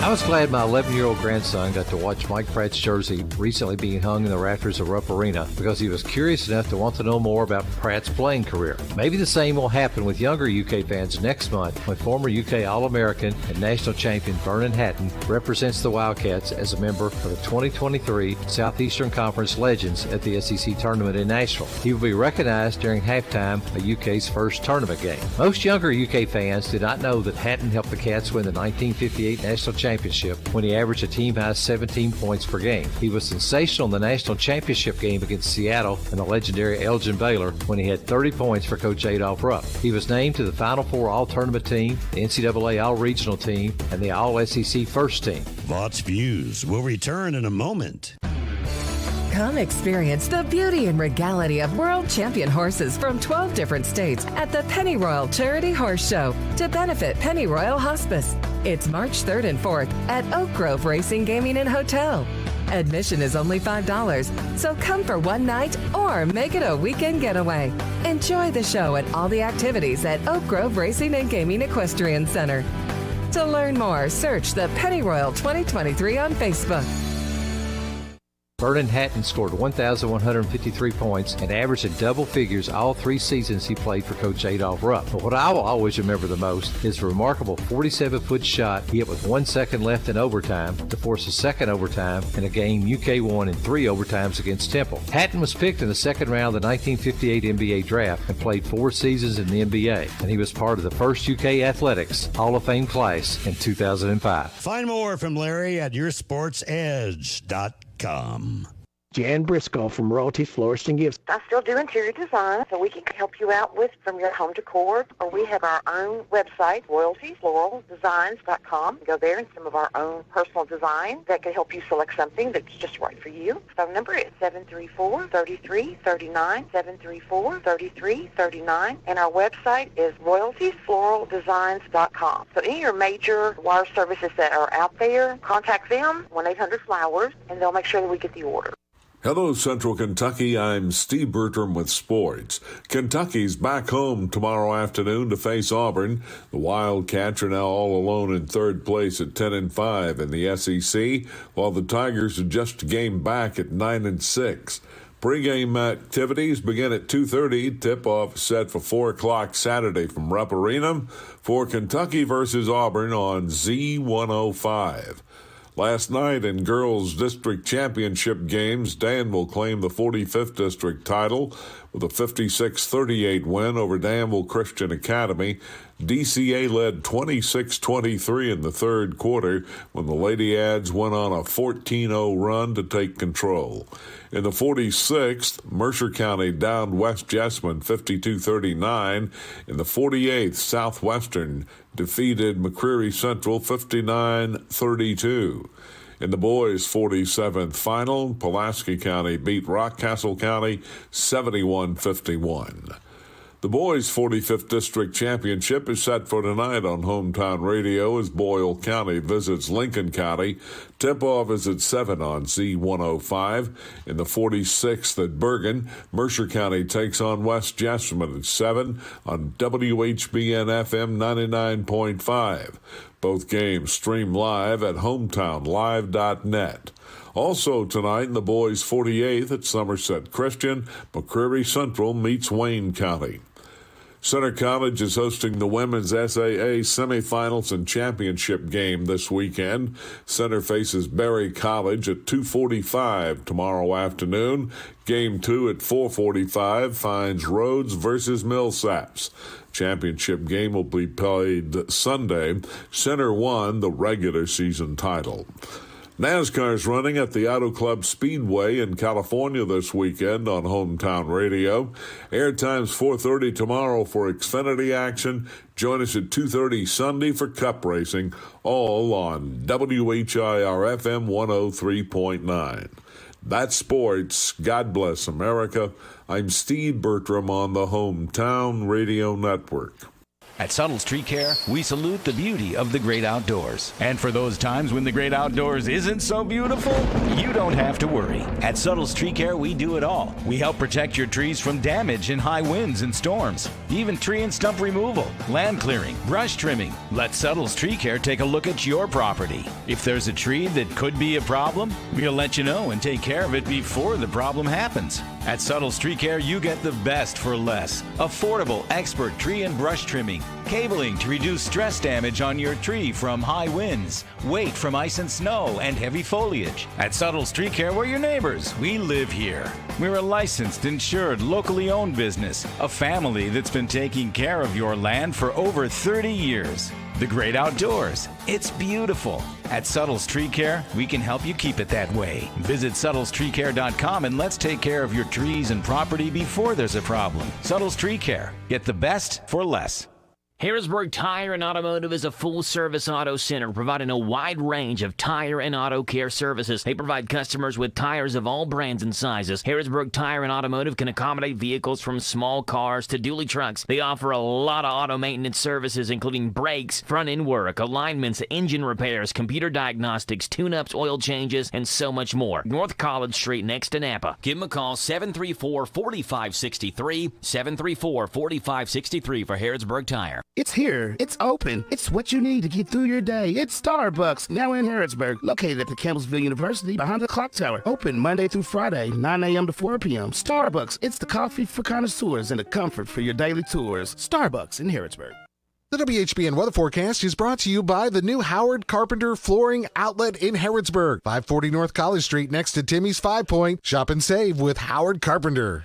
I was glad my 11-year-old grandson got to watch Mike Pratt's jersey recently being hung in the rafters of Rupp Arena because he was curious enough to want to know more about Pratt's playing career. Maybe the same will happen with younger UK fans next month when former UK All-American and national champion Vernon Hatton represents the Wildcats as a member of the 2023 Southeastern Conference Legends at the SEC Tournament in Nashville. He will be recognized during halftime of UK's first tournament game. Most younger UK fans did not know that Hatton helped the Cats win the 1958 National Championship when he averaged a team-high 17 points per game. He was sensational in the national championship game against Seattle and the legendary Elgin Baylor when he had 30 points for Coach Adolph Rupp. He was named to the Final Four All-Tournament team, the NCAA All-Regional team, and the All-SEC First Team. Vaught's Views will return in a moment. Come experience the beauty and regality of world champion horses from 12 different states at the Pennyroyal Charity Horse Show to benefit Pennyroyal Hospice. It's March 3rd and 4th at Oak Grove Racing Gaming and Hotel. Admission is only $5, so come for one night or make it a weekend getaway. Enjoy the show and all the activities at Oak Grove Racing and Gaming Equestrian Center. To learn more, search the Pennyroyal 2023 on Facebook. Vernon Hatton scored 1,153 points and averaged in double figures all 3 seasons he played for Coach Adolph Rupp. But what I will always remember the most is the remarkable 47-foot shot he hit with 1 second left in overtime to force a second overtime in a game UK won in 3 overtimes against Temple. Hatton was picked in the second round of the 1958 NBA draft and played 4 seasons in the NBA, and he was part of the first UK Athletics Hall of Fame class in 2005. Find more from Larry at yoursportsedge.com. Jan Briscoe from Royalties Florist and Gifts. I still do interior design, so we can help you out with from your home decor, or we have our own website, royaltiesfloraldesigns.com. Go there and some of our own personal design that can help you select something that's just right for you. Phone number is 734-3339, 734-3339, and our website is royaltiesfloraldesigns.com. So any of your major wire services that are out there, contact them, 1-800-FLOWERS, and they'll make sure that we get the order. Hello, Central Kentucky. I'm Steve Bertram with sports. Kentucky's back home tomorrow afternoon to face Auburn. The Wildcats are now all alone in third place at 10-5 in the SEC, while the Tigers are just a game back at 9-6. Pre-game activities begin at 2:30. Tip-off set for 4 o'clock Saturday from Rupp Arena for Kentucky versus Auburn on Z105. Last night in girls' district championship games, Danville claimed the 45th district title with a 56-38 win over Danville Christian Academy. DCA led 26-23 in the third quarter when the Lady Ads went on a 14-0 run to take control. In the 46th, Mercer County downed West Jessamine 52-39. In the 48th, Southwestern defeated McCreary Central 59-32. In the boys' 47th final, Pulaski County beat Rockcastle County 71-51. The boys' 45th District Championship is set for tonight on Hometown Radio as Boyle County visits Lincoln County. Tip-off is at 7 on Z105. In the 46th at Bergen, Mercer County takes on West Jessamine at 7 on WHBN FM 99.5. Both games stream live at hometownlive.net. Also tonight in the boys' 48th at Somerset Christian, McCreary Central meets Wayne County. Center College is hosting the women's SAA semifinals and championship game this weekend. Center faces Berry College at 2:45 tomorrow afternoon. Game 2 at 4:45 finds Rhodes versus Millsaps. Championship game will be played Sunday. Center won the regular season title. NASCAR is running at the Auto Club Speedway in California this weekend on Hometown Radio. Airtime's 4:30 tomorrow for Xfinity action. Join us at 2:30 Sunday for Cup racing, all on WHIR FM 103.9. That's sports. God bless America. I'm Steve Bertram on the Hometown Radio Network. At Subtle Street Care, we salute the beauty of the great outdoors. And for those times when the great outdoors isn't so beautiful, you don't have to worry. At Subtle Street Care, we do it all. We help protect your trees from damage in high winds and storms. Even tree and stump removal, land clearing, brush trimming. Let Subtle Street Care take a look at your property. If there's a tree that could be a problem, we'll let you know and take care of it before the problem happens. At Subtle Street Care, you get the best for less. Affordable, expert tree and brush trimming. Cabling to reduce stress damage on your tree from high winds, weight from ice and snow, and heavy foliage. At Subtle Street Care, we're your neighbors. We live here. We're a licensed, insured, locally owned business. A family that's been taking care of your land for over 30 years. The great outdoors. It's beautiful. At Subtle Street Care, we can help you keep it that way. Visit subtlestreetcare.com and let's take care of your trees and property before there's a problem. Subtle Street Care. Get the best for less. Harrodsburg Tire and Automotive is a full-service auto center providing a wide range of tire and auto care services. They provide customers with tires of all brands and sizes. Harrodsburg Tire and Automotive can accommodate vehicles from small cars to dually trucks. They offer a lot of auto maintenance services, including brakes, front-end work, alignments, engine repairs, computer diagnostics, tune-ups, oil changes, and so much more. North College Street next to Napa. Give them a call, 734-4563, 734-4563 for Harrodsburg Tire. It's here. It's open. It's what you need to get through your day. It's Starbucks, now in Harrodsburg, located at the Campbellsville University behind the clock tower. Open Monday through Friday, 9 a.m. to 4 p.m. Starbucks, it's the coffee for connoisseurs and the comfort for your daily tours. Starbucks in Harrodsburg. The WHBN weather forecast is brought to you by the new Howard Carpenter Flooring Outlet in Harrodsburg, 540 North College Street next to Timmy's 5 Point. Shop and save with Howard Carpenter.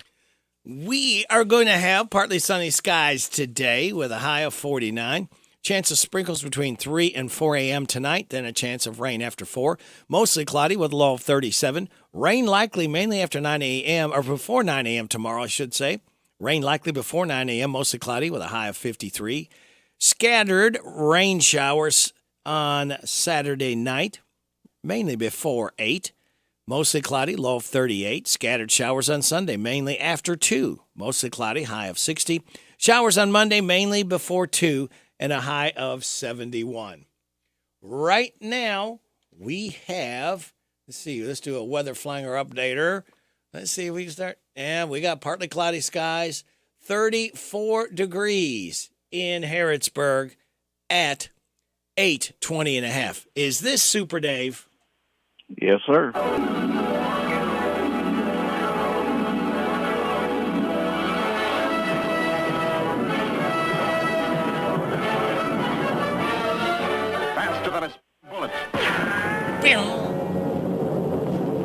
We are going to have partly sunny skies today with a high of 49. Chance of sprinkles between 3 and 4 a.m. tonight, then a chance of rain after 4. Mostly cloudy with a low of 37. Rain likely mainly after 9 a.m. or before 9 a.m. tomorrow, I should say. Rain likely before 9 a.m., mostly cloudy with a high of 53. Scattered rain showers on Saturday night, mainly before 8. Mostly cloudy, low of 38. Scattered showers on Sunday, mainly after 2. Mostly cloudy, high of 60. Showers on Monday, mainly before 2, and a high of 71. Right now, we have, let's do a weather flanger updater. Let's see if we can start. And we got partly cloudy skies, 34 degrees in Harrodsburg at 8:20.5. Is this Super Dave? Yes, sir. Faster than a bullet.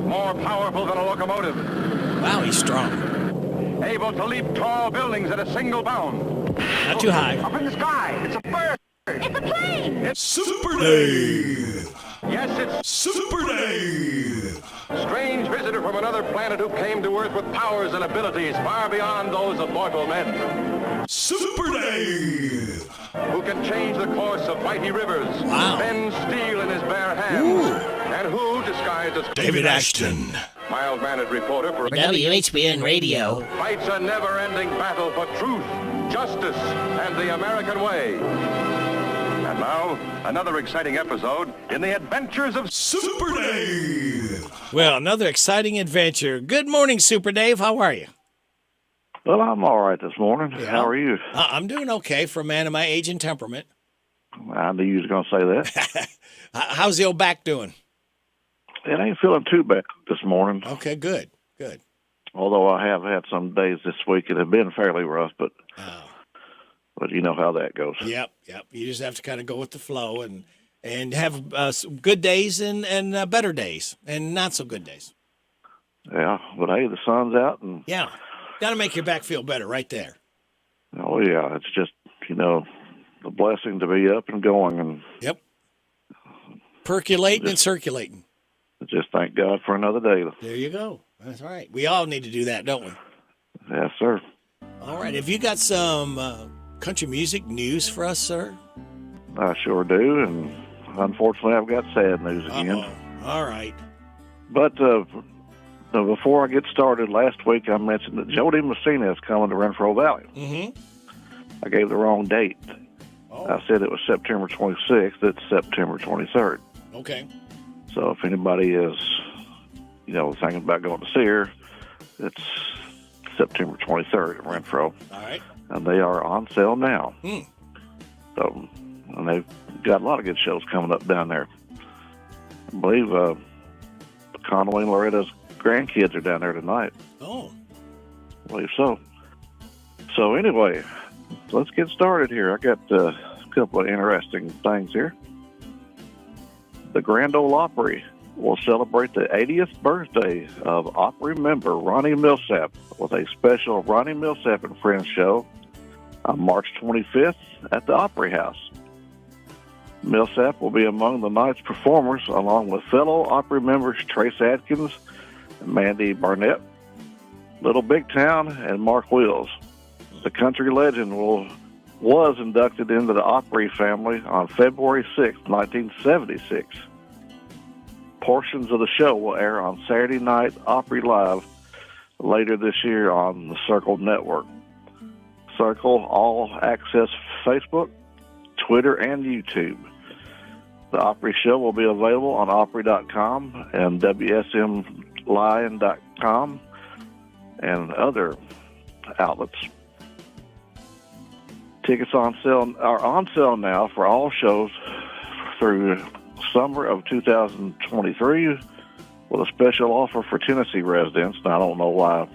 More powerful than a locomotive. Wow, he's strong. Able to leap tall buildings at a single bound. Not too high. Up in the sky. It's a bird. It's a plane! It's Super Dave! Yes, it's Super Dave! strange visitor from another planet who came to Earth with powers and abilities far beyond those of mortal men. Super Dave! Who can change the course of mighty rivers, Wow. bend steel in his bare hands, and who, disguised as David Ashton. mild-mannered reporter for WHBN Radio. fights a never-ending battle for truth, justice, and the American way. And now, another exciting episode in the adventures of Super Dave. Well, another exciting adventure. Good morning, Super Dave. How are you? Well, I'm all right this morning. Yeah. How are you? I'm doing okay for a man of my age and temperament. I knew you was going to say that. How's the old back doing? It ain't feeling too bad this morning. Okay, good, good. Although I have had some days this week that have been fairly rough, but you know how that goes. Yep. You just have to kind of go with the flow and have some good days and better days and not so good days. Yeah, but hey, the sun's out and Yeah, got to make your back feel better right there. oh yeah, it's just a blessing to be up and going, and Yep. Percolating and circulating. just thank God for another day. There you go. That's right. We all need to do that, don't we? Yes, sir. All right. Have you got some country music news for us, sir? I sure do, and unfortunately, I've got sad news again. All right. But before I get started, last week I mentioned that Jody Messina is coming to Renfro Valley. Mm-hmm. I gave the wrong date. I said it was September 26th. It's September 23rd. Okay. So if anybody is, thinking about going to see her, it's September 23rd at Renfro. All right. And they are on sale now. Hmm. So, and they've got a lot of good shows coming up down there. I believe Conway and Loretta's grandkids are down there tonight. Oh. I believe so. So anyway, let's get started here. I got a couple of interesting things here. The Grand Ole Opry will celebrate the 80th birthday of Opry member Ronnie Millsap with a special Ronnie Millsap and Friends show on March 25th at the Opry House. Millsap will be among the night's performers, along with fellow Opry members Trace Adkins, Mandy Barnett, Little Big Town, and Mark Wills. The country legend was inducted into the Opry family on February 6, 1976. Portions of the show will air on Saturday Night Opry Live later this year on the Circle Network. Circle All Access Facebook, Twitter, and YouTube. The Opry show will be available on Opry.com and WSMLion.com and other outlets. Tickets are on sale now for all shows through summer of 2023 with a special offer for Tennessee residents. Now, I don't know why.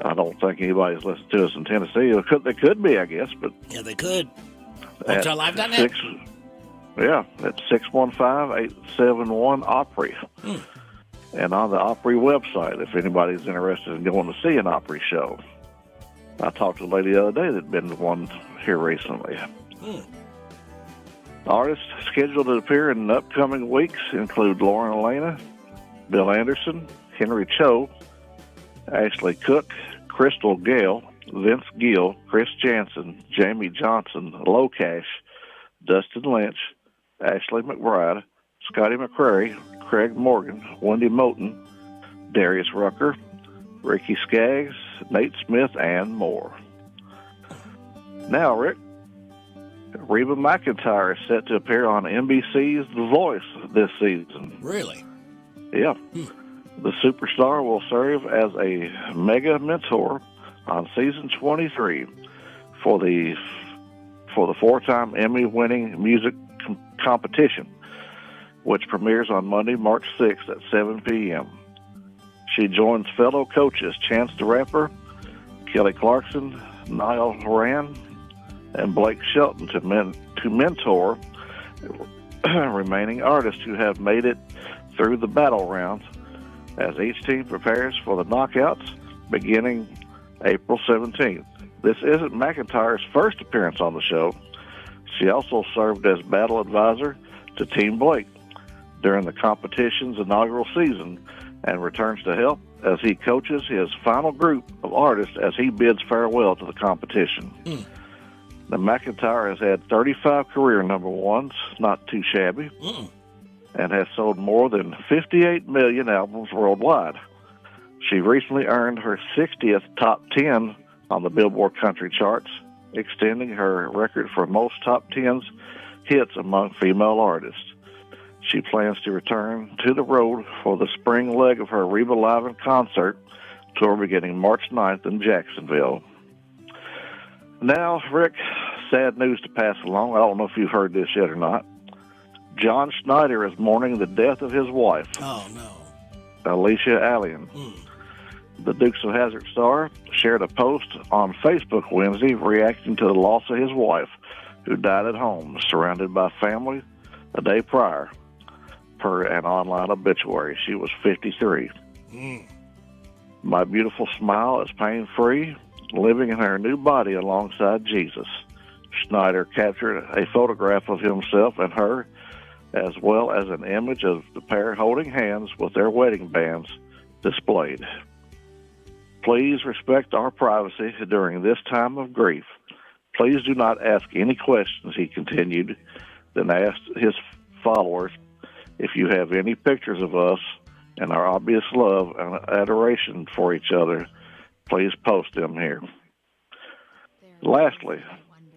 I don't think anybody's listening to us in Tennessee. They could be, I guess, but Yeah, they could. HotelLive.net. Yeah, that's 615-871-OPRY. And on the Opry website, if anybody's interested in going to see an Opry show. I talked to a lady the other day that had been to one here recently. Artists scheduled to appear in the upcoming weeks include Lauren Elena, Bill Anderson, Henry Cho, Ashley Cook, Crystal Gale, Vince Gill, Chris Jansen, Jamie Johnson, Locash, Dustin Lynch, Ashley McBride, Scotty McCrary, Craig Morgan, Wendy Moten, Darius Rucker, Ricky Skaggs, Nate Smith, and more. Now, Rick, Reba McEntire is set to appear on NBC's The Voice this season. Really? Yeah. The superstar will serve as a mega mentor on season 23 for the four-time Emmy-winning music competition, which premieres on Monday, March 6th at 7 p.m. She joins fellow coaches Chance the Rapper, Kelly Clarkson, Niall Horan, and Blake Shelton to mentor remaining artists who have made it through the battle rounds as each team prepares for the knockouts beginning April 17th. This isn't McIntyre's first appearance on the show. She also served as battle advisor to Team Blake during the competition's inaugural season and returns to help as he coaches his final group of artists as he bids farewell to the competition. Now, McIntyre has had 35 career number ones, not too shabby, and has sold more than 58 million albums worldwide. She recently earned her 60th top 10 on the Billboard Country charts, extending her record for most top 10s hits among female artists. She plans to return to the road for the spring leg of her Reba Live in Concert tour beginning March 9th in Jacksonville. Now, Rick, sad news to pass along. I don't know if you've heard this yet or not. John Schneider is mourning the death of his wife. Oh, no. Alicia Allen. The Dukes of Hazzard star shared a post on Facebook Wednesday reacting to the loss of his wife, who died at home, surrounded by family a day prior, per an online obituary. She was 53. My beautiful smile is pain-free, living in her new body alongside Jesus. Schneider captured a photograph of himself and her, as well as an image of the pair holding hands with their wedding bands displayed. Please respect our privacy during this time of grief. Please do not ask any questions, he continued, then asked his followers if you have any pictures of us and our obvious love and adoration for each other, please post them here. Lastly,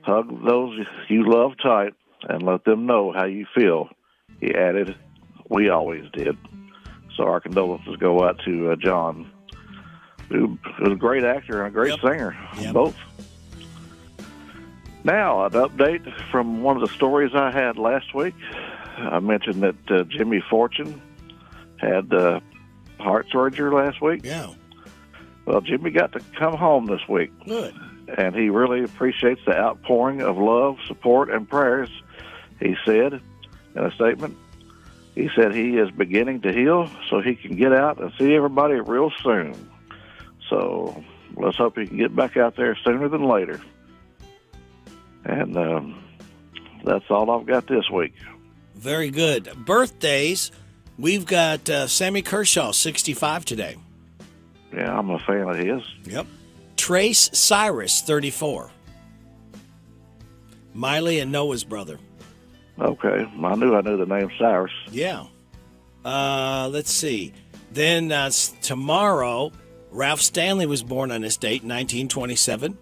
hug those you love tight and let them know how you feel, he added. We always did. So our condolences go out to John, who was a great actor and a great singer, both. Now, an update from one of the stories I had last week. I mentioned that Jimmy Fortune had heart surgery last week. Yeah. Well, Jimmy got to come home this week. Good. And he really appreciates the outpouring of love, support, and prayers, he said in a statement. He said he is beginning to heal so he can get out and see everybody real soon. So let's hope he can get back out there sooner than later. And that's all I've got this week. Very good. Birthdays, we've got Sammy Kershaw, 65 today. Yeah, I'm a fan of his. Yep. Trace Cyrus, 34. Miley and Noah's brother. Okay. I knew the name Cyrus. Yeah. Let's see. Then tomorrow, Ralph Stanley was born on this date, 1927.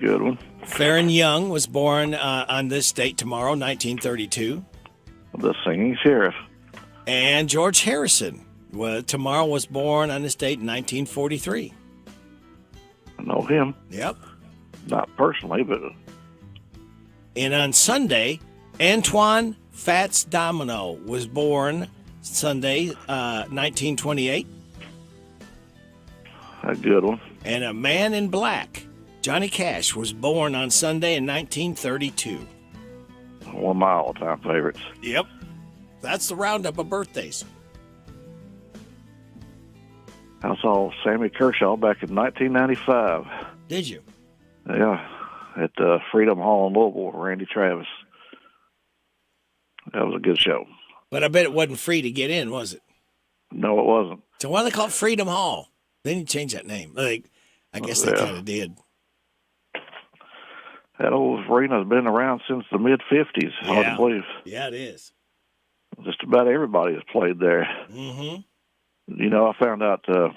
Good one. Farron Young was born on this date tomorrow, 1932. The Singing Sheriff. And George Harrison tomorrow was born on this date, 1943. I know him. Yep. Not personally, but... And on Sunday, Antoine Fats Domino was born Sunday, 1928. A good one. And A Man in Black, Johnny Cash, was born on Sunday in 1932. One of my all-time favorites. Yep. That's the roundup of birthdays. I saw Sammy Kershaw back in 1995. Did you? Yeah, at Freedom Hall in Louisville with Randy Travis. That was a good show. But I bet it wasn't free to get in, was it? No, it wasn't. So why do they call it Freedom Hall? They didn't change that name. Like, I guess they kind of did. That old arena's been around since the mid-'50s, hard to believe. Yeah, it is. Just about everybody has played there. Mm-hmm. You know, I found out doing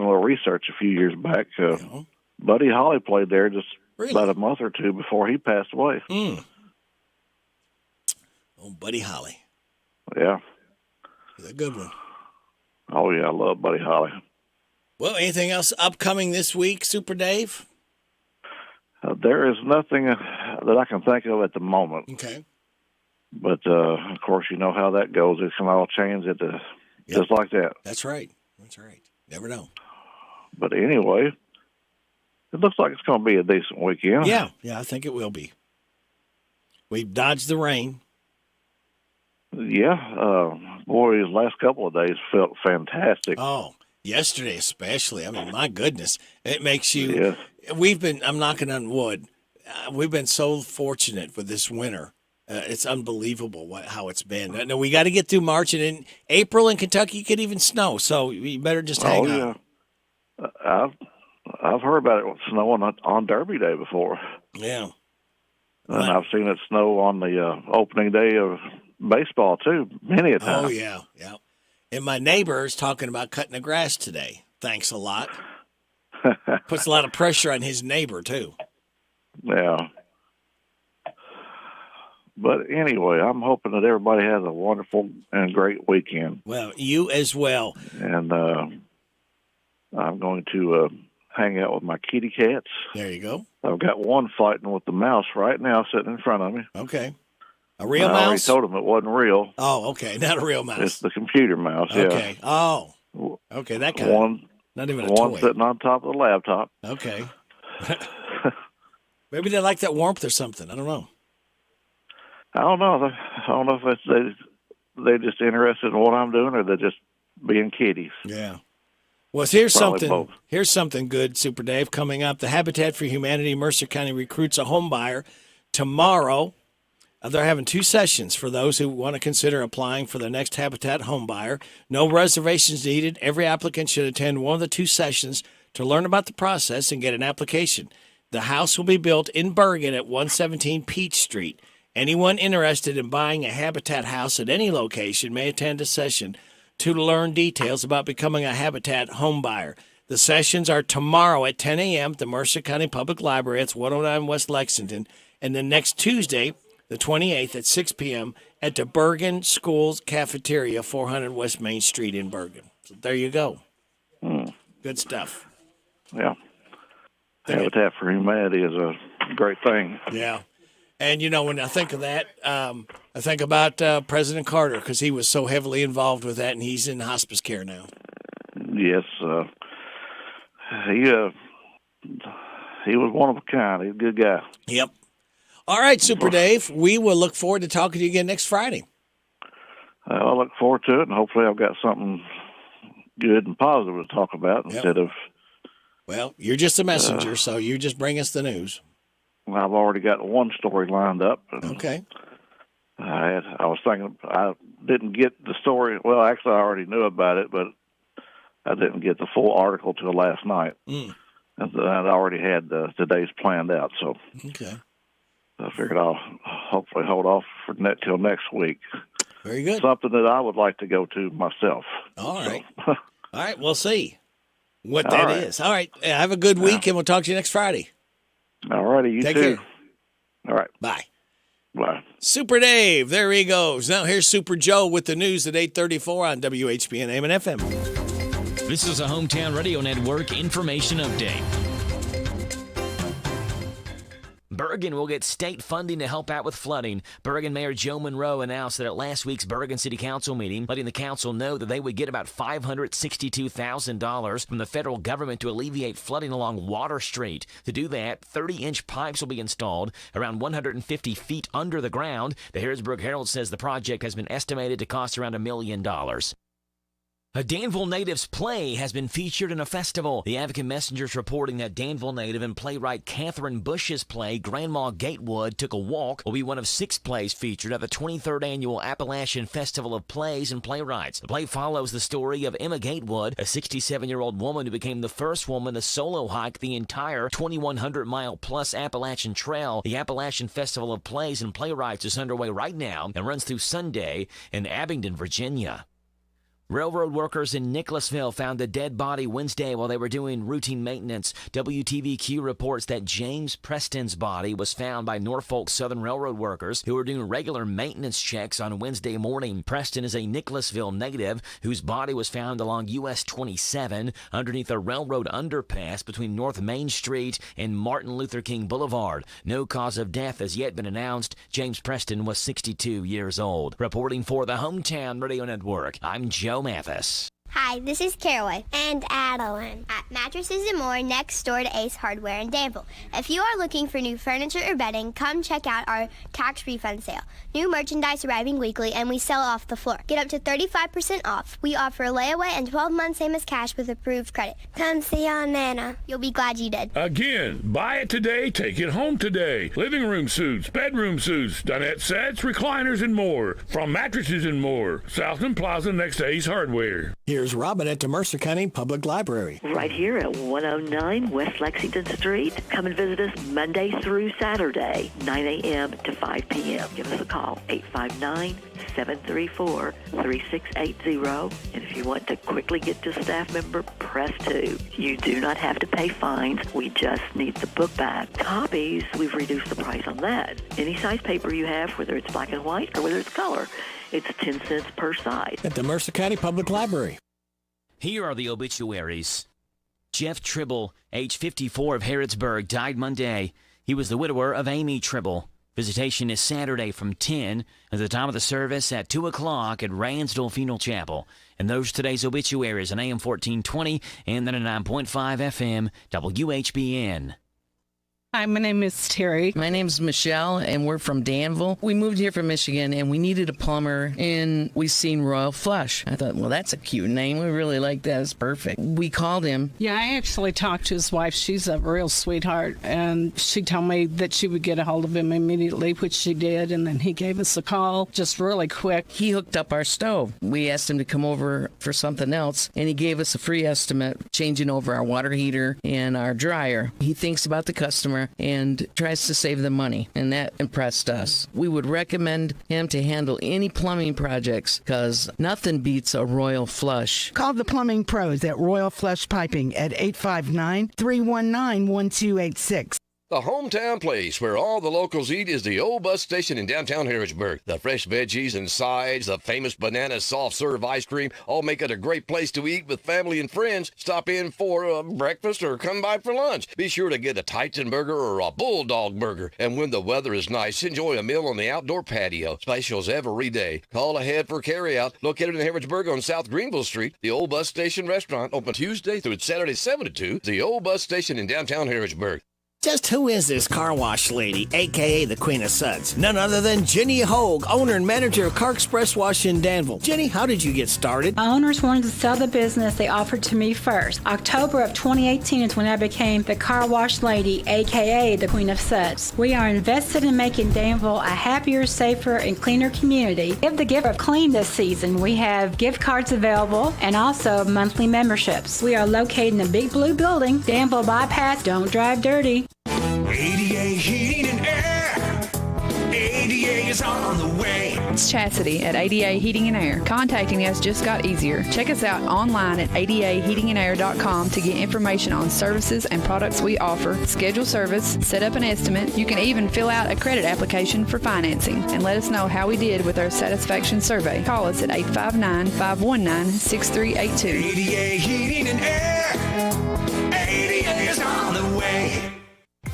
a little research a few years back, Buddy Holly played there just about a month or two before he passed away. Oh, Buddy Holly. Yeah. He's a good one. Oh, yeah, I love Buddy Holly. Well, anything else upcoming this week, Super Dave? There is nothing that I can think of at the moment. Okay. But, of course, you know how that goes. It can all change just like that. That's right. That's right. Never know. But anyway, it looks like it's going to be a decent weekend. Yeah, I think it will be. We've dodged the rain. Yeah. Boy, these last couple of days felt fantastic. Oh, yesterday especially. I mean, my goodness. It makes you... Yes. I'm knocking on wood. We've been so fortunate with this winter. It's unbelievable how it's been. No, we got to get through March, and in April in Kentucky could even snow. So you better just hang on. Yeah. I've heard about it snowing on Derby Day before. Yeah. And I've seen it snow on the opening day of baseball, too, many a time. Oh, yeah. And my neighbor is talking about cutting the grass today. Thanks a lot. Puts a lot of pressure on his neighbor, too. Yeah. But anyway, I'm hoping that everybody has a wonderful and great weekend. Well, you as well. And I'm going to hang out with my kitty cats. There you go. I've got one fighting with the mouse right now sitting in front of me. Okay. A real I mouse? already told him it wasn't real. Oh, okay. Not a real mouse. It's the computer mouse, Okay. yeah. Oh. Okay, that kind One, not even a one toy. sitting on top of the laptop. Okay. Maybe they like that warmth or something. I don't know. I don't know if they're just interested in what I'm doing or they're just being kitties. Yeah. Well, here's Probably something. both. Here's something good, Super Dave, coming up. The Habitat for Humanity Mercer County recruits a home buyer tomorrow. They're having 2 sessions for those who want to consider applying for the next Habitat home buyer. No reservations needed. Every applicant should attend one of the 2 sessions to learn about the process and get an application. The house will be built in Bergen at 117 Peach Street. Anyone interested in buying a Habitat house at any location may attend a session to learn details about becoming a Habitat home buyer. The sessions are tomorrow at 10 a.m. at the Mercer County Public Library. It's 109 West Lexington. And then next Tuesday, the 28th at 6 p.m. at the Bergen Schools Cafeteria, 400 West Main Street in Bergen. So there you go. Good stuff. Yeah. Habitat for Humanity is a great thing. Yeah. And, you know, when I think of that, I think about President Carter because he was so heavily involved with that, and he's in hospice care now. Yes. He was one of a kind. He's a good guy. Yep. All right, Super Dave. We will look forward to talking to you again next Friday. I look forward to it, and hopefully I've got something good and positive to talk about instead of... Well, you're just a messenger, so you just bring us the news. I've already got one story lined up. Okay. I was thinking I didn't get the story. Well, actually, I already knew about it, but I didn't get the full article till last night. And I'd already had today's planned out, so okay. I figured I'll hopefully hold off till next week. Very good. Something that I would like to go to myself. All right. All right, we'll see what All that right. is. All right. Have a good week, and we'll talk to you next Friday. All righty, you Take too. care. All right. Bye. Bye. Super Dave, there he goes. Now here's Super Joe with the news at 8:34 on WHBN AM and FM. This is a Hometown Radio Network information update. Bergen will get state funding to help out with flooding. Bergen Mayor Joe Monroe announced that at last week's Bergen City Council meeting, letting the council know that they would get about $562,000 from the federal government to alleviate flooding along Water Street. To do that, 30-inch pipes will be installed around 150 feet under the ground. The Harrodsburg Herald says the project has been estimated to cost around $1 million. A Danville native's play has been featured in a festival. The Advocate Messenger's reporting that Danville native and playwright Catherine Bush's play, Grandma Gatewood Took a Walk, will be one of 6 plays featured at the 23rd Annual Appalachian Festival of Plays and Playwrights. The play follows the story of Emma Gatewood, a 67-year-old woman who became the first woman to solo hike the entire 2,100-mile-plus Appalachian Trail. The Appalachian Festival of Plays and Playwrights is underway right now and runs through Sunday in Abingdon, Virginia. Railroad workers in Nicholasville found a dead body Wednesday while they were doing routine maintenance. WTVQ reports that James Preston's body was found by Norfolk Southern Railroad workers who were doing regular maintenance checks on Wednesday morning. Preston is a Nicholasville native whose body was found along US 27 underneath a railroad underpass between North Main Street and Martin Luther King Boulevard. No cause of death has yet been announced. James Preston was 62 years old. Reporting for the Hometown Radio Network, I'm Joe Mathis. Hi, this is Caraway and Adeline at Mattresses and More next door to Ace Hardware in Danville. If you are looking for new furniture or bedding, come check out our tax refund sale. New merchandise arriving weekly and we sell off the floor. Get up to 35% off. We offer layaway and 12 months same as cash with approved credit. Come see Aunt Nana. You'll be glad you did. Again, buy it today, take it home today. Living room suits, bedroom suits, dinette sets, recliners, and more. From Mattresses and More, Southland Plaza next to Ace Hardware. Here's Robin at the Mercer County Public Library. Right here at 109 West Lexington Street. Come and visit us Monday through Saturday, 9 a.m. to 5 p.m. Give us a call, 859-734-3680. And if you want to quickly get to a staff member, press 2. You do not have to pay fines. We just need the book back. Copies, we've reduced the price on that. Any size paper you have, whether it's black and white or whether it's color, it's 10 cents per side. At the Mercer County Public Library. Here are the obituaries. Jeff Tribble, age 54 of Harrodsburg, died Monday. He was the widower of Amy Tribble. Visitation is Saturday from 10 at the time of the service at 2 o'clock at Ransdell Funeral Chapel. And those today's obituaries on AM 1420 and 99.5 FM WHBN. Hi, my name is Terry. My name's Michelle, and we're from Danville. We moved here from Michigan, and we needed a plumber, and we seen Royal Flush. I thought, well, that's a cute name. We really like that. It's perfect. We called him. Yeah, I actually talked to his wife. She's a real sweetheart, and she told me that she would get a hold of him immediately, which she did, and then he gave us a call just really quick. He hooked up our stove. We asked him to come over for something else, and he gave us a free estimate, changing over our water heater and our dryer. He thinks about the customer and tries to save them money, and that impressed us. We would recommend him to handle any plumbing projects because nothing beats a Royal Flush. Call the plumbing pros at Royal Flush Piping at 859-319-1286. The hometown place where all the locals eat is the old bus station in downtown Harrodsburg. The fresh veggies and sides, the famous banana soft serve ice cream, all make it a great place to eat with family and friends. Stop in for breakfast or come by for lunch. Be sure to get a Titan burger or a Bulldog burger. And when the weather is nice, enjoy a meal on the outdoor patio. Specials every day. Call ahead for carryout. Located in Harrodsburg on South Greenville Street, the old bus station restaurant open Tuesday through Saturday 7 to 2. The old bus station in downtown Harrodsburg. Just who is this car wash lady, a.k.a. the Queen of Suds? None other than Jenny Hogue, owner and manager of Car Express Wash in Danville. Jenny, how did you get started? My owners wanted to sell the business. They offered to me first. October of 2018 is when I became the car wash lady, a.k.a. the Queen of Suds. We are invested in making Danville a happier, safer, and cleaner community. Give the gift of clean this season. We have gift cards available and also monthly memberships. We are located in the Big Blue Building, Danville Bypass. Don't drive dirty. ADA Heating and Air. ADA is on the way. It's Chastity at ADA Heating and Air. Contacting us just got easier. Check us out online at adaheatingandair.com to get information on services and products we offer, schedule service, set up an estimate. You can even fill out a credit application for financing and let us know how we did with our satisfaction survey. Call us at 859-519-6382. ADA Heating and Air. ADA is on the way.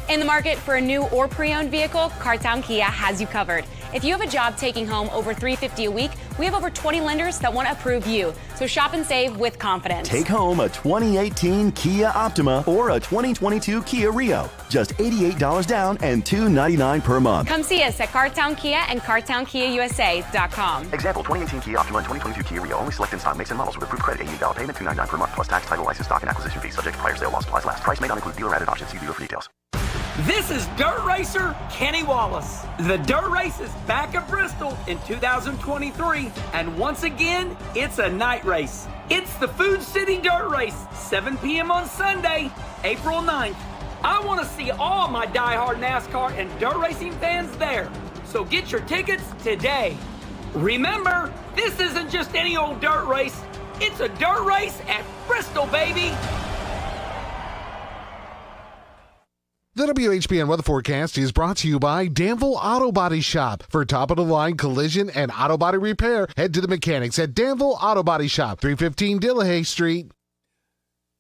In the market for a new or pre-owned vehicle, Cartown Kia has you covered. If you have a job taking home over $350 a week, we have over 20 lenders that want to approve you. So shop and save with confidence. Take home a 2018 Kia Optima or a 2022 Kia Rio. Just $88 down and $299 per month. Come see us at Cartown Kia and CartownKiaUSA.com. Example, 2018 Kia Optima and 2022 Kia Rio. Only select in stock makes and models with approved credit. $88 payment, $299 per month, plus tax, title, license, stock, and acquisition fees. Subject to prior sale, loss applies last. Price may not include dealer added options. See dealer for details. This is Dirt Racer Kenny Wallace. The Dirt Race is back at Bristol in 2023, and once again, it's a night race. It's the Food City Dirt Race, 7 p.m. on Sunday, April 9th. I want to see all my diehard NASCAR and dirt racing fans there, so get your tickets today. Remember, this isn't just any old dirt race. It's a dirt race at Bristol, baby. The WHBN weather forecast is brought to you by Danville Auto Body Shop. For top-of-the-line collision and auto body repair, head to the mechanics at Danville Auto Body Shop, 315 Dillahay Street.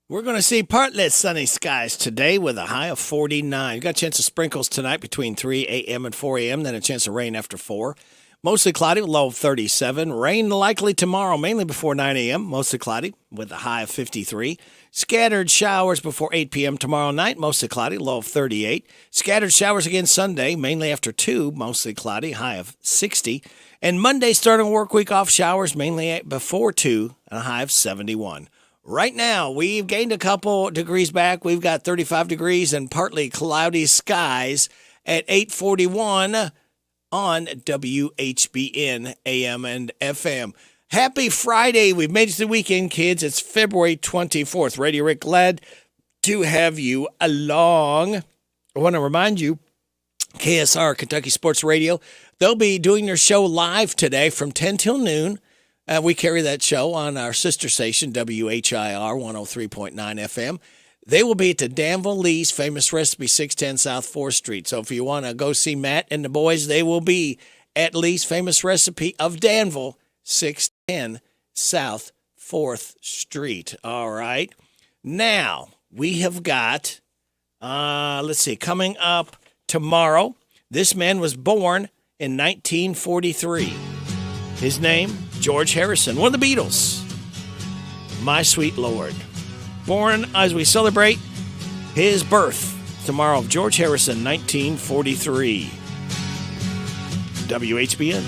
We're going to see partly sunny skies today with a high of 49. You got a chance of sprinkles tonight between 3 a.m. and 4 a.m., then a chance of rain after 4. Mostly cloudy with a low of 37. Rain likely tomorrow, mainly before 9 a.m., mostly cloudy with a high of 53. Scattered showers before 8 p.m. tomorrow night, mostly cloudy, low of 38. Scattered showers again Sunday, mainly after 2, mostly cloudy, high of 60. And Monday, starting work week off, showers mainly before 2, and a high of 71. Right now, we've gained a couple degrees back. We've got 35 degrees and partly cloudy skies at 8:41 on WHBN AM and FM. Happy Friday. We've made it to the weekend, kids. It's February 24th. Radio Rick, glad to have you along. I want to remind you, KSR, Kentucky Sports Radio, they'll be doing their show live today from 10 till noon. We carry that show on our sister station, WHIR 103.9 FM. They will be at the Danville Lee's Famous Recipe, 610 South 4th Street. So if you want to go see Matt and the boys, they will be at Lee's Famous Recipe of Danville, 610 South 4th Street. All right. Now, we have got, coming up tomorrow, this man was born in 1943. His name, George Harrison, one of the Beatles. My Sweet Lord. Born as we celebrate his birth tomorrow of George Harrison, 1943. WHBN.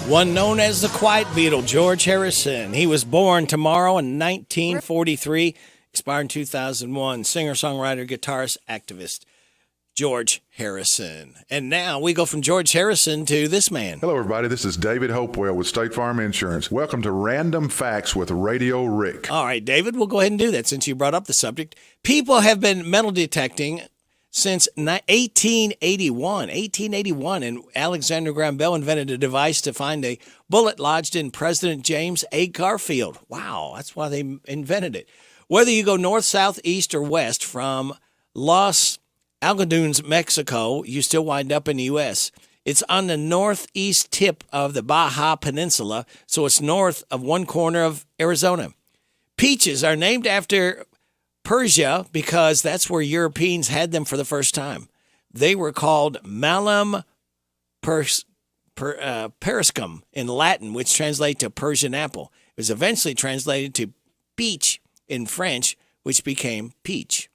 One known as the Quiet Beatle, George Harrison. He was born tomorrow in 1943, expired in 2001. Singer, songwriter, guitarist, activist, George Harrison. And now we go from George Harrison to this man. Hello, everybody. This is David Hopewell with State Farm Insurance. Welcome to Random Facts with Radio Rick. All right, David, we'll go ahead and do that since you brought up the subject. People have been metal detecting since 1881. 1881, and Alexander Graham Bell invented a device to find a bullet lodged in President James A. Garfield. Wow, that's why they invented it. Whether you go north, south, east, or west from Los Algodones, Mexico, you still wind up in the U.S. It's on the northeast tip of the Baja Peninsula, so it's north of one corner of Arizona. Peaches are named after Persia because that's where Europeans had them for the first time. They were called Malum Periscum in Latin, which translates to Persian apple. It was eventually translated to peach in French, which became peach.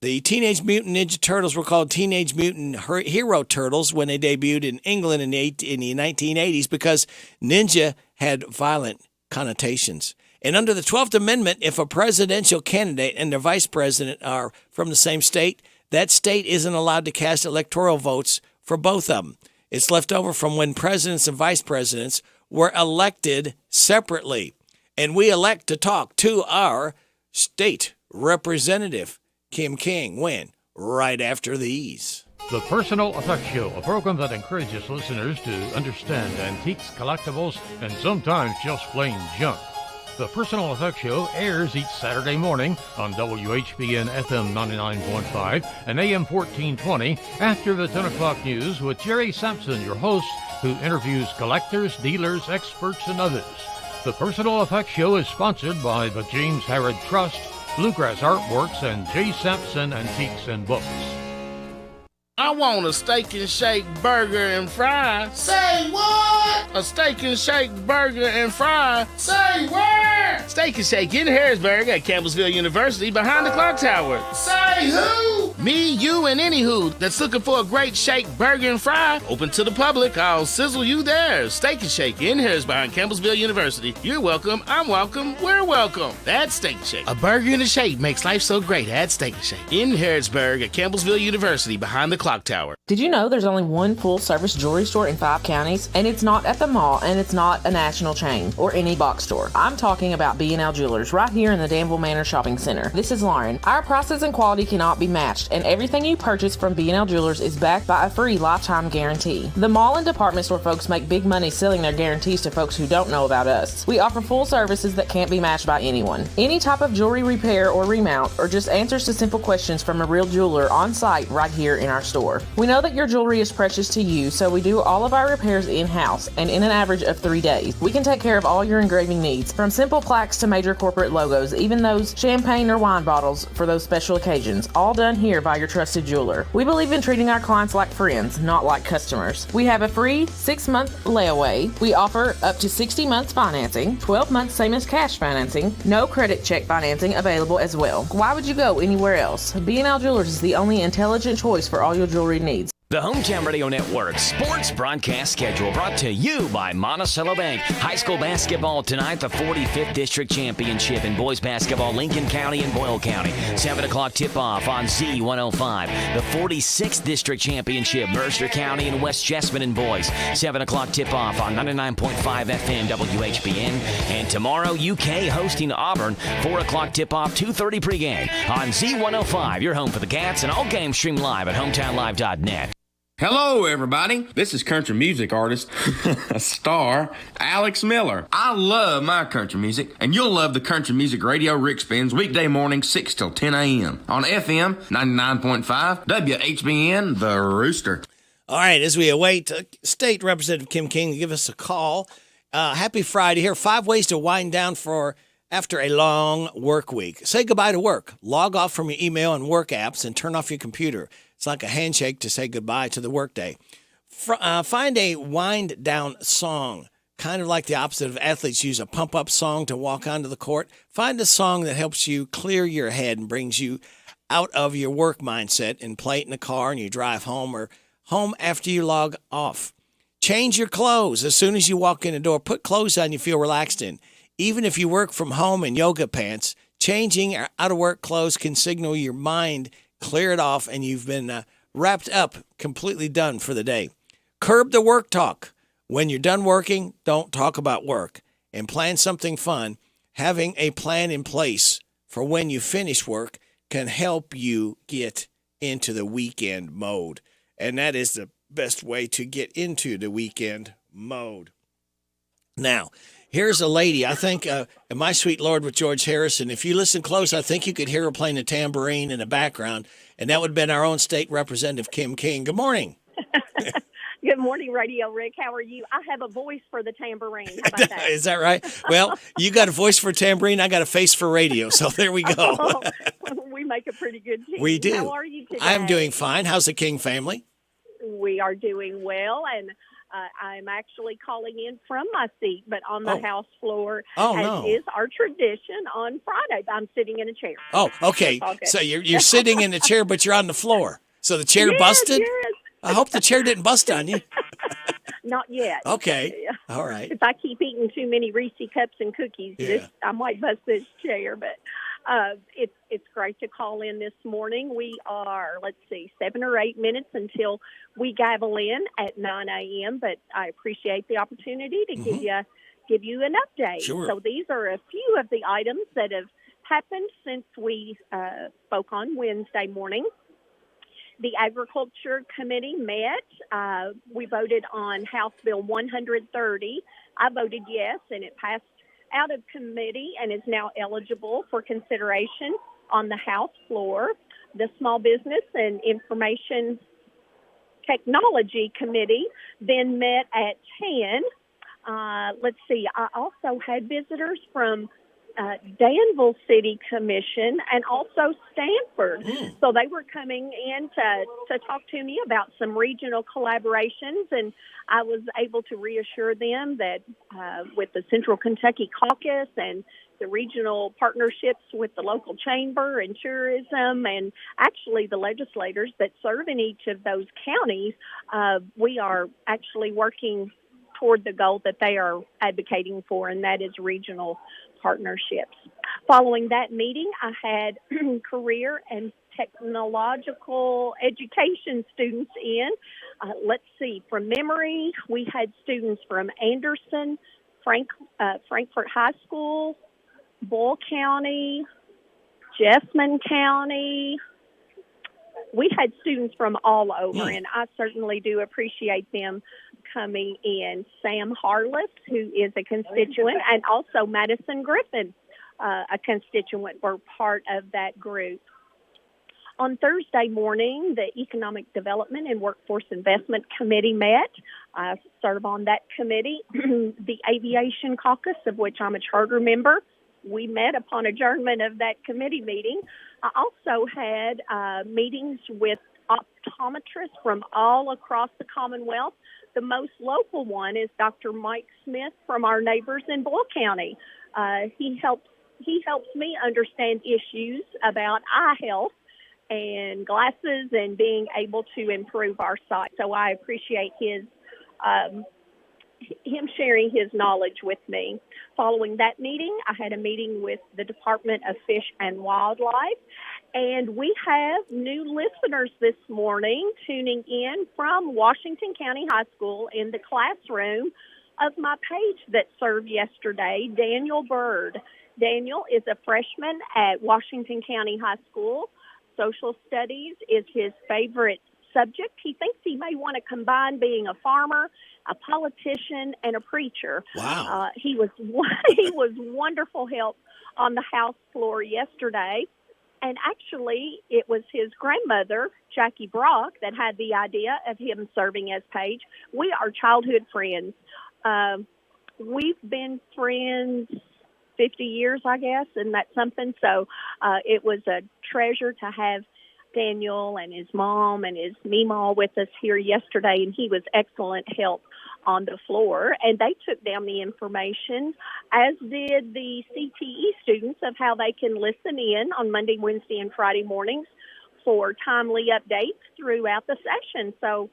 The Teenage Mutant Ninja Turtles were called Teenage Mutant Hero Turtles when they debuted in England in the 1980s because ninja had violent connotations. And under the 12th Amendment, if a presidential candidate and their vice president are from the same state, that state isn't allowed to cast electoral votes for both of them. It's left over from when presidents and vice presidents were elected separately. And we elect to talk to our state representative, Kim King, when? Right after these. The Personal Effects Show, a program that encourages listeners to understand antiques, collectibles, and sometimes just plain junk. The Personal Effects Show airs each Saturday morning on WHBN FM 99.5 and AM 1420 after the 10 o'clock news with Jerry Sampson, your host, who interviews collectors, dealers, experts, and others. The Personal Effects Show is sponsored by the James Harrod Trust, Bluegrass Artworks, and J. Sampson Antiques and Books. I want a steak and shake burger and fries. Say what? A steak and shake burger and fries. Say where? Steak and Shake in Harrodsburg at Campbellsville University behind the clock tower. Say who? Me, you, and any who that's looking for a great shake burger and fry. Open to the public. I'll sizzle you there. Steak and Shake in Harrodsburg behind Campbellsville University. You're welcome. I'm welcome. We're welcome. That's Steak and Shake. A burger and a shake makes life so great at Steak and Shake in Harrodsburg at Campbellsville University behind the clock tower. Did you know there's only one full-service jewelry store in 5 counties? And it's not at the mall, and it's not a national chain or any box store. I'm talking about B&L Jewelers right here in the Danville Manor Shopping Center. This is Lauren. Our prices and quality cannot be matched, and everything you purchase from B&L Jewelers is backed by a free lifetime guarantee. The mall and department store folks make big money selling their guarantees to folks who don't know about us. We offer full services that can't be matched by anyone. Any type of jewelry repair or remount, or just answers to simple questions from a real jeweler on site right here in our store. We know that your jewelry is precious to you, so we do all of our repairs in-house and in an average of 3 days. We can take care of all your engraving needs, from simple plaques to major corporate logos, even those champagne or wine bottles for those special occasions, all done here by your trusted jeweler. We believe in treating our clients like friends, not like customers. We have a free 6-month layaway. We offer up to 60 months financing, 12 months same as cash financing, no credit check financing available as well. Why would you go anywhere else? B&L Jewelers is the only intelligent choice for all your jewelry needs. The Hometown Radio Network sports broadcast schedule brought to you by Monticello Bank. High school basketball tonight, the 45th District Championship in boys basketball, Lincoln County and Boyle County. 7 o'clock tip-off on Z105. The 46th District Championship, Mercer County and West Jessamine in boys. 7 o'clock tip-off on 99.5 FM WHBN. And tomorrow, UK hosting Auburn. 4 o'clock tip-off, 2:30 pregame on Z105. Your home for the Cats, and all games streamed live at hometownlive.net. Hello, everybody. This is country music artist, star, Alex Miller. I love my country music, and you'll love the country music radio Rick spins weekday mornings 6 till 10 a.m. on FM 99.5 WHBN, The Rooster. All right, as we await State Representative Kim King to give us a call, happy Friday here. 5 ways to wind down after a long work week. Say goodbye to work. Log off from your email and work apps and turn off your computer. It's like a handshake to say goodbye to the workday. Find a wind down song, kind of like the opposite of athletes use a pump up song to walk onto the court. Find a song that helps you clear your head and brings you out of your work mindset, and play it in the car and you drive home or home after you log off. Change your clothes as soon as you walk in the door. Put clothes on you feel relaxed in. Even if you work from home in yoga pants, changing out-of-work clothes can signal your mind, clear it off, and you've been wrapped up, completely done for the day. Curb the work talk. When you're done working, don't talk about work. And plan something fun. Having a plan in place for when you finish work can help you get into the weekend mode. And that is the best way to get into the weekend mode. Now, here's a lady, I think, My Sweet Lord with George Harrison. If you listen close, I think you could hear her playing the tambourine in the background, and that would have been our own state representative, Kim King. Good morning. Good morning, Radio Rick. How are you? I have a voice for the tambourine. How about that? Is that right? Well, you got a voice for tambourine. I got a face for radio. So there we go. We make a pretty good team. We do. How are you today? I'm doing fine. How's the King family? We are doing well, and I'm actually calling in from my seat, but on the house floor, as is our tradition on Friday. I'm sitting in a chair. Oh, okay. So you're sitting in the chair, but you're on the floor. So the chair busted? Yes. I hope the chair didn't bust on you. Not yet. Okay. All right. If I keep eating too many Reese cups and cookies, I might bust this chair. But it's great to call in this morning. We are, 7 or 8 minutes until we gavel in at 9 a.m. But I appreciate the opportunity to give you an update. Sure. So these are a few of the items that have happened since we spoke on Wednesday morning. The Agriculture Committee met. We voted on House Bill 130. I voted yes, and it passed out of committee and is now eligible for consideration on the House floor. The Small Business and Information Technology Committee then met at 10. I also had visitors from Danville City Commission and also Stanford. So they were coming in to talk to me about some regional collaborations, and I was able to reassure them that with the Central Kentucky Caucus and the regional partnerships with the local chamber and tourism and actually the legislators that serve in each of those counties, we are actually working toward the goal that they are advocating for, and that is regional partnerships. Following that meeting, I had career and technological education students in. From memory, we had students from Anderson, Frankfort High School, Boyle County, Jessamine County. We had students from all over, and I certainly do appreciate them coming in. Sam Harless, who is a constituent, and also Madison Griffin, a constituent, were part of that group. On Thursday morning, the Economic Development and Workforce Investment Committee met. I serve on that committee. The Aviation Caucus, of which I'm a charter member, we met upon adjournment of that committee meeting. I also had meetings with optometrists from all across the Commonwealth. The most local one is Dr. Mike Smith from our neighbors in Boyle County. He helps me understand issues about eye health and glasses and being able to improve our sight. So I appreciate him sharing his knowledge with me. Following that meeting, I had a meeting with the Department of Fish and Wildlife, and we have new listeners this morning tuning in from Washington County High School in the classroom of my page that served yesterday, Daniel Bird. Daniel is a freshman at Washington County High School. Social studies is his favorite subject. He thinks he may want to combine being a farmer, a politician, and a preacher. Wow. He was wonderful help on the House floor yesterday. And actually, it was his grandmother, Jackie Brock, that had the idea of him serving as page. We are childhood friends. We've been friends 50 years, I guess, and that's something. So it was a treasure to have Daniel and his mom and his meemaw with us here yesterday, and he was excellent help on the floor. And they took down the information, as did the CTE students, of how they can listen in on Monday, Wednesday, and Friday mornings for timely updates throughout the session. So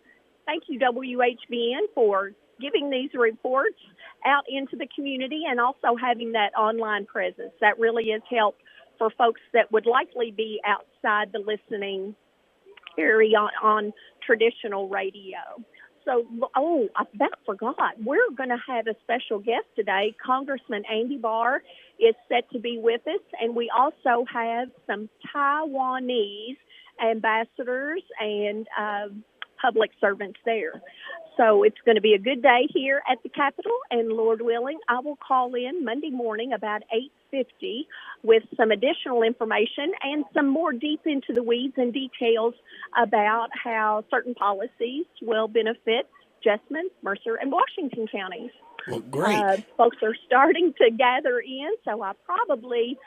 thank you, WHBN, for giving these reports out into the community and also having that online presence. That really has helped for folks that would likely be outside the listening area on traditional radio. So, I about forgot. We're going to have a special guest today. Congressman Andy Barr is set to be with us, and we also have some Taiwanese ambassadors and public servants there. So it's going to be a good day here at the Capitol, and Lord willing, I will call in Monday morning about 8:50 with some additional information and some more deep into the weeds and details about how certain policies will benefit Jessamine, Mercer, and Washington counties. Well, great. Folks are starting to gather in, so I probably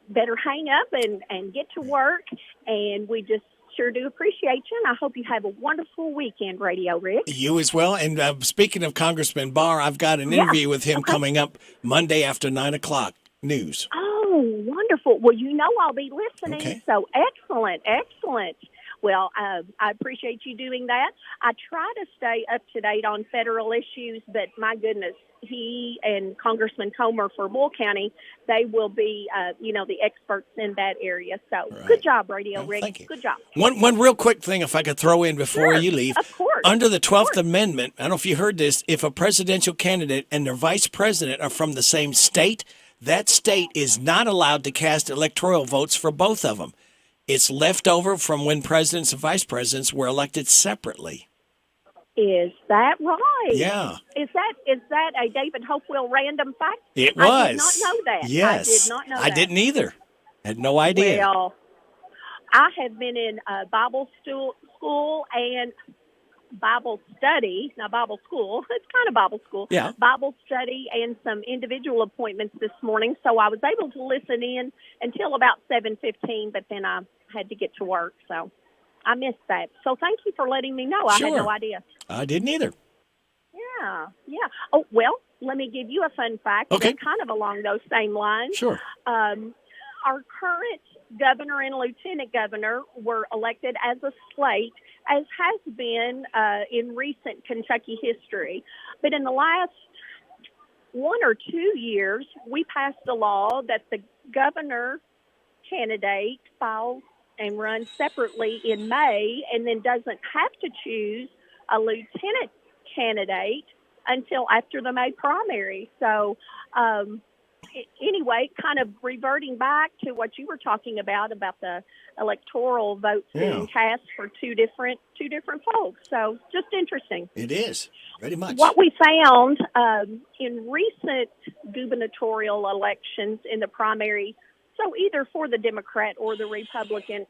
better hang up and get to work, and we just sure do appreciate you, and I hope you have a wonderful weekend, Radio Rick. You as well. And speaking of Congressman Barr, I've got an interview with him coming up Monday after 9 o'clock news. Oh, wonderful. Well, I'll be listening. Okay. So excellent. Well, I appreciate you doing that. I try to stay up to date on federal issues, but my goodness, he and Congressman Comer for Bull County, they will be, the experts in that area. So Good job, Radio Rick. Thank you. Good job. One real quick thing, if I could throw in before you leave. Of course. Under the 12th Amendment, I don't know if you heard this, if a presidential candidate and their vice president are from the same state, that state is not allowed to cast electoral votes for both of them. It's left over from when presidents and vice presidents were elected separately. Is that right? Yeah. Is that a David Hopewell random fact? It was. I did not know that. Yes. I did not know that. I didn't either. Had no idea. Well, I have been in Bible school and Bible study. Now, Bible school, it's kind of Bible school. Yeah. Bible study and some individual appointments this morning. So I was able to listen in until about 7:15, but then I had to get to work. So I missed that. So thank you for letting me know. Sure. I had no idea. I didn't either. Yeah. Oh, well, let me give you a fun fact. Okay. That's kind of along those same lines. Sure. Our current governor and lieutenant governor were elected as a slate, as has been in recent Kentucky history. But in the last 1 or 2 years, we passed a law that the governor candidate files and runs separately in May and then doesn't have to choose a lieutenant candidate until after the May primary. So anyway, kind of reverting back to what you were talking about the electoral votes being cast for two different folks. So just interesting. It is, very much. What we found in recent gubernatorial elections in the primary, so either for the Democrat or the Republican,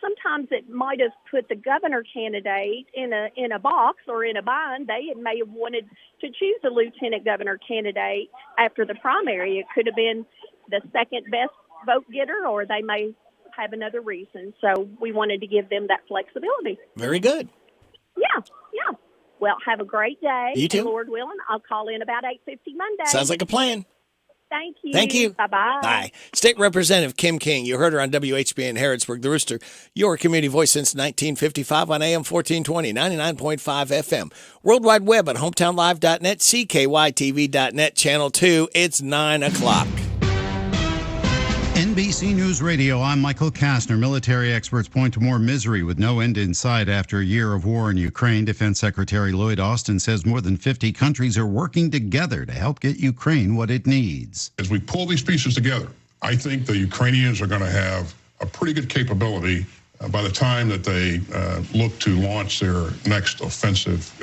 sometimes it might have put the governor candidate in a box or in a bind. They may have wanted to choose a lieutenant governor candidate after the primary. It could have been the second best vote getter, or they may have another reason. So we wanted to give them that flexibility. Very good. Yeah. Well, have a great day. You too. And Lord willing, I'll call in about 8:50 Monday. Sounds like a plan. Thank you. Thank you. Bye-bye. Bye. State Representative Kim King. You heard her on WHBN and Harrodsburg, The Rooster, your community voice since 1955 on AM 1420, 99.5 FM. World Wide Web at hometownlive.net, CKYTV.net, Channel 2. It's 9 o'clock. NBC News Radio, I'm Michael Kastner. Military experts point to more misery with no end in sight after a year of war in Ukraine. Defense Secretary Lloyd Austin says more than 50 countries are working together to help get Ukraine what it needs. As we pull these pieces together, I think the Ukrainians are going to have a pretty good capability by the time that they look to launch their next offensive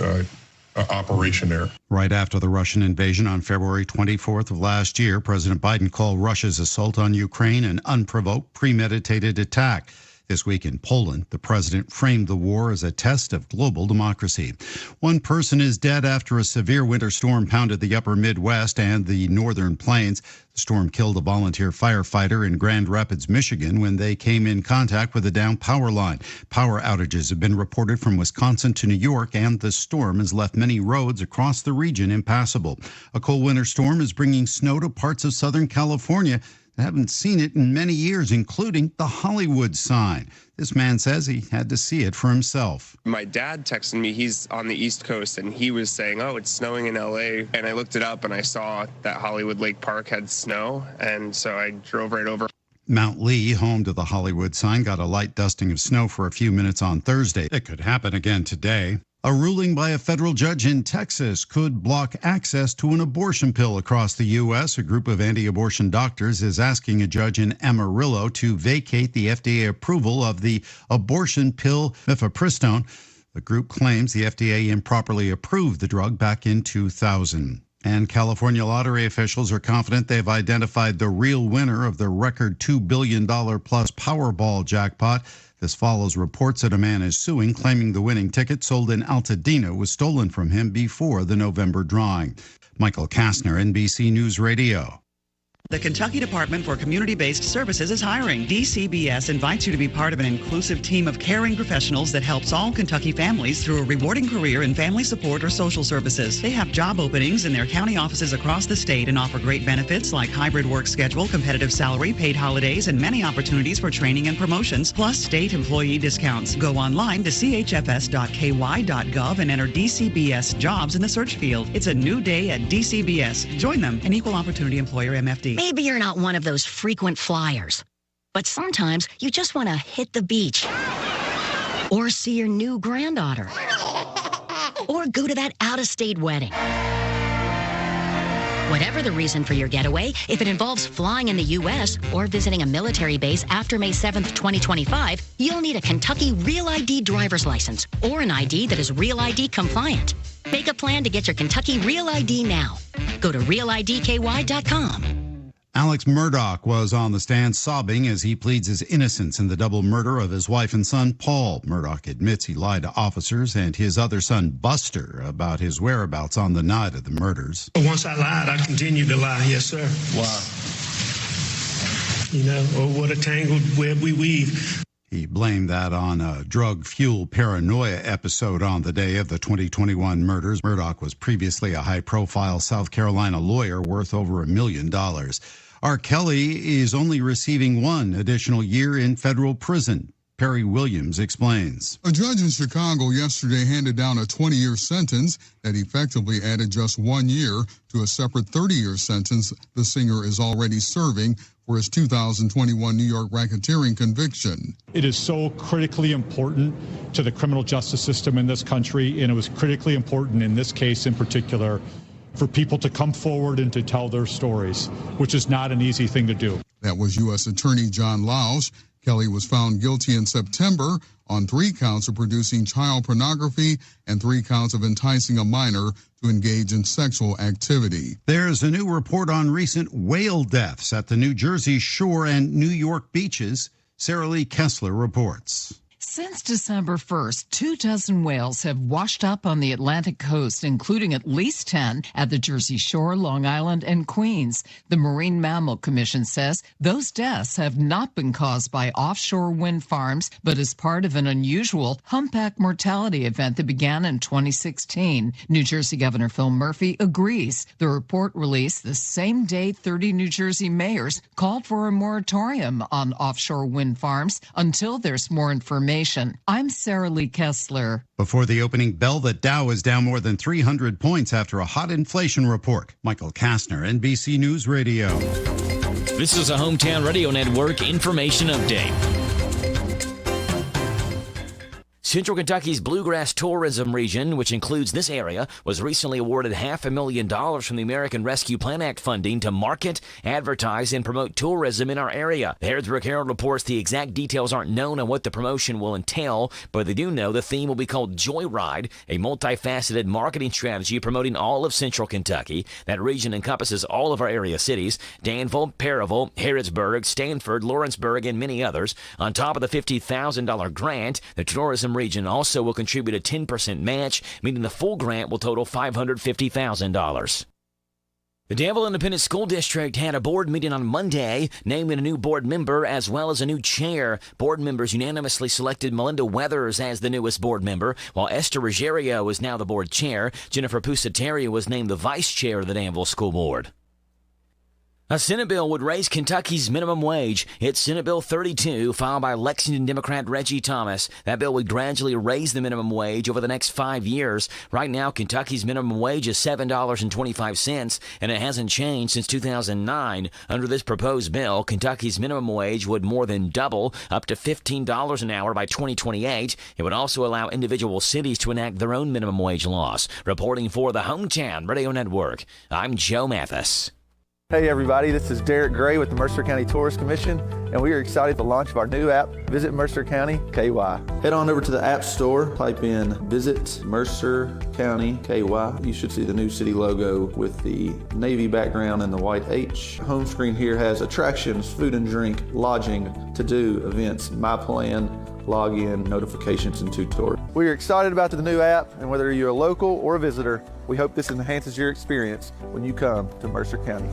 operation there. Right after the Russian invasion on February 24th of last year, President Biden called Russia's assault on Ukraine an unprovoked, premeditated attack. This week in Poland, the president framed the war as a test of global democracy. One person is dead after a severe winter storm pounded the upper Midwest and the northern plains. The storm killed a volunteer firefighter in Grand Rapids, Michigan, when they came in contact with a down power line. Power outages have been reported from Wisconsin to New York, and the storm has left many roads across the region impassable. A cold winter storm is bringing snow to parts of Southern California. haven't seen it in many years, including the Hollywood sign. This man says he had to see it for himself. My dad texted me, he's on the East Coast, and he was saying, oh, it's snowing in LA. And I looked it up and I saw that Hollywood Lake Park had snow. And so I drove right over. Mount Lee, home to the Hollywood sign, got a light dusting of snow for a few minutes on Thursday. It could happen again today. A ruling by a federal judge in Texas could block access to an abortion pill across the U.S. A group of anti-abortion doctors is asking a judge in Amarillo to vacate the FDA approval of the abortion pill mifepristone. The group claims the FDA improperly approved the drug back in 2000. And California lottery officials are confident they've identified the real winner of the record $2 billion plus Powerball jackpot. This follows reports that a man is suing, claiming the winning ticket sold in Altadena was stolen from him before the November drawing. Michael Kastner, NBC News Radio. The Kentucky Department for Community-Based Services is hiring. DCBS invites you to be part of an inclusive team of caring professionals that helps all Kentucky families through a rewarding career in family support or social services. They have job openings in their county offices across the state and offer great benefits like hybrid work schedule, competitive salary, paid holidays, and many opportunities for training and promotions, plus state employee discounts. Go online to chfs.ky.gov and enter DCBS jobs in the search field. It's a new day at DCBS. Join them, an equal opportunity employer, MFD. Maybe you're not one of those frequent flyers, but sometimes you just want to hit the beach or see your new granddaughter or go to that out-of-state wedding. Whatever the reason for your getaway, if it involves flying in the U.S. or visiting a military base after May 7th, 2025, you'll need a Kentucky Real ID driver's license or an ID that is Real ID compliant. Make a plan to get your Kentucky Real ID now. Go to realidky.com. Alex Murdaugh was on the stand sobbing as he pleads his innocence in the double murder of his wife and son, Paul. Murdaugh admits he lied to officers and his other son, Buster, about his whereabouts on the night of the murders. Once I lied, I continued to lie. Yes, sir. Why? You know, what a tangled web we weave. He blamed that on a drug-fueled paranoia episode on the day of the 2021 murders. Murdaugh was previously a high-profile South Carolina lawyer worth over $1 million. R. Kelly is only receiving one additional year in federal prison. Perry Williams explains. A judge in Chicago yesterday handed down a 20-year sentence that effectively added just 1 year to a separate 30-year sentence the singer is already serving for his 2021 New York racketeering conviction. It is so critically important to the criminal justice system in this country, and it was critically important in this case in particular for people to come forward and to tell their stories, which is not an easy thing to do. That was U.S. Attorney John Lausch. Kelly was found guilty in September on 3 counts of producing child pornography and 3 counts of enticing a minor to engage in sexual activity. There's a new report on recent whale deaths at the New Jersey shore and New York beaches. Sarah Lee Kessler reports. Since December 1st, 24 whales have washed up on the Atlantic coast, including at least 10 at the Jersey Shore, Long Island, and Queens. The Marine Mammal Commission says those deaths have not been caused by offshore wind farms, but as part of an unusual humpback mortality event that began in 2016. New Jersey Governor Phil Murphy agrees. The report released the same day 30 New Jersey mayors called for a moratorium on offshore wind farms until there's more information. I'm Sarah Lee Kessler. Before the opening bell, the Dow is down more than 300 points after a hot inflation report. Michael Kastner, NBC News Radio. This is a Hometown Radio Network information update. Central Kentucky's Bluegrass Tourism Region, which includes this area, was recently awarded $500,000 from the American Rescue Plan Act funding to market, advertise, and promote tourism in our area. The Harrodsburg Herald reports the exact details aren't known on what the promotion will entail, but they do know the theme will be called Joyride, a multifaceted marketing strategy promoting all of Central Kentucky. That region encompasses all of our area cities: Danville, Perryville, Harrodsburg, Stanford, Lawrenceburg, and many others. On top of the $50,000 grant, the tourism region also will contribute a 10% match, meaning the full grant will total $550,000. The Danville Independent School District had a board meeting on Monday, naming a new board member as well as a new chair. Board members unanimously selected Melinda Weathers as the newest board member, while Esther Ruggiero is now the board chair. Jennifer Pusateri was named the vice chair of the Danville School Board. A Senate bill would raise Kentucky's minimum wage. It's Senate Bill 32, filed by Lexington Democrat Reggie Thomas. That bill would gradually raise the minimum wage over the next 5 years. Right now, Kentucky's minimum wage is $7.25, and it hasn't changed since 2009. Under this proposed bill, Kentucky's minimum wage would more than double, up to $15 an hour by 2028. It would also allow individual cities to enact their own minimum wage laws. Reporting for the Hometown Radio Network, I'm Joe Mathis. Hey everybody, this is Derek Gray with the Mercer County Tourist Commission, and we are excited for the launch of our new app, Visit Mercer County KY. Head on over to the App Store, type in Visit Mercer County KY. You should see the new city logo with the navy background and the white H. Home screen here has attractions, food and drink, lodging, to-do, events, my plan, login, notifications, and tutorials. We are excited about the new app, and whether you're a local or a visitor, we hope this enhances your experience when you come to Mercer County.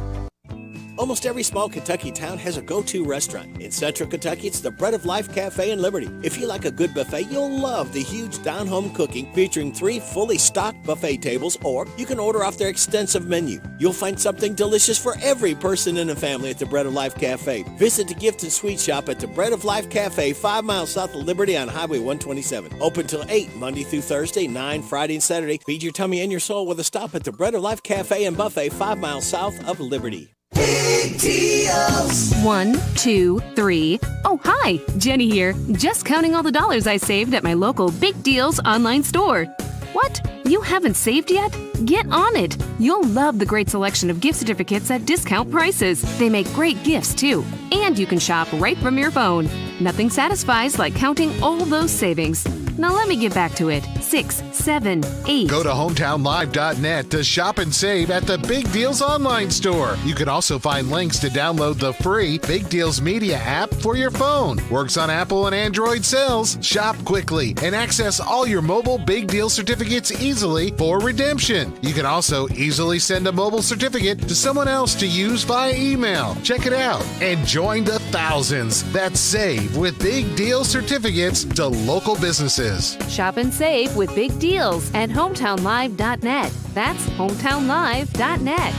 Almost every small Kentucky town has a go-to restaurant. In Central Kentucky, it's the Bread of Life Cafe in Liberty. If you like a good buffet, you'll love the huge down-home cooking featuring 3 fully stocked buffet tables, or you can order off their extensive menu. You'll find something delicious for every person in the family at the Bread of Life Cafe. Visit the gift and sweet shop at the Bread of Life Cafe, 5 miles south of Liberty on Highway 127. Open till 8, Monday through Thursday, 9 Friday and Saturday. Feed your tummy and your soul with a stop at the Bread of Life Cafe and Buffet, 5 miles south of Liberty. Big deals. 1, 2, 3. Oh, hi, Jenny here. Just counting all the dollars I saved at my local Big Deals online store. What? You haven't saved yet? Get on it. You'll love the great selection of gift certificates at discount prices. They make great gifts, too. And you can shop right from your phone. Nothing satisfies like counting all those savings. Now let me get back to it. 6, 7, 8. Go to hometownlive.net to shop and save at the Big Deals online store. You can also find links to download the free Big Deals Media app for your phone. Works on Apple and Android cells. Shop quickly and access all your mobile Big Deal certificates easily for redemption. You can also easily send a mobile certificate to someone else to use via email. Check it out and join the thousands that save with Big Deal certificates to local businesses. Shop and save with Big Deals at hometownlive.net. That's hometownlive.net.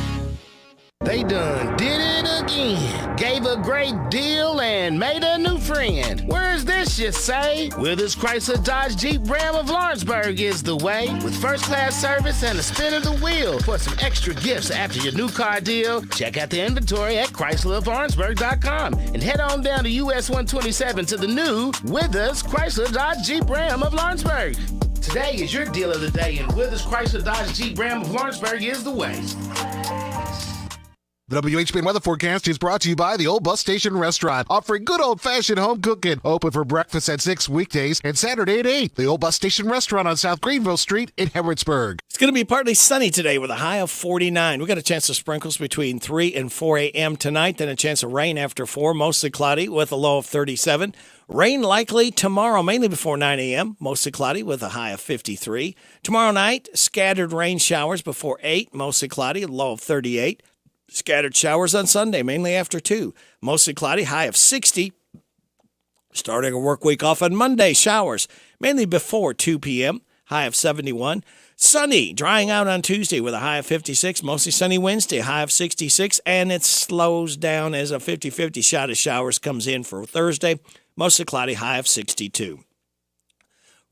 They done did it again. Gave a great deal and made a new friend. Where's this, you say? Withers Chrysler Dodge Jeep Ram of Lawrenceburg is the way. With first-class service and a spin of the wheel. For some extra gifts after your new car deal, check out the inventory at ChryslerofLawrenceburg.com and head on down to US 127 to the new Withers Chrysler Dodge Jeep Ram of Lawrenceburg. Today is your deal of the day, and Withers Chrysler Dodge Jeep Ram of Lawrenceburg is the way. The WHBN weather forecast is brought to you by the Old Bus Station Restaurant, offering good old-fashioned home cooking. Open for breakfast at 6 weekdays and Saturday at 8. The Old Bus Station Restaurant on South Greenville Street in Harrodsburg. It's going to be partly sunny today with a high of 49. We got a chance of sprinkles between 3 and 4 a.m. tonight, then a chance of rain after 4, mostly cloudy with a low of 37. Rain likely tomorrow, mainly before 9 a.m., mostly cloudy with a high of 53. Tomorrow night, scattered rain showers before 8, mostly cloudy, a low of 38. Scattered showers on Sunday, mainly after 2. Mostly cloudy, high of 60. Starting a work week off on Monday, showers, mainly before 2 p.m., high of 71. Sunny, drying out on Tuesday with a high of 56. Mostly sunny Wednesday, high of 66. And it slows down as a 50-50 shot of showers comes in for Thursday. Mostly cloudy, high of 62.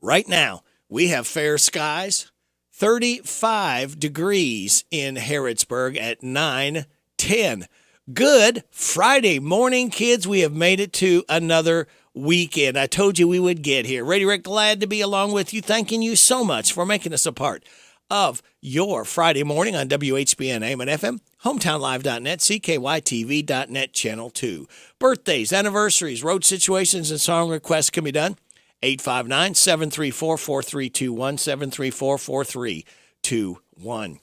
Right now, we have fair skies. 35 degrees in Harrodsburg at 9:10. Good Friday morning, kids. We have made it to another weekend. I told you we would get here. Radio Rick, glad to be along with you. Thanking you so much for making us a part of your Friday morning on WHBN AM and FM, hometownlive.net, CKYTV.net, Channel 2. Birthdays, anniversaries, road situations, and song requests can be done. 859-734-4321, 734-4321.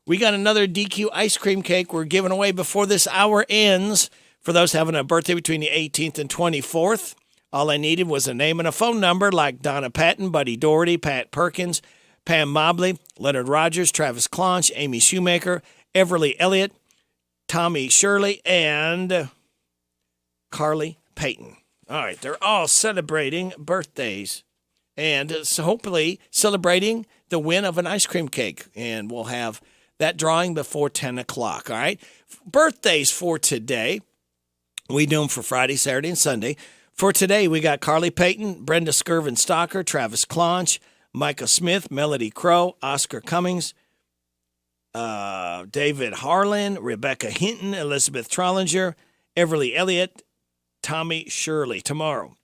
We got another DQ ice cream cake we're giving away before this hour ends. For those having a birthday between the 18th and 24th, all I needed was a name and a phone number like Donna Patton, Buddy Doherty, Pat Perkins, Pam Mobley, Leonard Rogers, Travis Clonch, Amy Shoemaker, Everly Elliott, Tommy Shirley, and Carly Payton. All right, they're all celebrating birthdays and so hopefully celebrating the win of an ice cream cake. And we'll have that drawing before 10 o'clock, all right? Birthdays for today. We do them for Friday, Saturday, and Sunday. For today, we got Carly Payton, Brenda Skirvin-Stalker, Travis Clonch, Micah Smith, Melody Crow, Oscar Cummings, David Harlan, Rebecca Hinton, Elizabeth Trollinger, Everly Elliott, Tommy Shirley. Tomorrow,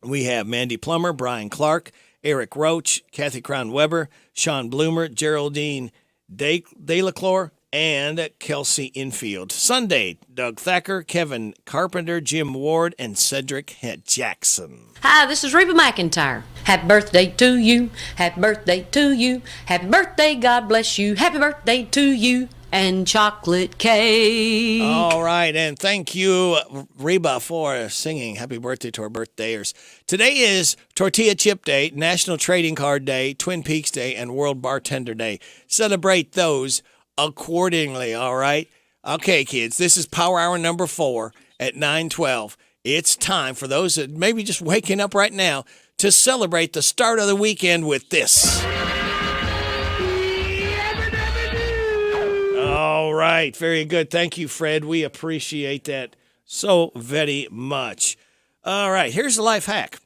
we have Mandy Plummer, Brian Clark, Eric Roach, Kathy Crown-Weber, Sean Bloomer, Geraldine Delacroix, and Kelsey Infield. Sunday, Doug Thacker, Kevin Carpenter, Jim Ward, and Cedric Jackson. Hi, this is Reba McEntire. Happy birthday to you. Happy birthday to you. Happy birthday, God bless you. Happy birthday to you. And chocolate cake. All right, and thank you, Reba, for singing happy birthday to our birthdayers. Today is Tortilla Chip Day, National Trading Card Day, Twin Peaks Day, and World Bartender Day. Celebrate those accordingly, all right? Okay, kids, this is Power Hour number 4 at 9:12. It's time for those that may be just waking up right now to celebrate the start of the weekend with this. All right, very good. Thank you, Fred. We appreciate that so very much. All right, here's a life hack.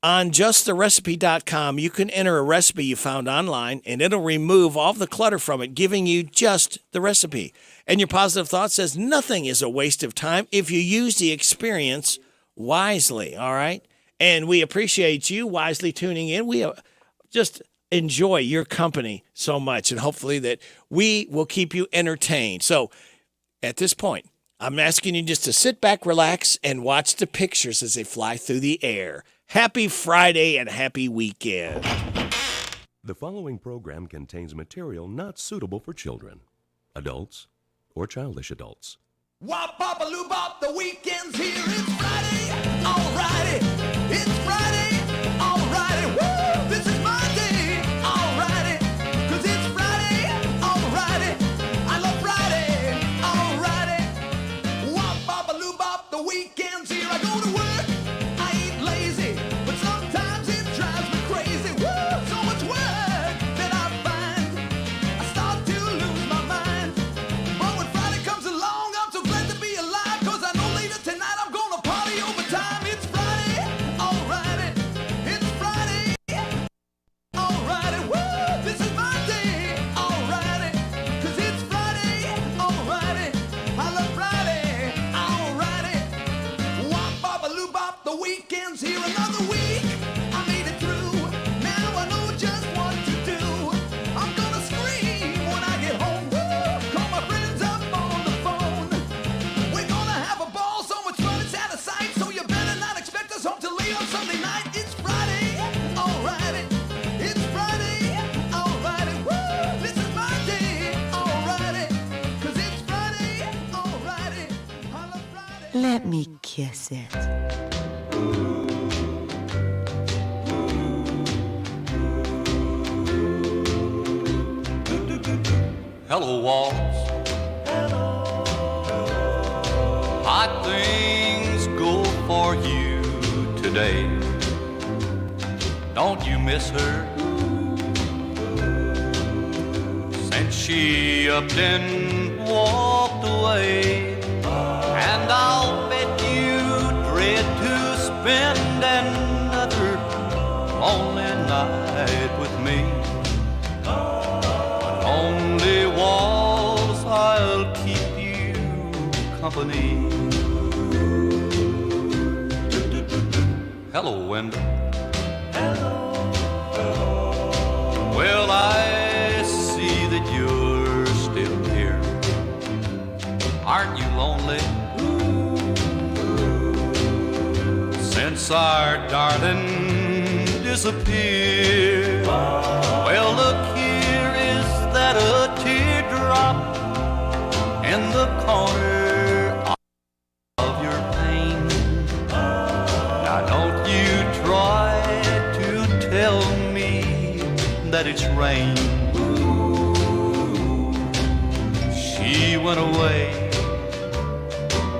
On justtherecipe.com, you can enter a recipe you found online, and it'll remove all the clutter from it, giving you just the recipe. And your positive thought says nothing is a waste of time if you use the experience wisely, all right? And we appreciate you wisely tuning in. We just enjoy your company so much, and hopefully that we will keep you entertained. So at this point, I'm asking you just to sit back, relax, and watch the pictures as they fly through the air. Happy Friday and happy weekend. The following program contains material not suitable for children, adults, or childish adults. Wop, bop, a loo, bop, the weekend's here. It's Friday, alrighty. It's Friday, alrighty. Woo, this is my day, alrighty. 'Cause it's Friday, alrighty. I love Friday, alrighty. Wop, bop, a loo, bop, the weekend's here. I go to work, I ain't lazy, but sometimes it drives me crazy. Woo, so much work that I find I start to lose my mind. But when Friday comes along, I'm so glad to be alive, 'cause I know later tonight I'm gonna party overtime. It's Friday, alrighty. It's Friday, alrighty. Woo, this is my day, alrighty. 'Cause it's Friday, alrighty. I love Friday, alrighty. Wop, bop, a loo, bop, the weekend's here. Another week, I made it through. Now I know just what to do. I'm gonna scream when I get home. Woo, call my friends up on the phone. We're gonna have a ball, so much fun it's out of sight. So you better not expect us home till late on Sunday night. It's Friday, alrighty. It's Friday, alrighty. Woo, this is my day, alrighty. 'Cause it's Friday, alrighty. I love Friday. Let me kiss it. Hello, walls. Hot things go for you today. Don't you miss her? Since she up and walked away. And I'll bet you dread to spend another lonely night with me. Only walls, I'll keep you company. Hello, window. Well, I see that you're still here. Aren't you lonely? Since our darling disappeared. Well, look, here is that a teardrop in the corner of your pain. Now don't you try to tell me that it's rain. She went away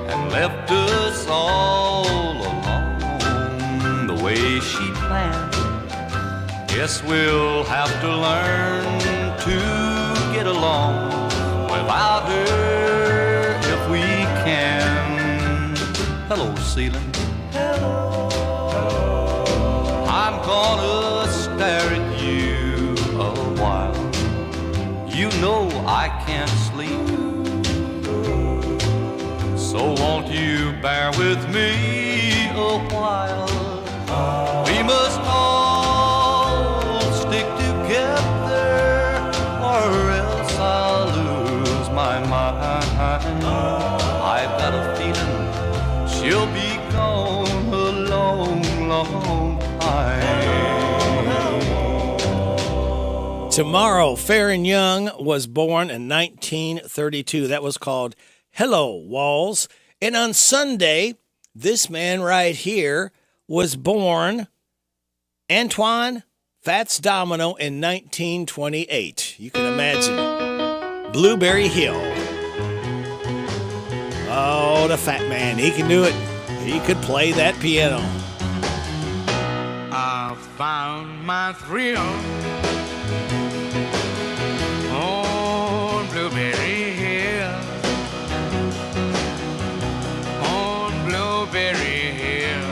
and left us all alone the way she planned. Guess we'll have to learn to get along. together if we can. Hello, ceiling. Hello. I'm gonna stare at you a while. You know I can't sleep. So won't you bear with me a while? We must all stick together, or else I'll lose my mind. I've got a feeling she'll be gone a long, long time. Tomorrow, Farron Young was born in 1932. That was called Hello, Walls. And on Sunday, this man right here was born, Antoine Fats Domino, in 1928. You can imagine. Blueberry Hill. Oh, the fat man. He can do it. He could play that piano. I found my thrill on Blueberry Hill. On Blueberry Hill.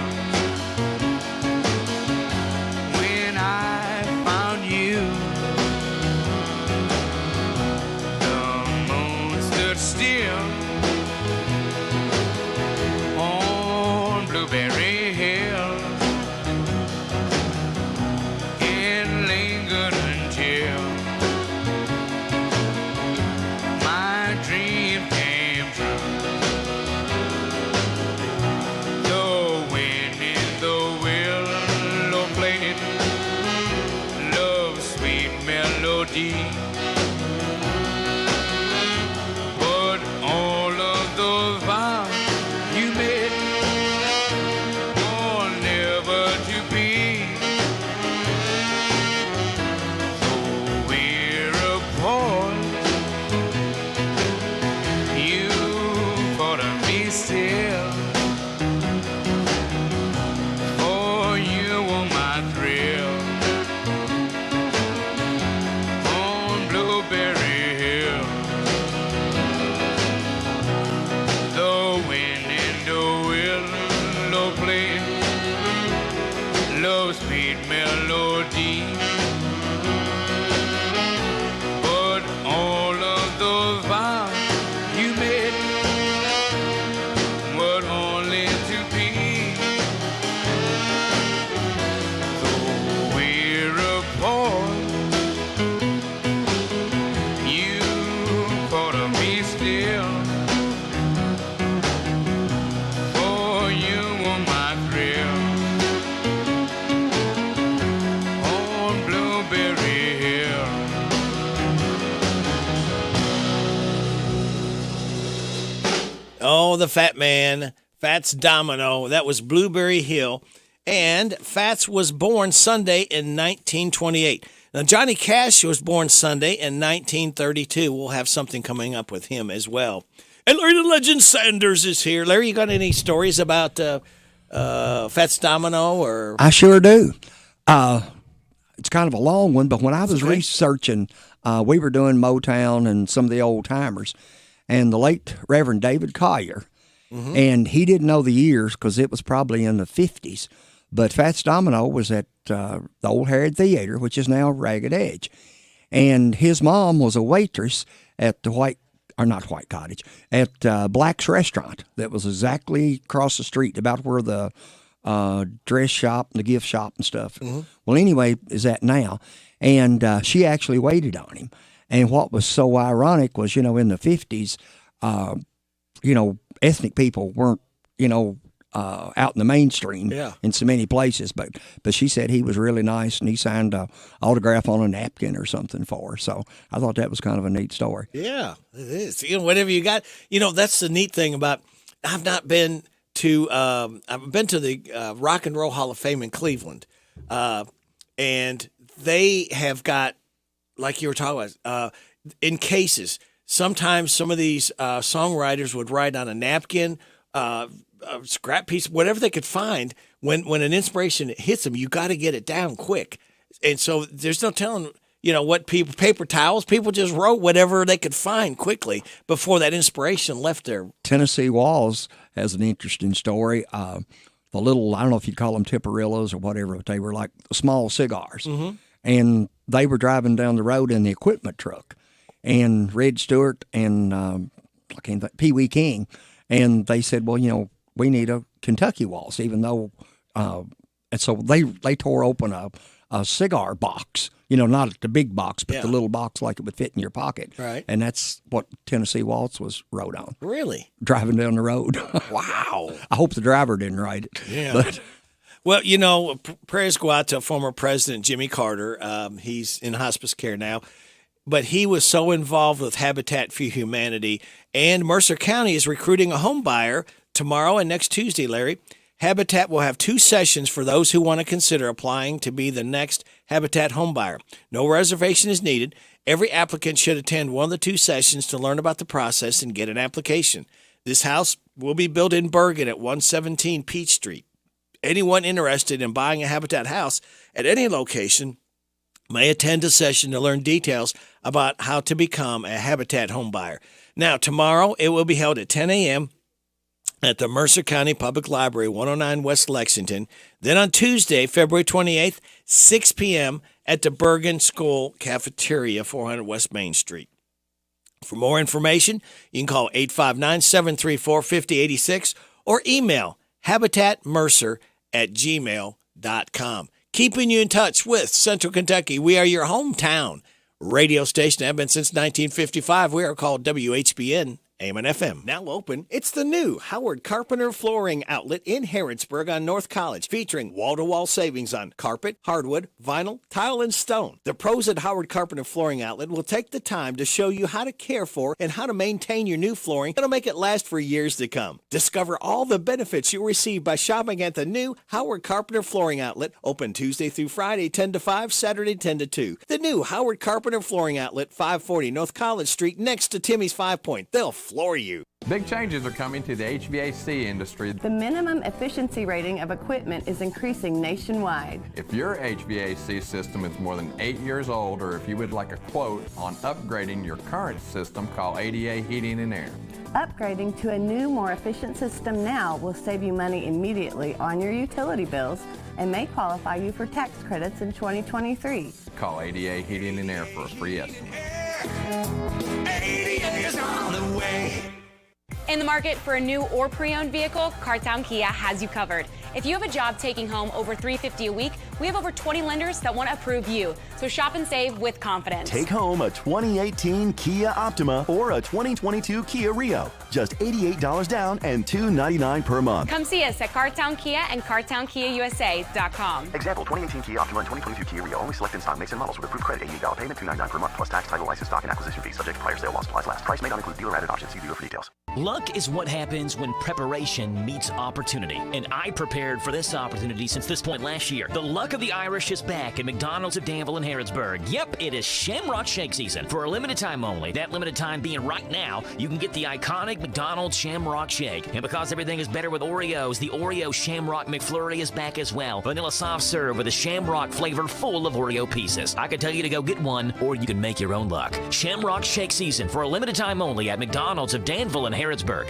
When I found you, the moon stood still on Blueberry Hill. It lingered until my dream came true. The wind in the willow played love's sweet melody. But all of those vows you made were never to be. So we're apart. You thought of me still. For you were my thrill on Blueberry Hill. The wind in the willow played love's sweet melody. But all of those vows you made were only to be. So we're apart. You thought of me still. For you were my thrill on Blueberry Hill. Oh, the fat man, Fats Domino. That was Blueberry Hill. And Fats was born Sunday in 1928. Now, Johnny Cash was born Sunday in 1932. We'll have something coming up with him as well. And Larry the Legend Sanders is here. Larry, you got any stories about Fats Domino? Or I sure do. It's kind of a long one, but when I was researching, we were doing Motown and some of the old timers, and the late Reverend David Collier, and he didn't know the years because it was probably in the 50s, but Fats Domino was at the old Harrod Theater, which is now Ragged Edge, and his mom was a waitress at the not White Cottage, at Black's Restaurant that was exactly across the street, about where the dress shop and the gift shop and stuff. Well, anyway, is that now. And she actually waited on him. And what was so ironic was, in the 50s, ethnic people weren't, out in the mainstream in so many places. But she said he was really nice, and he signed an autograph on a napkin or something for her. So I thought that was kind of a neat story. Yeah, it is. Whatever you got. That's the neat thing about, I've been to the Rock and Roll Hall of Fame in Cleveland. And they have got, like you were talking about, in cases, sometimes some of these songwriters would write on a napkin, a scrap piece, whatever they could find. When an inspiration hits them, you got to get it down quick. And so there's no telling, what paper towels, people just wrote whatever they could find quickly before that inspiration left their. Tennessee Walls has an interesting story. The little, I don't know if you'd call them tipperillas or whatever, but they were like small cigars. Mm-hmm. And they were driving down the road in the equipment truck. And Red Stewart and Pee Wee King, and they said, well, we need a Kentucky Waltz, even though, and so they tore open a cigar box, not the big box, but the little box like it would fit in your pocket. Right. And that's what Tennessee Waltz was wrote on. Really? Driving down the road. Wow. I hope the driver didn't write it. Yeah. But, well, prayers go out to former President Jimmy Carter. He's in hospice care now. But he was so involved with Habitat for Humanity, and Mercer County is recruiting a home buyer tomorrow and next Tuesday, Larry. Habitat will have 2 sessions for those who want to consider applying to be the next Habitat home buyer. No reservation is needed. Every applicant should attend one of the 2 sessions to learn about the process and get an application. This house will be built in Bergen at 117 Peach Street. Anyone interested in buying a Habitat house at any location may attend a session to learn details about how to become a Habitat home buyer. Now, tomorrow it will be held at 10 a.m. at the Mercer County Public Library, 109 West Lexington. Then on Tuesday, February 28th, 6 p.m. at the Bergen School Cafeteria, 400 West Main Street. For more information, you can call 859-734-5086 or email habitatmercer@gmail.com. Keeping you in touch with Central Kentucky. We are your hometown radio station. Have been since 1955. We are called WHBN AM and FM. Now open, it's the new Howard Carpenter Flooring Outlet in Harrodsburg on North College, featuring wall-to-wall savings on carpet, hardwood, vinyl, tile, and stone. The pros at Howard Carpenter Flooring Outlet will take the time to show you how to care for and how to maintain your new flooring that'll make it last for years to come. Discover all the benefits you'll receive by shopping at the new Howard Carpenter Flooring Outlet, open Tuesday through Friday, 10 to 5, Saturday, 10 to 2. The new Howard Carpenter Flooring Outlet, 540 North College Street, next to Timmy's 5 Point. They'll floor you. Big changes are coming to the HVAC industry. The minimum efficiency rating of equipment is increasing nationwide. If your HVAC system is more than 8 years old, or if you would like a quote on upgrading your current system, call ADA Heating and Air. Upgrading to a new, more efficient system now will save you money immediately on your utility bills and may qualify you for tax credits in 2023. Call ADA Heating and Air for a free estimate. ADA is on the way. In the market for a new or pre-owned vehicle, Cartown Kia has you covered. If you have a job taking home over $350 a week, we have over 20 lenders that want to approve you. So shop and save with confidence. Take home a 2018 Kia Optima or a 2022 Kia Rio. Just $88 down and $299 per month. Come see us at Cartown Kia and CartownKiaUSA.com. Example, 2018 Kia Optima and 2022 Kia Rio. Only select in stock makes and models with approved credit. $88 payment, $299 per month plus tax, title, license, stock, and acquisition fees. Subject to prior sale, while supplies last. Price may not include dealer added options. See dealer for details. Luck is what happens when preparation meets opportunity. And I prepared for this opportunity since this point last year. The Luck of the Irish is back at McDonald's of Danville and Harrodsburg. Yep, it is Shamrock Shake season. For a limited time only, that limited time being right now, you can get the iconic McDonald's Shamrock Shake. And because everything is better with Oreos, the Oreo Shamrock McFlurry is back as well. Vanilla soft serve with a Shamrock flavor full of Oreo pieces. I could tell you to go get one, or you can make your own luck. Shamrock Shake season for a limited time only at McDonald's of Danville and Harrodsburg.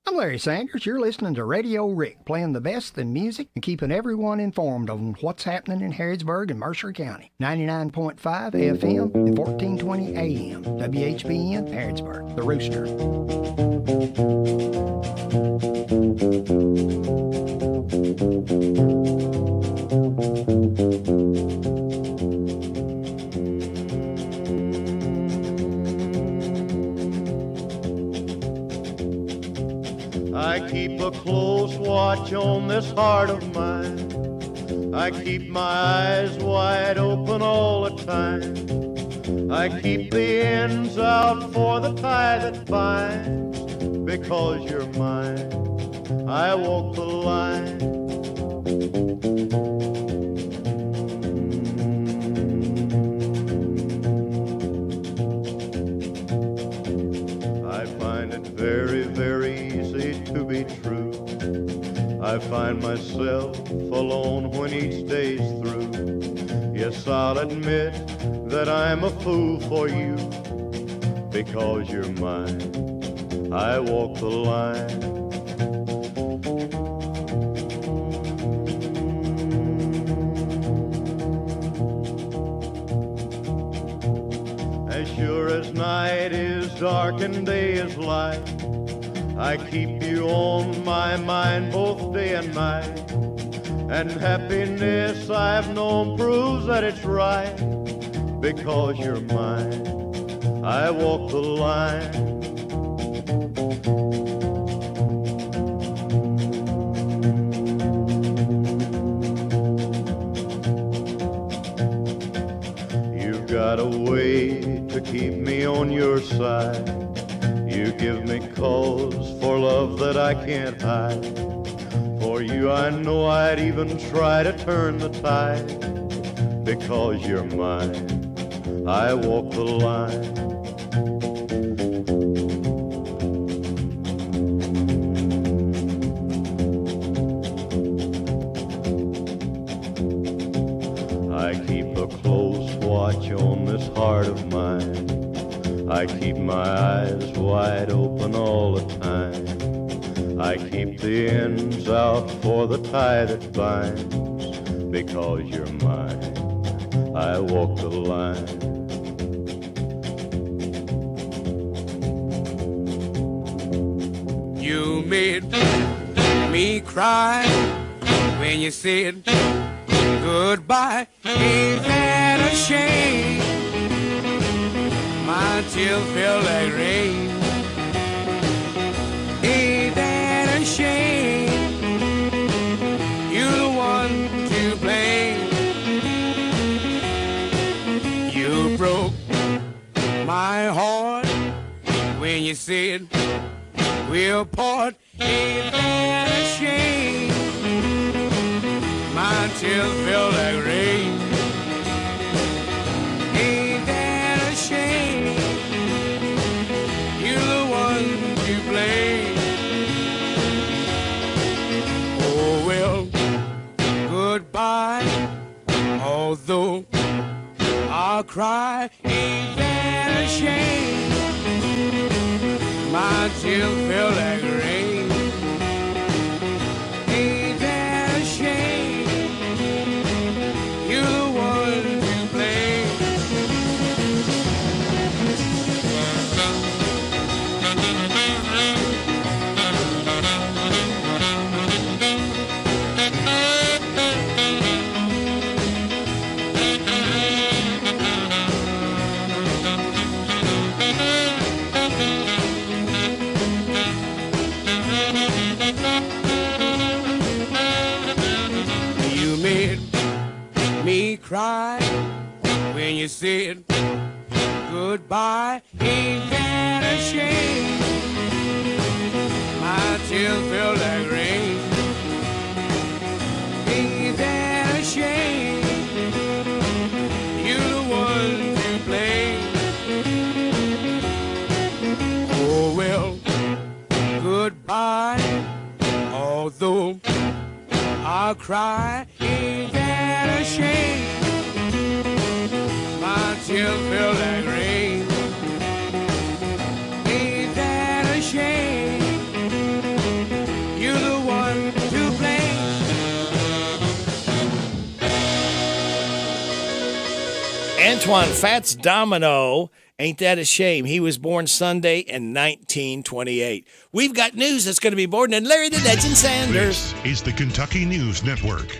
I'm Larry Sanders. You're listening to Radio Rick, playing the best in music and keeping everyone informed on what's happening in Harrodsburg and Mercer County. 99.5 FM and 1420 AM. WHBN, Harrodsburg. The Rooster. I keep a close watch on this heart of mine. I keep my eyes wide open all the time. I keep the ends out for the tie that binds. Because you're mine, I walk the line. I find it very, very easy to be true. I find myself alone when each day's through. Yes, I'll admit that I'm a fool for you, because you're mine. I walk the line. As sure as night is dark and day is light, I keep you on my mind both day and night. And happiness I've known proves that it's right, because you're mine. I walk the line. You've got a way to keep me on your side. You give me cause for love that I can't hide. For you I know I'd even try to turn the tide, because you're mine. I walk the line. I keep a close watch on this heart of mine. I keep my eyes wide open all the time. I keep the ends out for the tie that binds, because you're mine. I walk the line. You made me cry when you said goodbye. Ain't that a shame? My tears feel like rain. Ain't that a shame? You're the one to blame. You broke my heart when you said we'll part. Ain't that a shame? My tears feel like rain. Ain't that a shame? You're the one to blame. Oh well, goodbye. Although I'll cry, ain't that a shame? My tears feel like rain. Ain't that a shame? You're the one to blame. You made me cry when you said goodbye. Ain't that a shame? My tears feel like rain. Ain't that a shame? You're the one to blame. Oh well, goodbye. Although I'll cry, ain't that a shame? My tears feel like rain. Ain't that a shame? You're the one to blame. Antoine Fats Domino, ain't that a shame? He was born Sunday in 1928. We've got news that's going to be born in Larry the Legend Sanders. This is the Kentucky News Network.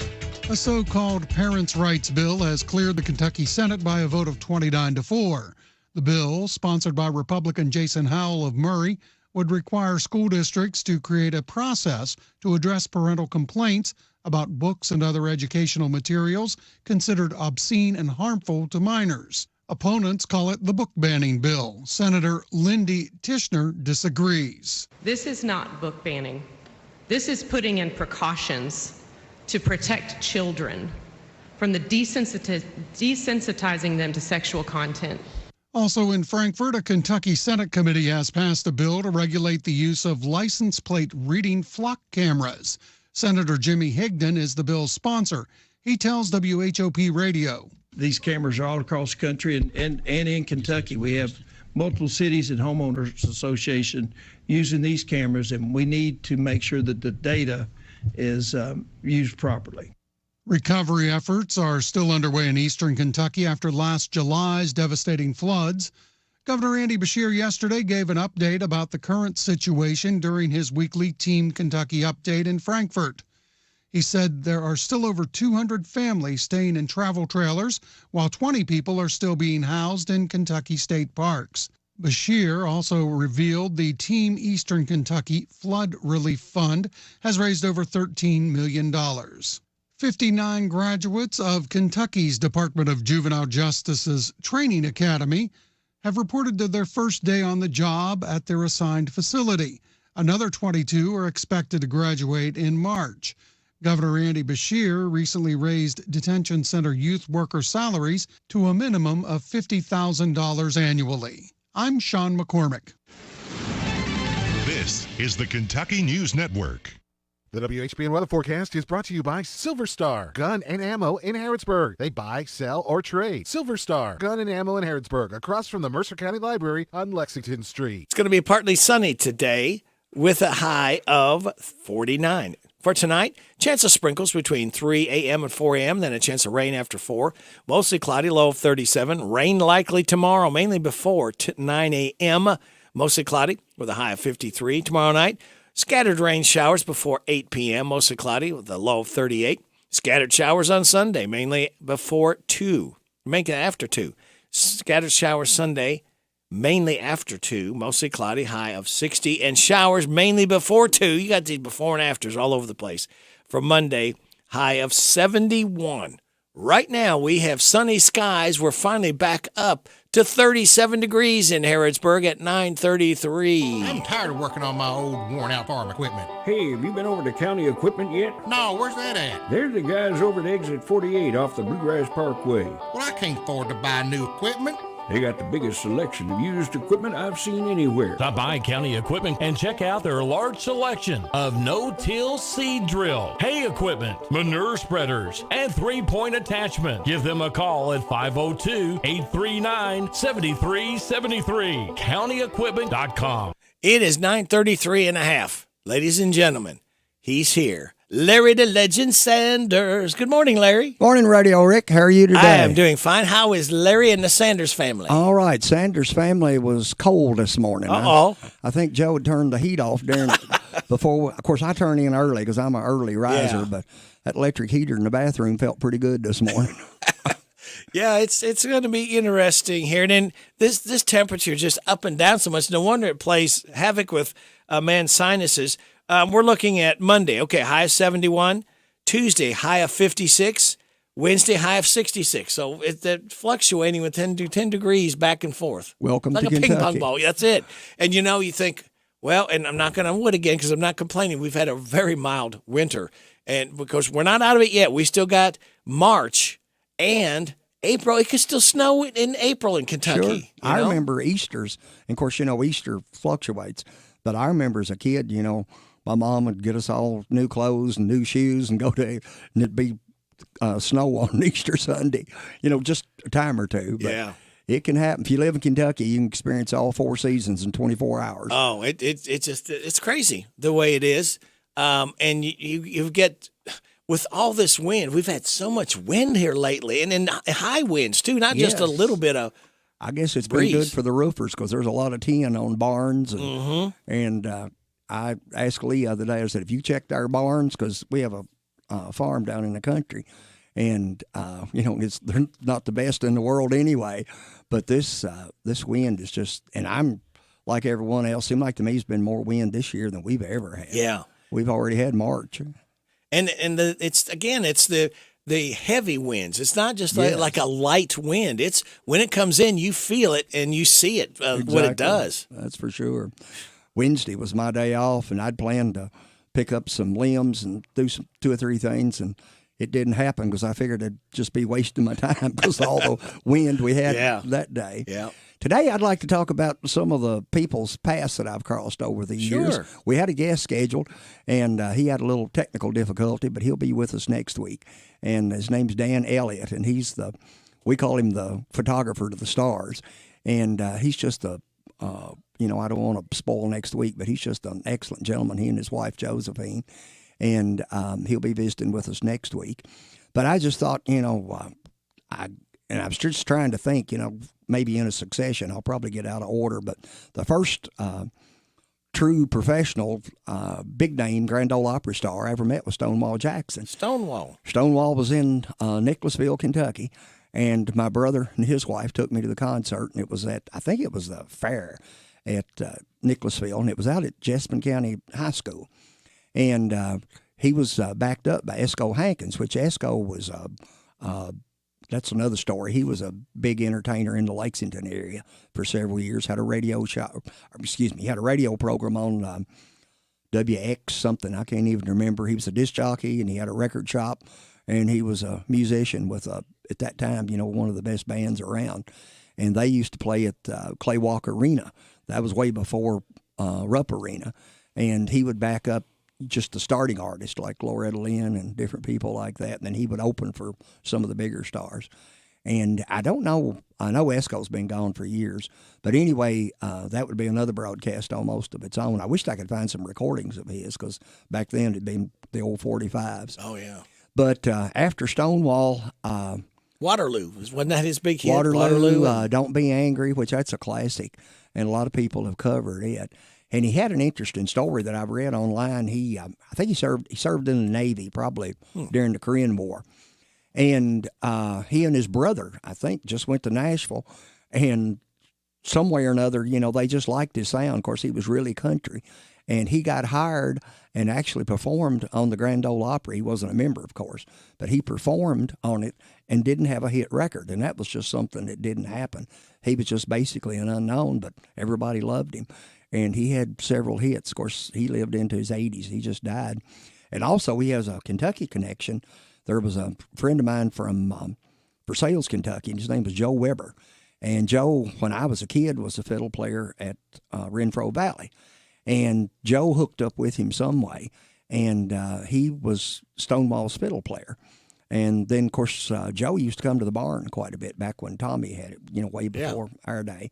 A so-called parents' rights bill has cleared the Kentucky Senate by a vote of 29-4. The bill, sponsored by Republican Jason Howell of Murray, would require school districts to create a process to address parental complaints about books and other educational materials considered obscene and harmful to minors. Opponents call it the book banning bill. Senator Lindy Tishner disagrees. This is not book banning. This is putting in precautions to protect children from the desensitizing them to sexual content. Also in Frankfort, a Kentucky Senate committee has passed a bill to regulate the use of license plate reading flock cameras. Senator Jimmy Higdon is the bill's sponsor. He tells WHOP Radio. These cameras are all across the country and in Kentucky. We have multiple cities and homeowners association using these cameras, and we need to make sure that the data is used properly. Recovery efforts are still underway in eastern Kentucky after last July's devastating floods. Governor Andy Beshear yesterday gave an update about the current situation during his weekly Team Kentucky update in Frankfort. He said there are still over 200 families staying in travel trailers, while 20 people are still being housed in Kentucky state parks. Beshear also revealed the Team Eastern Kentucky Flood Relief Fund has raised over $13 million. 59 graduates of Kentucky's Department of Juvenile Justice's Training Academy have reported to their first day on the job at their assigned facility. Another 22 are expected to graduate in March. Governor Andy Beshear recently raised detention center youth worker salaries to a minimum of $50,000 annually. I'm Sean McCormick. This is the Kentucky News Network. The WHBN weather forecast is brought to you by Silver Star Gun and Ammo in Harrodsburg. They buy, sell, or trade. Silver Star Gun and Ammo in Harrodsburg, across from the Mercer County Library on Lexington Street. It's going to be partly sunny today with a high of 49. For tonight, chance of sprinkles between 3 a.m. and 4 a.m., then a chance of rain after 4. Mostly cloudy, low of 37. Rain likely tomorrow, mainly before 9 a.m. Mostly cloudy with a high of 53. Tomorrow night, scattered rain showers before 8 p.m., mostly cloudy with a low of 38. Scattered showers on Sunday, mainly before 2. Make it after 2. Scattered showers Sunday, mainly after 2, mostly cloudy, high of 60, and showers mainly before 2. You got these before and afters all over the place. For Monday, high of 71. Right now, we have sunny skies. We're finally back up to 37 degrees in Harrodsburg at 9:33. I'm tired of working on my old, worn-out farm equipment. Hey, have you been over to County Equipment yet? No, where's that at? They're the guys over at Exit 48 off the Bluegrass Parkway. Well, I can't afford to buy new equipment. They got the biggest selection of used equipment I've seen anywhere. Stop by County Equipment and check out their large selection of no-till seed drill, hay equipment, manure spreaders, and three-point attachment. Give them a call at 502-839-7373. CountyEquipment.com. It is 9:33 and a half. Ladies and gentlemen, he's here. Larry the Legend Sanders. Good morning, Larry. Morning, Radio Rick. How are you today? I am doing fine. How is Larry and the Sanders family? All right. Sanders family was cold this morning. Uh-oh. I think Joe had turned the heat off before. Of course, I turn in early because I'm an early riser, but that electric heater in the bathroom felt pretty good this morning. Yeah, it's going to be interesting here. And then this temperature just up and down so much. No wonder it plays havoc with a man's sinuses. We're looking at Monday. Okay, high of 71. Tuesday, high of 56. Wednesday, high of 66. So it's fluctuating with 10 degrees back and forth. Welcome like to a Kentucky. ping pong ball. That's it. And you think, well, and I'm not going to wood again because I'm not complaining. We've had a very mild winter. And because we're not out of it yet, we still got March and April. It could still snow in April in Kentucky. Sure. I remember Easter's. And of course, Easter fluctuates. But I remember as a kid, my mom would get us all new clothes and new shoes and go to, and it'd be snow on Easter Sunday, just a time or two. But yeah. It can happen. If you live in Kentucky, you can experience all 4 seasons in 24 hours. Oh, it's crazy the way it is. And you get, with all this wind, we've had so much wind here lately, and then high winds too, not just a little bit of I guess it's breeze. pretty good for the roofers because there's a lot of tin on barns. And I asked Lee the other day, I said, have you checked our barns? Because we have a farm down in the country. And, they're not the best in the world anyway. But this wind is just, and I'm like everyone else, seemed like to me it's been more wind this year than we've ever had. Yeah. We've already had March. And it's the heavy winds. It's not just like a light wind. It's when it comes in, you feel it and you see it, Exactly. what it does. That's for sure. Wednesday was my day off, and I'd planned to pick up some limbs and do 2 or 3 things, and it didn't happen because I figured I'd just be wasting my time because of all the wind we had that day. Yeah. Today, I'd like to talk about some of the people's paths that I've crossed over the years. We had a guest scheduled, and he had a little technical difficulty, but he'll be with us next week. And his name's Dan Elliott, and he's the we call him the photographer to the stars. And he's just I don't want to spoil next week, but he's just an excellent gentleman, he and his wife, Josephine. And he'll be visiting with us next week. But I just thought, I was just trying to think, maybe in a succession, I'll probably get out of order. But the first true professional, big name Grand Ole Opry star I ever met was Stonewall Jackson. Stonewall was in Nicholasville, Kentucky. And my brother and his wife took me to the concert, and it was I think it was the fair at Nicholasville, and it was out at Jessamine County High School. And he was backed up by Esco Hankins, which Esco was that's another story. He was a big entertainer in the Lexington area for several years. Had a radio had a radio program on WX something. I can't even remember. He was a disc jockey, and he had a record shop, and he was a musician with at that time, one of the best bands around. And they used to play at Clay Walk Arena. That was way before Rupp Arena. And he would back up just the starting artists like Loretta Lynn and different people like that. And then he would open for some of the bigger stars. And I know Esco's been gone for years. But anyway, that would be another broadcast almost of its own. I wished I could find some recordings of his, because back then it'd been the old 45s. Oh, yeah. But after Stonewall... Waterloo, wasn't that his big hit? Waterloo, Don't Be Angry, which that's a classic, and a lot of people have covered it. And he had an interesting story that I've read online. I think he served in the Navy, probably during the Korean War. And he and his brother, I think, just went to Nashville, and some way or another, they just liked his sound. Of course, he was really country. And he got hired and actually performed on the Grand Ole Opry. He wasn't a member, of course, but he performed on it and didn't have a hit record. And that was just something that didn't happen. He was just basically an unknown, but everybody loved him. And he had several hits. Of course, he lived into his 80s. He just died. And also, he has a Kentucky connection. There was a friend of mine from Versailles, Kentucky, and his name was Joe Weber. And Joe, when I was a kid, was a fiddle player at Renfro Valley. And Joe hooked up with him some way, and he was Stonewall's fiddle player. And then, of course, Joe used to come to the barn quite a bit back when Tommy had it, way before our day,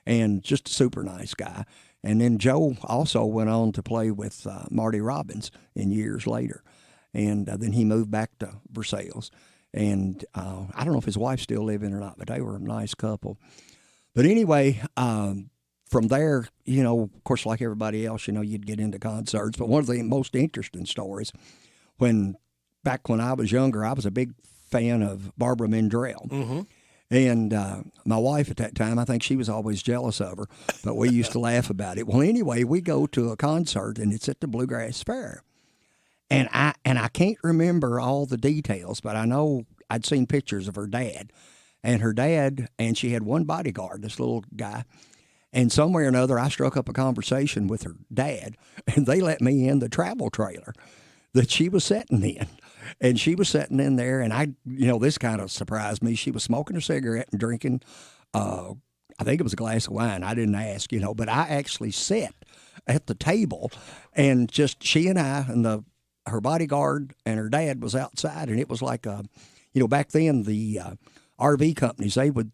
and just a super nice guy. And then Joe also went on to play with Marty Robbins in years later, and then he moved back to Versailles. And I don't know if his wife's still living or not, but they were a nice couple. But anyway, from there, of course, like everybody else, you'd get into concerts. But one of the most interesting stories, back when I was younger, I was a big fan of Barbara Mandrell. Mm-hmm. And my wife at that time, I think she was always jealous of her, but we used to laugh about it. Well, anyway, we go to a concert, and it's at the Bluegrass Fair. And I can't remember all the details, but I know I'd seen pictures of her dad. And she had one bodyguard, this little guy. And somewhere or another, I struck up a conversation with her dad, and they let me in the travel trailer that she was sitting in. And she was sitting in there, and this kind of surprised me. She was smoking a cigarette and drinking, I think it was a glass of wine. I didn't ask, but I actually sat at the table, and just she and I and her bodyguard and her dad was outside, and it was like, back then the RV companies, they would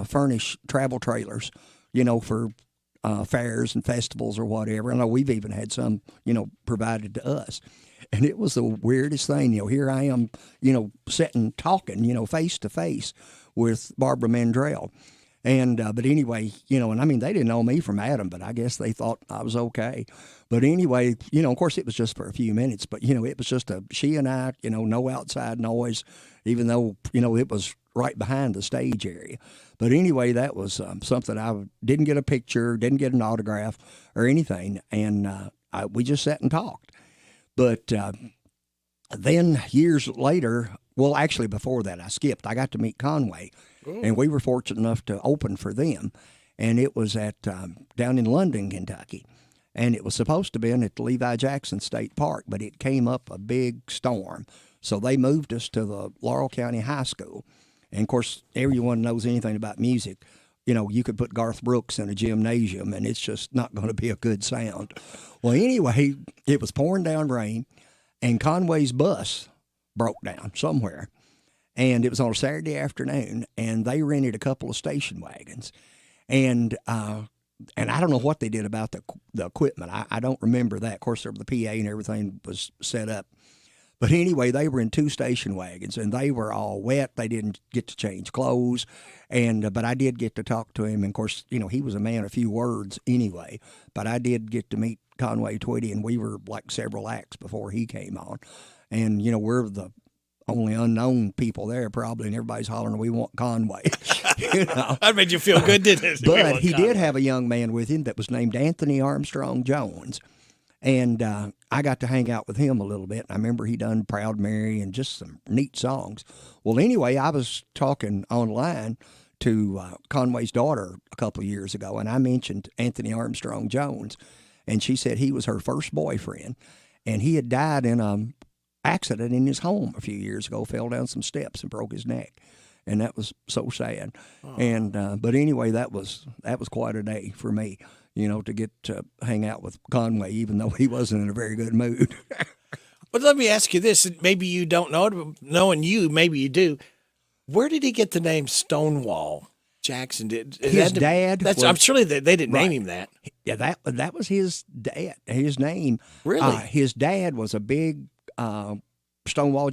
furnish travel trailers, for fairs and festivals or whatever. I know we've even had some, provided to us. And it was the weirdest thing. Here I am, sitting, talking, face to face with Barbara Mandrell. And, but anyway, and I mean, they didn't know me from Adam, but I guess they thought I was okay. But anyway, of course it was just for a few minutes, but, it was just she and I, no outside noise, even though, it was right behind the stage area. But anyway, that was something I didn't get a picture, didn't get an autograph or anything. And we just sat and talked. But then years later, well, actually before that, I skipped. I got to meet Conway, and we were fortunate enough to open for them. And it was at down in London, Kentucky. And it was supposed to be at the Levi Jackson State Park, but it came up a big storm. So they moved us to the Laurel County High School. And, of course, everyone knows anything about music. You could put Garth Brooks in a gymnasium, and it's just not going to be a good sound. Well, anyway, it was pouring down rain, and Conway's bus broke down somewhere. and it was on a Saturday afternoon, and they rented a couple of station wagons, and I don't know what they did about the equipment. I don't remember that. Of course, the PA and everything was set up. But anyway, they were in 2 station wagons, and they were all wet. They didn't get to change clothes, but I did get to talk to him. And, of course, he was a man of few words anyway. But I did get to meet Conway Twitty, and we were like several acts before he came on. And, we're the only unknown people there probably, and everybody's hollering, we want Conway. That made you feel good, didn't it? But he did have a young man with him that was named Anthony Armstrong Jones. And I got to hang out with him a little bit. I remember he done Proud Mary and just some neat songs. Well, anyway, I was talking online to Conway's daughter a couple of years ago, and I mentioned Anthony Armstrong Jones, and she said he was her first boyfriend, and he had died in an accident in his home a few years ago, fell down some steps and broke his neck. And that was so sad. Oh. And but anyway, that was quite a day for me, to get to hang out with Conway, even though he wasn't in a very good mood. But let me ask you this: maybe you don't know it, but knowing you, maybe you do. Where did he get the name Stonewall Jackson? His dad. I'm sure they didn't name him that. Yeah, that was his dad. His name. Really? His dad was a big Stonewall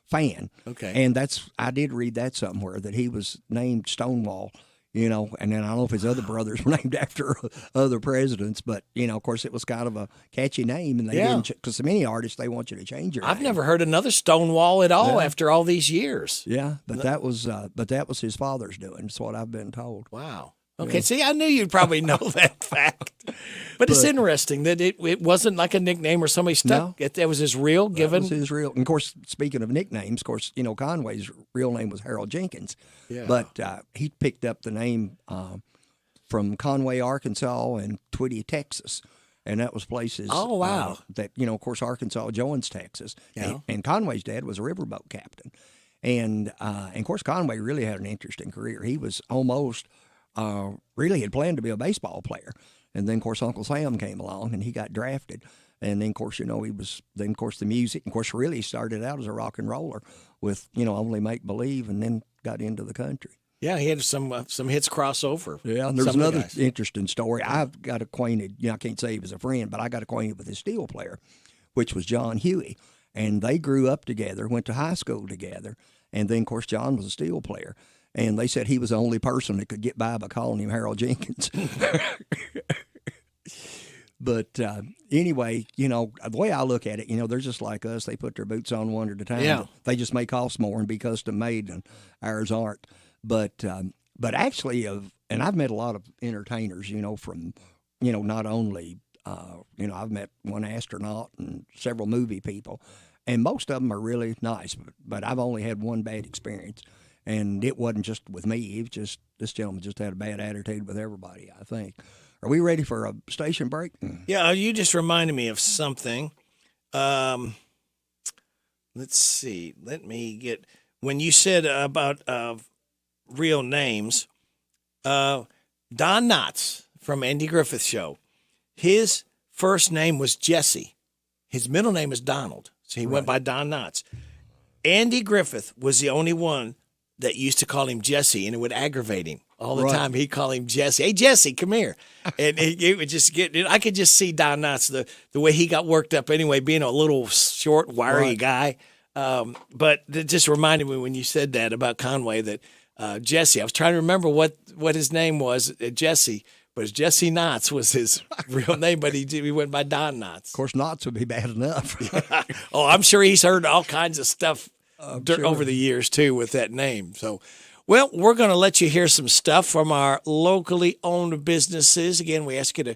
fan. Okay. And I did read that somewhere, that he was named Stonewall, and then I don't know if his other brothers were named after other presidents, but, of course it was kind of a catchy name, and they didn't, because many artists, they want you to change your name. I've never heard another Stonewall at all after all these years. Yeah, but that was his father's doing. That's what I've been told. Wow. Okay, see, I knew you'd probably know that fact. But it's interesting that it wasn't like a nickname or somebody stuck. No. That was his real given. That was his real. And of course, speaking of nicknames, of course, Conway's real name was Harold Jenkins. Yeah. But he picked up the name from Conway, Arkansas, and Twitty, Texas. And that was places. Oh, wow. That, of course, Arkansas joins Texas. Yeah. And Conway's dad was a riverboat captain. And of course, Conway really had an interesting career. He was almost... really had planned to be a baseball player. And then, of course, Uncle Sam came along and he got drafted. And then, of course, the music. Of course, really started out as a rock and roller with, only make believe, and then got into the country. Yeah, he had some hits crossover. Yeah, and there's another interesting story. I've got acquainted, I can't say he was a friend, but I got acquainted with his steel player, which was John Huey. And they grew up together, went to high school together. And then, of course, John was a steel player. And they said he was the only person that could get by calling him Harold Jenkins. But anyway, the way I look at it, they're just like us. They put their boots on one at a time. Yeah. They just may cost more and be custom made, and ours aren't. But actually, and I've met a lot of entertainers, from, not only, I've met one astronaut and several movie people, and most of them are really nice. But I've only had one bad experience. And it wasn't just with me. It was just, this gentleman just had a bad attitude with everybody, I think. Are we ready for a station break? Yeah, you just reminded me of something. Let's see. Let me get, when you said about real names, Don Knotts from Andy Griffith's show, his first name was Jesse. His middle name is Donald. So he went by Don Knotts. Andy Griffith was the only one that used to call him Jesse, and it would aggravate him all the time. He'd call him Jesse. Hey, Jesse, come here. And it would just I could just see Don Knotts, the way he got worked up anyway, being a little short, wiry guy. But it just reminded me when you said that about Conway, that Jesse, I was trying to remember what his name was, Jesse, but Jesse Knotts was his real name, but he went by Don Knotts. Of course, Knotts would be bad enough. Oh, I'm sure he's heard all kinds of stuff over the years, too, with that name. So, well, we're going to let you hear some stuff from our locally owned businesses. Again, we ask you to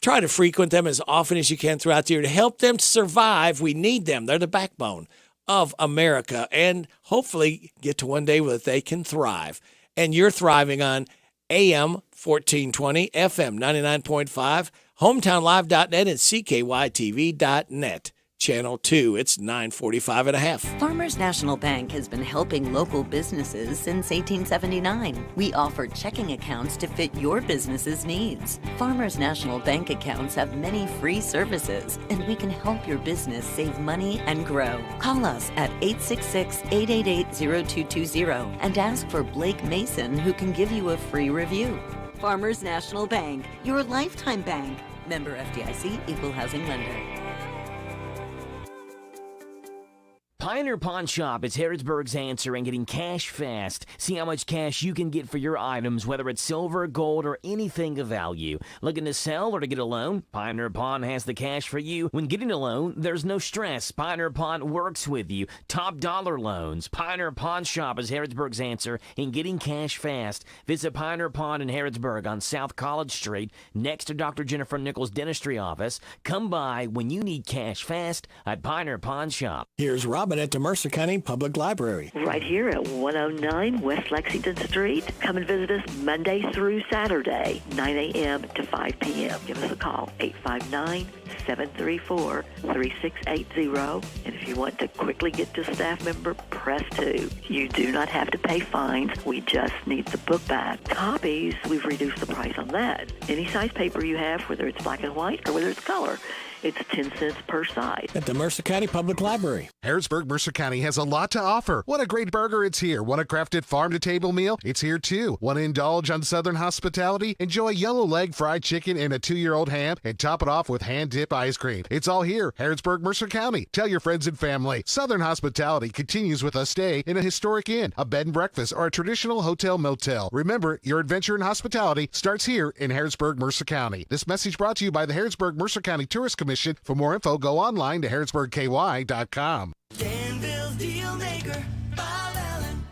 try to frequent them as often as you can throughout the year to help them survive. We need them. They're the backbone of America, and hopefully get to one day where they can thrive. And you're thriving on AM 1420, FM 99.5, HometownLive.net, and CKYTV.net. Channel 2. It's 9:45 and a half. Farmers National Bank has been helping local businesses since 1879. We offer checking accounts to fit your business's needs. Farmers National Bank accounts have many free services, and we can help your business save money and grow. Call us at 866-888-0220 and ask for Blake Mason, who can give you a free review. Farmers National Bank, your lifetime bank. Member FDIC, Equal Housing Lender. Pioneer Pawn Shop is Harrodsburg's answer in getting cash fast. See how much cash you can get for your items, whether it's silver, gold, or anything of value. Looking to sell or to get a loan? Pioneer Pawn has the cash for you. When getting a loan, there's no stress. Pioneer Pawn works with you. Top dollar loans. Pioneer Pawn Shop is Harrodsburg's answer in getting cash fast. Visit Pioneer Pawn in Harrodsburg on South College Street, next to Dr. Jennifer Nichols' dentistry office. Come by when you need cash fast at Pioneer Pawn Shop. Here's Robin at the Mercer County Public Library. Right here at 109 West Lexington Street. Come and visit us Monday through Saturday, 9 a.m. to 5 p.m. Give us a call, 859-734-3680. And if you want to quickly get to a staff member, press 2. You do not have to pay fines. We just need the book back. Copies, we've reduced the price on that. Any size paper you have, whether it's black and white or whether it's color, it's 10 cents per side. At the Mercer County Public Library. Harrodsburg, Mercer County has a lot to offer. Want a great burger? It's here. Want a crafted farm-to-table meal? It's here too. Want to indulge on Southern hospitality? Enjoy yellow leg fried chicken and a 2-year-old ham and top it off with hand-dip ice cream. It's all here. Harrodsburg, Mercer County. Tell your friends and family. Southern hospitality continues with a stay in a historic inn, a bed and breakfast, or a traditional hotel motel. Remember, your adventure in hospitality starts here in Harrodsburg, Mercer County. This message brought to you by the Harrodsburg, Mercer County Tourist Commission. For more info, go online to harrodsburgky.com. Danville's Deal Maker, Bob Allen.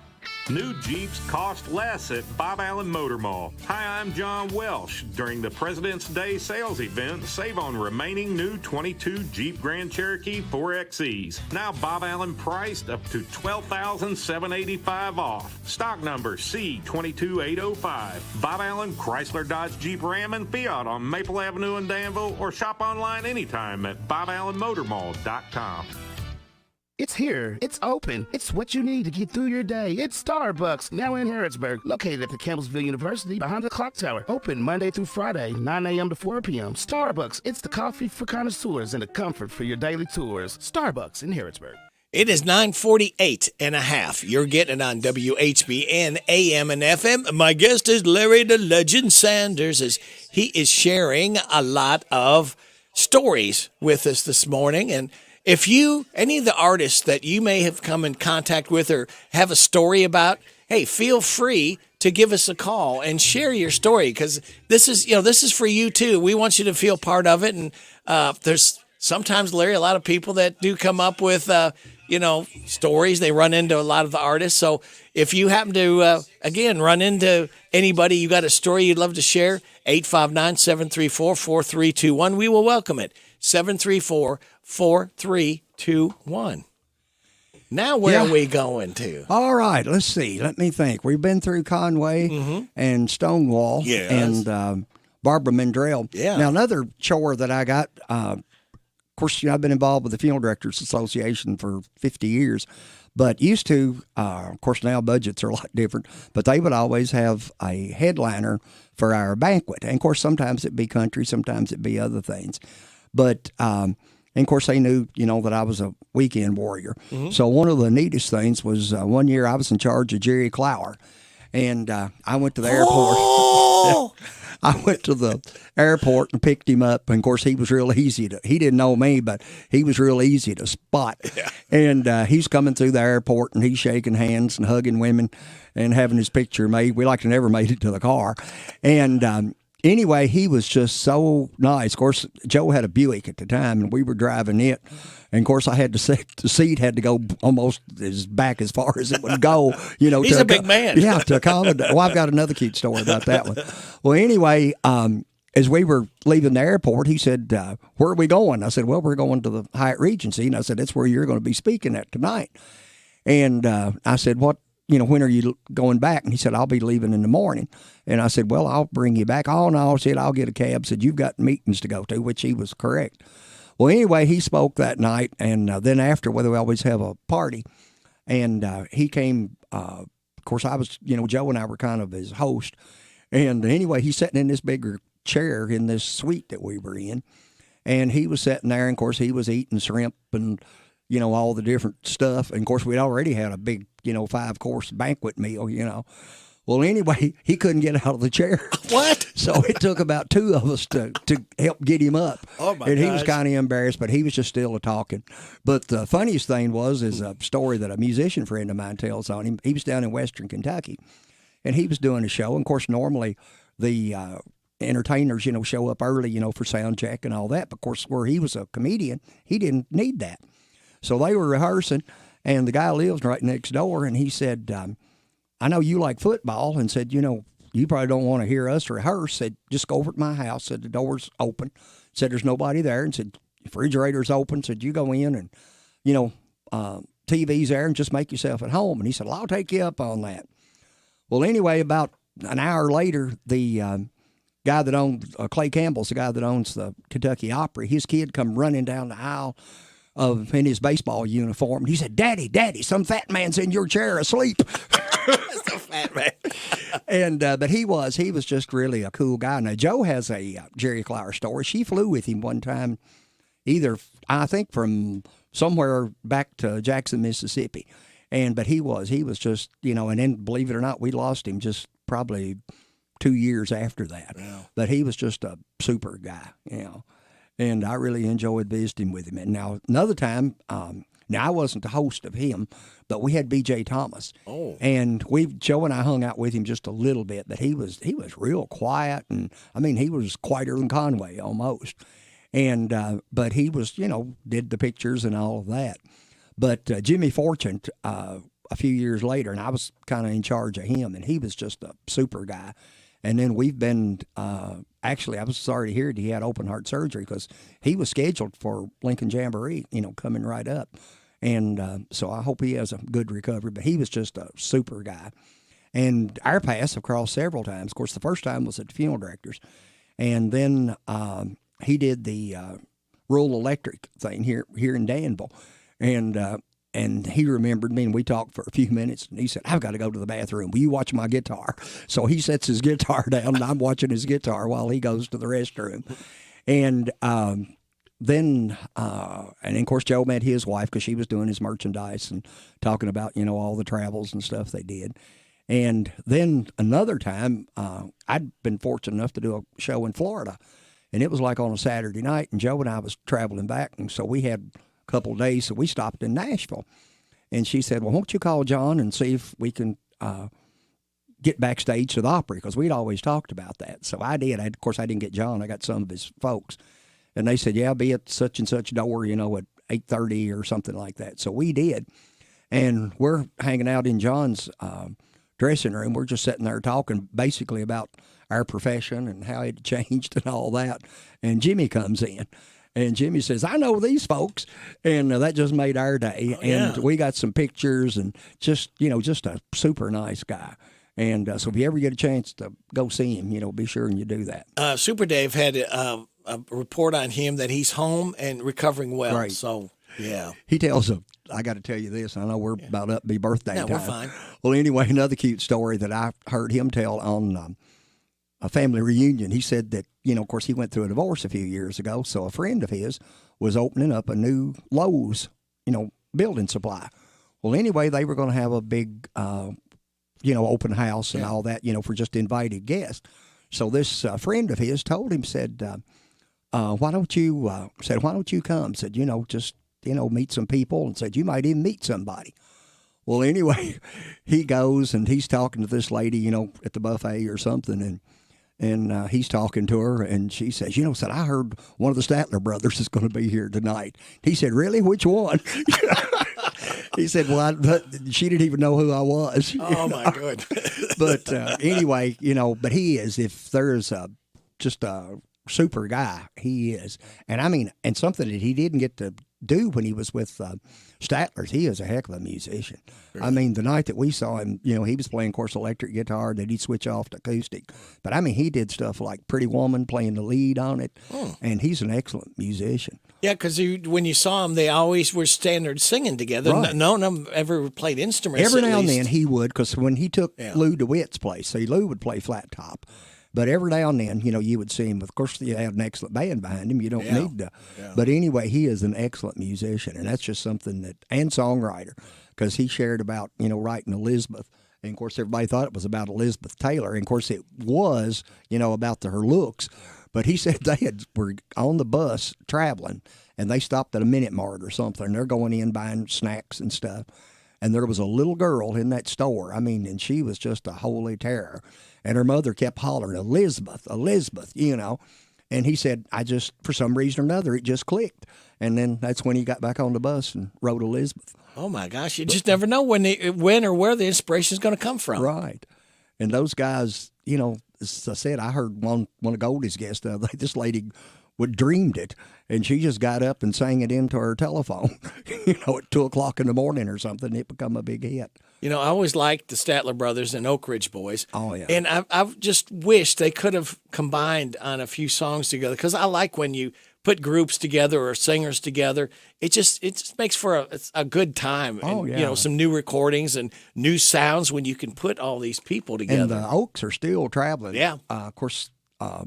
New Jeeps cost less at Bob Allen Motor Mall. Hi, I'm John Welsh. During the President's Day sales event, save on remaining new 22 Jeep Grand Cherokee 4XEs. Now Bob Allen priced up to $12,785 off. Stock number C22805. Bob Allen, Chrysler, Dodge, Jeep, Ram, and Fiat on Maple Avenue in Danville, or shop online anytime at BobAllenMotorMall.com. It's here. It's open. It's what you need to get through your day. It's Starbucks, now in Harrodsburg, located at the Campbellsville University behind the clock tower. Open Monday through Friday, 9 a.m. to 4 p.m. Starbucks, it's the coffee for connoisseurs and the comfort for your daily tours. Starbucks in Harrodsburg. It is 9:48 and a half. You're getting it on WHBN AM and FM. My guest is Larry the Legend Sanders. As he is sharing a lot of stories with us this morning. And if you, any of the artists that you may have come in contact with or have a story about, hey, feel free to give us a call and share your story, because this is for you too. We want you to feel part of it. And there's sometimes, Larry, a lot of people that do come up with, stories. They run into a lot of the artists. So if you happen to, again, run into anybody, you got a story you'd love to share, 859-734-4321. We will welcome it. 734-4321. Now where are we going to? All right, let's see. Let me think. We've been through Conway and Stonewall and Barbara Mandrell. Yeah. Now, another chore that I got, of course, I've been involved with the Funeral Directors Association for 50 years, but used to, of course, now budgets are a lot different, but they would always have a headliner for our banquet. And, of course, sometimes it'd be country, sometimes it'd be other things. But, and of course, they knew, that I was a weekend warrior. So one of the neatest things was one year I was in charge of Jerry Clower. And I went to the airport. I went to the airport and picked him up. And, of course, he was real easy to – he didn't know me, but he was real easy to spot. Yeah. And he's coming through the airport, and he's shaking hands and hugging women and having his picture made. We like to never made it to the car. And anyway, he was just so nice. Of course, Joe had a Buick at the time, and we were driving it. And, of course, I had to the seat had to go almost as back as far as it would go. He's a big man. Yeah, to accommodate. Well, I've got another cute story about that one. Well, anyway, as we were leaving the airport, he said, where are we going? I said, well, we're going to the Hyatt Regency. And I said, that's where you're going to be speaking at tonight. And I said, what? When are you going back? And he said, I'll be leaving in the morning. And I said, well, I'll bring you back. Oh, no, I said, I'll get a cab. Said, you've got meetings to go to, which he was correct. Well, anyway, he spoke that night, and then after, we always have a party, and he came. Of course, I was, Joe and I were kind of his host, and anyway, he's sitting in this bigger chair in this suite that we were in, and he was sitting there, and of course, he was eating shrimp and all the different stuff, and of course, we'd already had a big 5-course banquet meal, Well, anyway, he couldn't get out of the chair. What? So it took about 2 of us to help get him up. Oh, my And he was gosh. kind of embarrassed, but he was just still talking. But the funniest thing is a story that a musician friend of mine tells on him. He was down in Western Kentucky, and he was doing a show. And, of course, normally the entertainers, show up early, for sound check and all that. But, of course, where he was a comedian, he didn't need that. So they were rehearsing, and the guy lives right next door, and he said, I know you like football, and said, you probably don't want to hear us rehearse. Said, just go over to my house. Said, the door's open. Said, there's nobody there. And said, refrigerator's open. Said, you go in and, TV's there and just make yourself at home. And he said, well, I'll take you up on that. Well, anyway, about an hour later, the guy that owns, Clay Campbell's the guy that owns the Kentucky Opry, his kid come running down the aisle in his baseball uniform. And he said, Daddy, some fat man's in your chair asleep. So fat, man. And but he was just really a cool guy. Now Joe has a Jerry Clower story. She flew with him one time, I think from somewhere back to Jackson, Mississippi, but he was just and then believe it or not, we lost him just probably 2 years after that. Wow. But he was just a super guy, and I really enjoyed visiting with him. And now another time. Now, I wasn't the host of him, but we had B.J. Thomas. Oh. And Joe and I hung out with him just a little bit, but he was real quiet. And, he was quieter than Conway almost. And but he was, did the pictures and all of that. But Jimmy Fortune, a few years later, and I was kind of in charge of him, and he was just a super guy. And then we've been, actually, I was sorry to hear that he had open heart surgery because he was scheduled for Lincoln Jamboree, coming right up. And so I hope he has a good recovery. But he was just a super guy. And our paths have crossed several times. Of course, the first time was at the funeral directors. And then he did the rural electric thing here in Danville. And he remembered me, and we talked for a few minutes, and he said, I've got to go to the bathroom. Will you watch my guitar? So he sets his guitar down, and I'm watching his guitar while he goes to the restroom. And then, of course, Joe met his wife because she was doing his merchandise and talking about, all the travels and stuff they did. And then another time, I'd been fortunate enough to do a show in Florida, and it was like on a Saturday night, and Joe and I was traveling back, and so we had couple of days, so we stopped in Nashville. And she said, well, won't you call John and see if we can get backstage to the Opry, because we'd always talked about that. So I did. Of course, I didn't get John. I got some of his folks. And they said, yeah, be at such and such door, at 8:30 or something like that. So we did. And we're hanging out in John's dressing room. We're just sitting there talking basically about our profession and how it changed and all that. And Jimmy comes in. And Jimmy says, I know these folks. And that just made our day. Oh, yeah. And we got some pictures and just a super nice guy. And so if you ever get a chance to go see him, be sure and you do that. Super Dave had a report on him that he's home and recovering well. Right. So, yeah. He tells I got to tell you this. I know we're about up to be birthday time. We're fine. Well, anyway, another cute story that I heard him tell on a family reunion. He said that, of course, he went through a divorce a few years ago. So a friend of his was opening up a new Lowe's, building supply. Well, anyway, they were going to have a big, open house and all that, for just invited guests. So this friend of his told him, said, why don't you come? Said, just, meet some people, and said, you might even meet somebody. Well, anyway, he goes and he's talking to this lady, at the buffet or something, and he's talking to her, and she says, said, I heard one of the Statler brothers is going to be here tonight. He said, really? Which one? He said, well, she didn't even know who I was. Oh, my God. But anyway, but he is, if there's just a super guy, he is. And I mean, and something that he didn't get to do when he was with Statler's. He is a heck of a musician. Really? I mean, the night that we saw him, he was playing, of course, electric guitar, then he'd switch off to acoustic. But, I mean, he did stuff like Pretty Woman, playing the lead on it, and he's an excellent musician. Yeah, because when you saw them, they always were standard singing together. Right. None of them ever played instruments. Every now and least. then he would, because when he took Lou DeWitt's place, see, Lou would play flat top. But every now and then, you would see him. Of course, you had an excellent band behind him. You don't need to. Yeah. But anyway, he is an excellent musician, and that's just something and songwriter, because he shared about, writing Elizabeth. And, of course, everybody thought it was about Elizabeth Taylor. And, of course, it was, about her looks. But he said they were on the bus traveling, and they stopped at a Minute Mart or something. They're going in buying snacks and stuff. And there was a little girl in that store. I mean, and she was just a holy terror. And her mother kept hollering, Elizabeth, Elizabeth, And he said, for some reason or another, it just clicked. And then that's when he got back on the bus and wrote Elizabeth. Oh, my gosh. You just never know when or where the inspiration is going to come from. Right. And those guys, as I said, I heard one of Goldie's guests the other day, this lady dreamed it, and she just got up and sang it into her telephone, at 2 o'clock in the morning or something. It become a big hit. I always liked the Statler Brothers and Oak Ridge Boys. Oh, yeah. And I've just wished they could have combined on a few songs together, because I like when you put groups together or singers together. It just makes for a good time. Oh, and, yeah. Some new recordings and new sounds when you can put all these people together. And the Oaks are still traveling. Yeah. Of course, I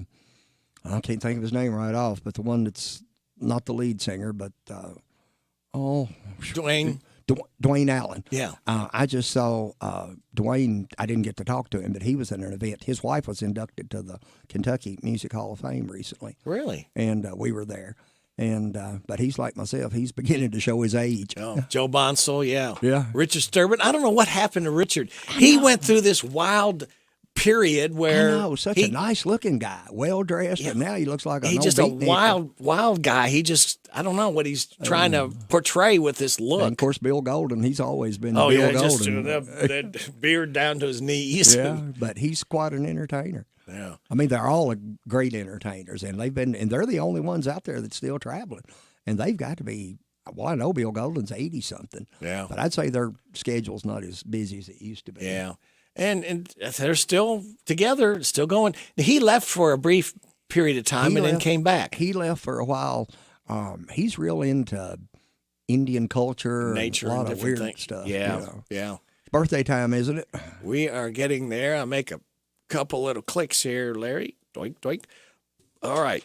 can't think of his name right off, but the one that's not the lead singer, but Dwayne Allen. Yeah. I just saw Dwayne. I didn't get to talk to him, but he was in an event. His wife was inducted to the Kentucky Music Hall of Fame recently. Really? And we were there. And but he's like myself. He's beginning to show his age. Oh, Joe Bonsall, yeah. Yeah. Richard Sturban. I don't know what happened to Richard. He went through this wild period where I know, such a nice looking guy, well dressed, and now he looks like he's just a wild guy. He just, I don't know what he's trying to portray with this look. And of course, Bill Golden, he's always been Bill Golden. Just that beard down to his knees. Yeah, but he's quite an entertainer. Yeah, I mean, they're all great entertainers, and they're the only ones out there that's still traveling, and they've got to be. Well, I know Bill Golden's 80-something. Yeah, but I'd say their schedule's not as busy as it used to be. Yeah. And they're still together, still going. He left for a brief period of time then came back. He left for a while. He's real into Indian culture, nature, and a lot and of weird things. stuff. Yeah, yeah. It's birthday time, isn't it? We are getting there. I'll make a couple little clicks here, Larry. Doink, doink. All right.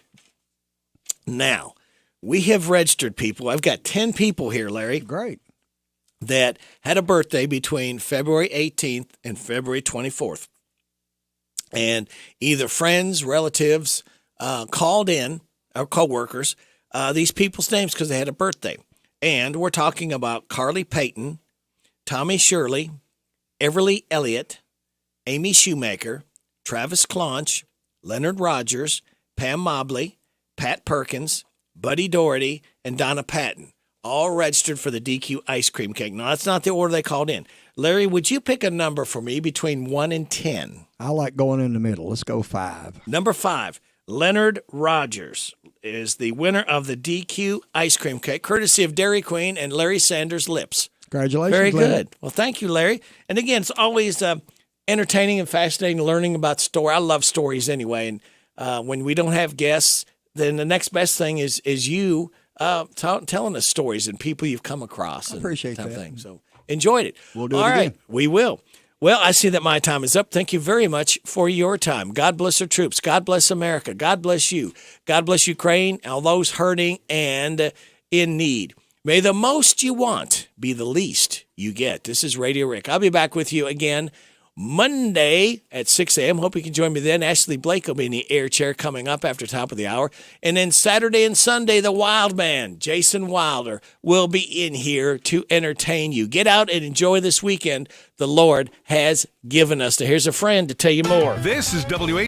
Now, we have registered people. I've got 10 people here, Larry. Great. That had a birthday between February 18th and February 24th. And either friends, relatives called in, or coworkers, these people's names because they had a birthday. And we're talking about Carly Payton, Tommy Shirley, Everly Elliott, Amy Shoemaker, Travis Claunch, Leonard Rogers, Pam Mobley, Pat Perkins, Buddy Doherty, and Donna Patton. All registered for the DQ ice cream cake. Now, that's not the order they called in. Larry, would you pick a number for me between 1 and 10? I like going in the middle. Let's go 5. Number 5, Leonard Rogers is the winner of the DQ ice cream cake, courtesy of Dairy Queen and Larry Sanders Lips. Congratulations, Very Leonard. good. Well, thank you, Larry. And again, it's always entertaining and fascinating learning about story. I love stories anyway. And when we don't have guests, then the next best thing is you telling us stories and people you've come across. I appreciate that. Thing. So enjoyed it. We'll do it All again. right, we will. Well, I see that my time is up. Thank you very much for your time. God bless our troops. God bless America. God bless you. God bless Ukraine, all those hurting and in need. May the most you want be the least you get. This is Radio Rick. I'll be back with you again Monday at 6 a.m. Hope you can join me then. Ashley Blake will be in the air chair coming up after top of the hour. And then Saturday and Sunday, the Wild Man, Jason Wilder, will be in here to entertain you. Get out and enjoy this weekend the Lord has given us. Now, here's a friend to tell you more. This is WH.